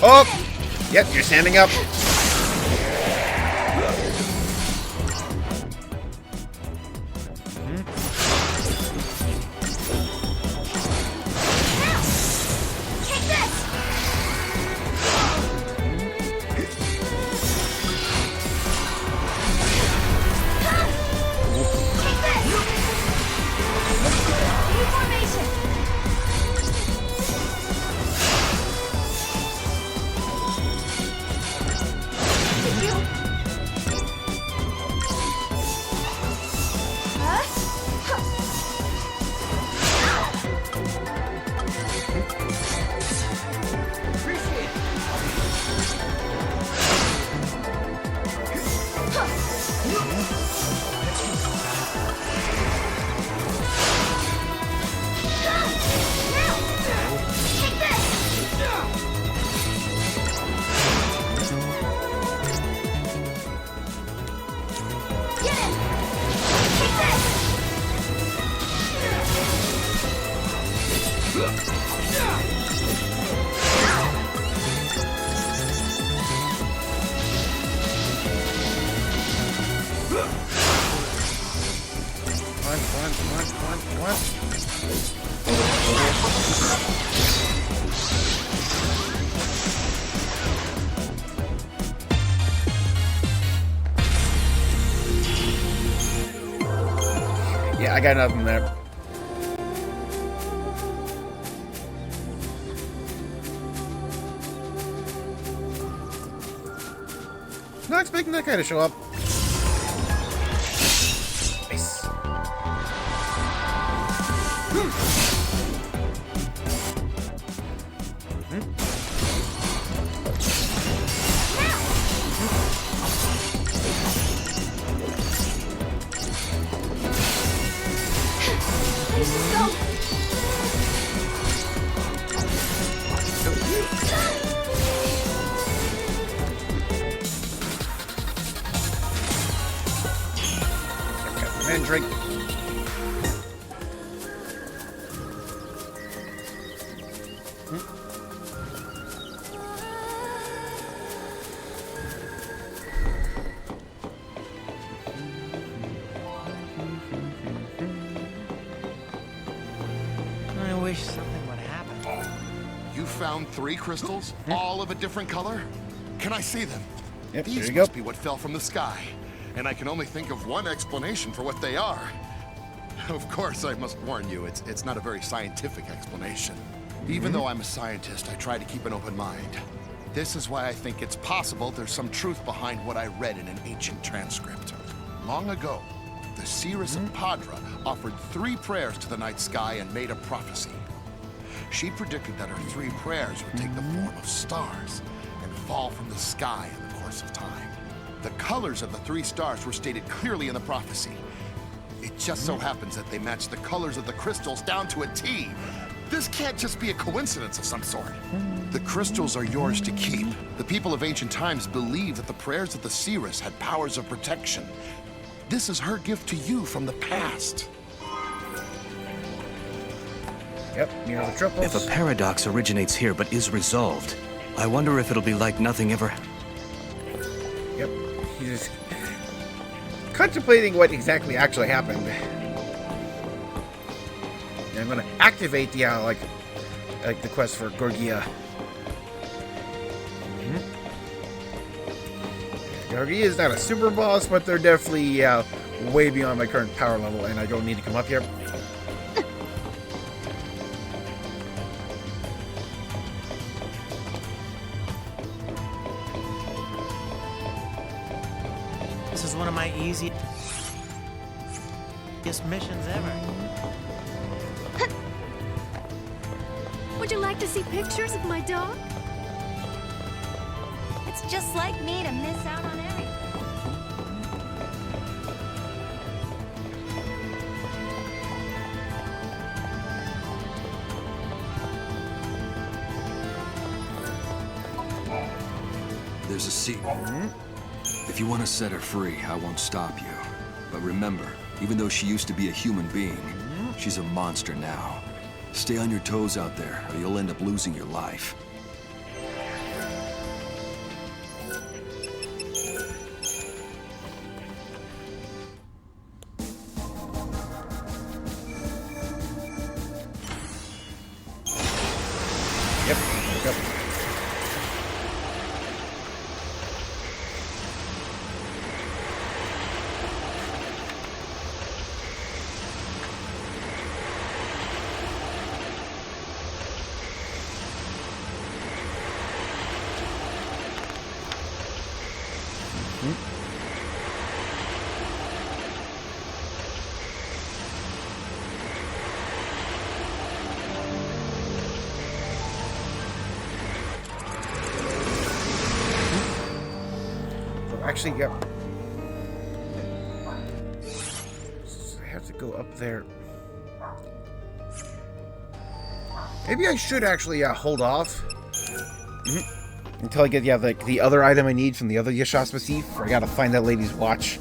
Oh! Yep, you're standing up. Yeah, I got nothing there. Not expecting that guy to show up. Nice. And drink. I wish something would happen. You found 3 crystals, all of a different color? Can I see them? Yep, These there you must go. be what fell from the sky, and I can only think of one explanation for what they are. Of course, I must warn you, it's not a very scientific explanation. Even though I'm a scientist, I try to keep an open mind. This is why I think it's possible there's some truth behind what I read in an ancient transcript. Long ago, the Seeress of Padra offered 3 prayers to the night sky and made a prophecy. She predicted that her 3 prayers would take the form of stars and fall from the sky in the course of time. The colors of the 3 stars were stated clearly in the prophecy. It just so happens that they match the colors of the crystals down to a T. This can't just be a coincidence of some sort. The crystals are yours to keep. The people of ancient times believed that the prayers of the Seeress had powers of protection. This is her gift to you from the past. Yep, you know the triples. If a paradox originates here but is resolved, I wonder if it'll be like nothing ever... Yep, he's contemplating what exactly actually happened. And I'm gonna activate the, like the quest for Gorgia. Gorgia is not a super boss, but they're definitely way beyond my current power level, and I don't need to come up here. This is one of my easiest missions ever. Would you like to see pictures of my dog? It's just like me to miss out on everything. There's a seat. If you want to set her free, I won't stop you. But remember, even though she used to be a human being, she's a monster now. Stay on your toes out there, or you'll end up losing your life. Yep. Actually, yep. So I have to go up there. Maybe I should actually hold off until I get the other item I need from the other Yashas Massif. I gotta find that lady's watch.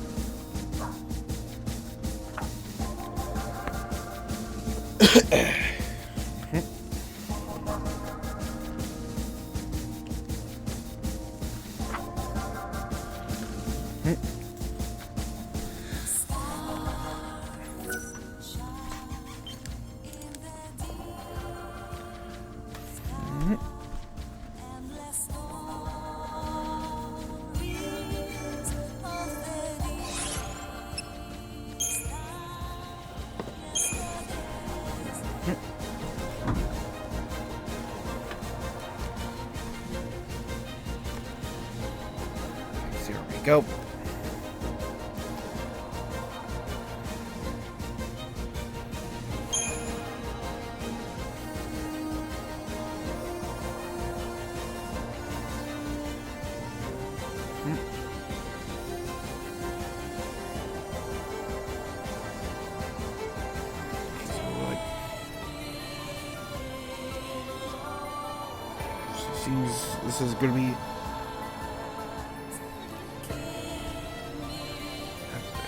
Go. Seems this is going to be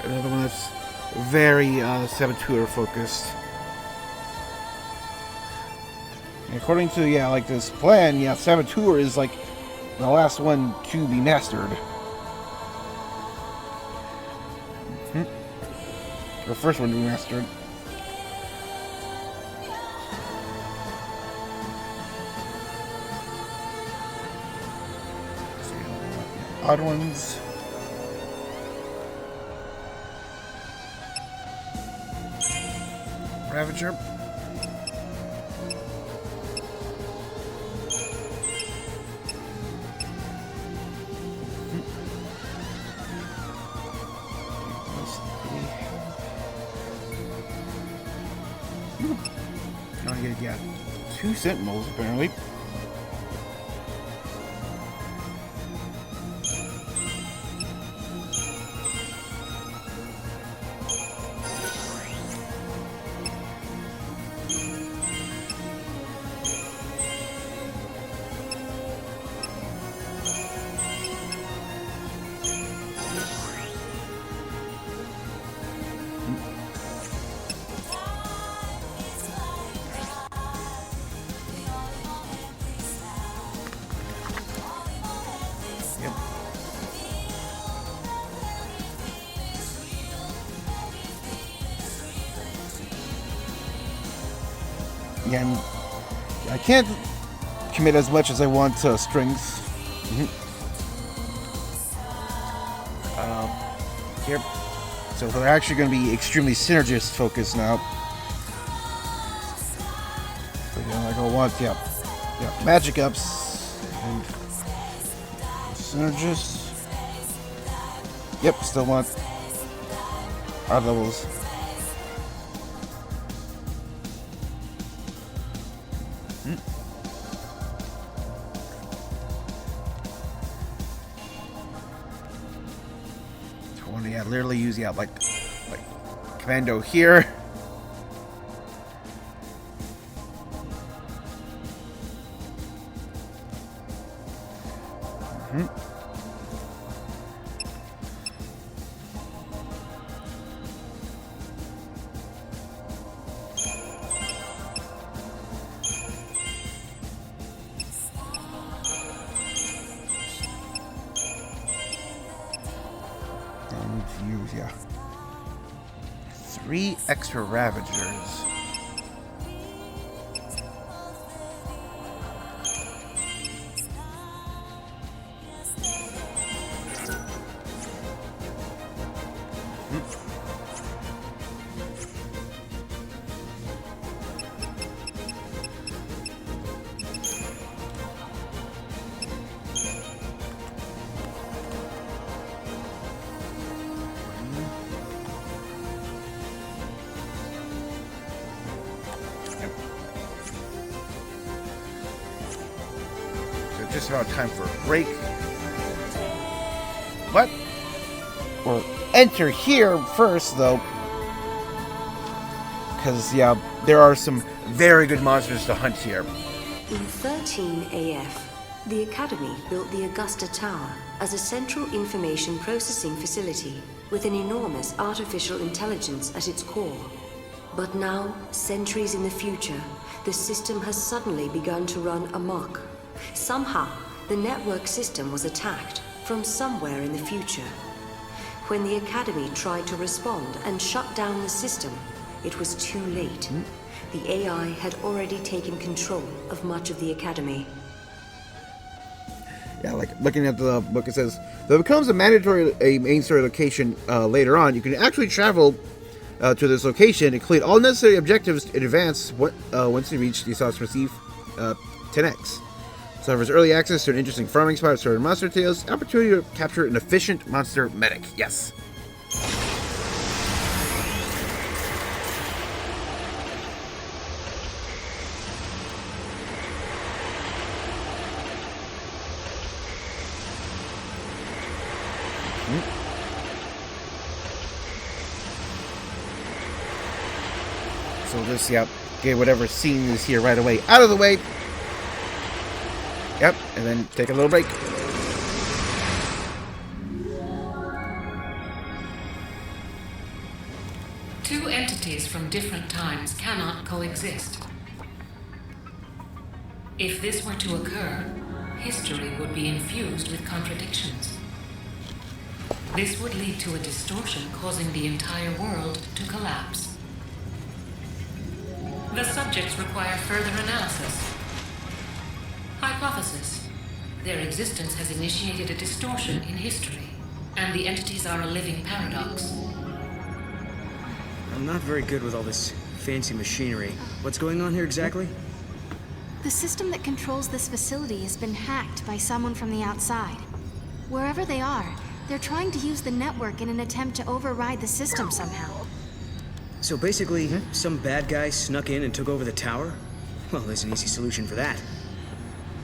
another one that's very saboteur focused. And according to this plan, saboteur is like the last one to be mastered. The first one to be mastered. Odd ones. Ravager. Oh, yeah, 2 sentinels apparently. Again, I can't commit as much as I want to strings. Here. So they're actually going to be extremely synergist focused now. So again, like I want, magic ups and synergist. Yep, still want odd levels. Literally use like commando here. Use 3 extra Ravagers. Just about time for a break. What? We'll enter here first, though. Because, there are some very good monsters to hunt here. In 13 AF, the Academy built the Augusta Tower as a central information processing facility with an enormous artificial intelligence at its core. But now, centuries in the future, the system has suddenly begun to run amok. Somehow, the network system was attacked from somewhere in the future. When the Academy tried to respond and shut down the system, it was too late. The AI had already taken control of much of the Academy. Yeah, like looking at the book, it says, though it becomes a main story location later on, you can actually travel to this location and complete all necessary objectives in advance once you reach the Sauce Receive 10X. So offers early access to an interesting farming spot, stored in monster tales, opportunity to capture an efficient monster medic. Yes. So this, get whatever scene is here right away out of the way. Yep, and then take a little break. Two entities from different times cannot coexist. If this were to occur, history would be infused with contradictions. This would lead to a distortion causing the entire world to collapse. The subjects require further analysis. Hypothesis. Their existence has initiated a distortion in history, and the entities are a living paradox. I'm not very good with all this fancy machinery. What's going on here exactly? The system that controls this facility has been hacked by someone from the outside. Wherever they are, they're trying to use the network in an attempt to override the system somehow. So basically, some bad guy snuck in and took over the tower? Well, there's an easy solution for that.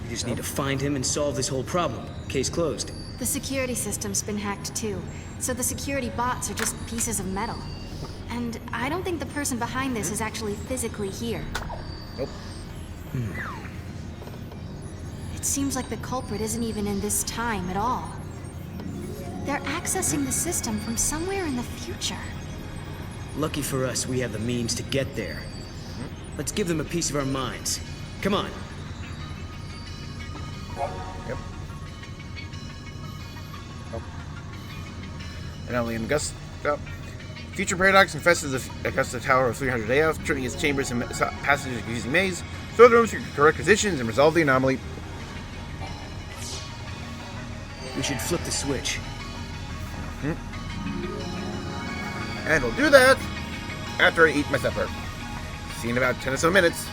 We just need to find him and solve this whole problem. Case closed. The security system's been hacked too, so the security bots are just pieces of metal. And I don't think the person behind this is actually physically here. Nope. It seems like the culprit isn't even in this time at all. They're accessing the system from somewhere in the future. Lucky for us, we have the means to get there. Let's give them a piece of our minds. Come on. Yep. Oh. And only in Gus. Oh. Future Paradox infests the Tower of 300 AF, turning its chambers and passages into a confusing maze. Store the rooms for correct positions and resolve the anomaly. We should flip the switch. And we'll do that after I eat my supper. See you in about 10 or so minutes.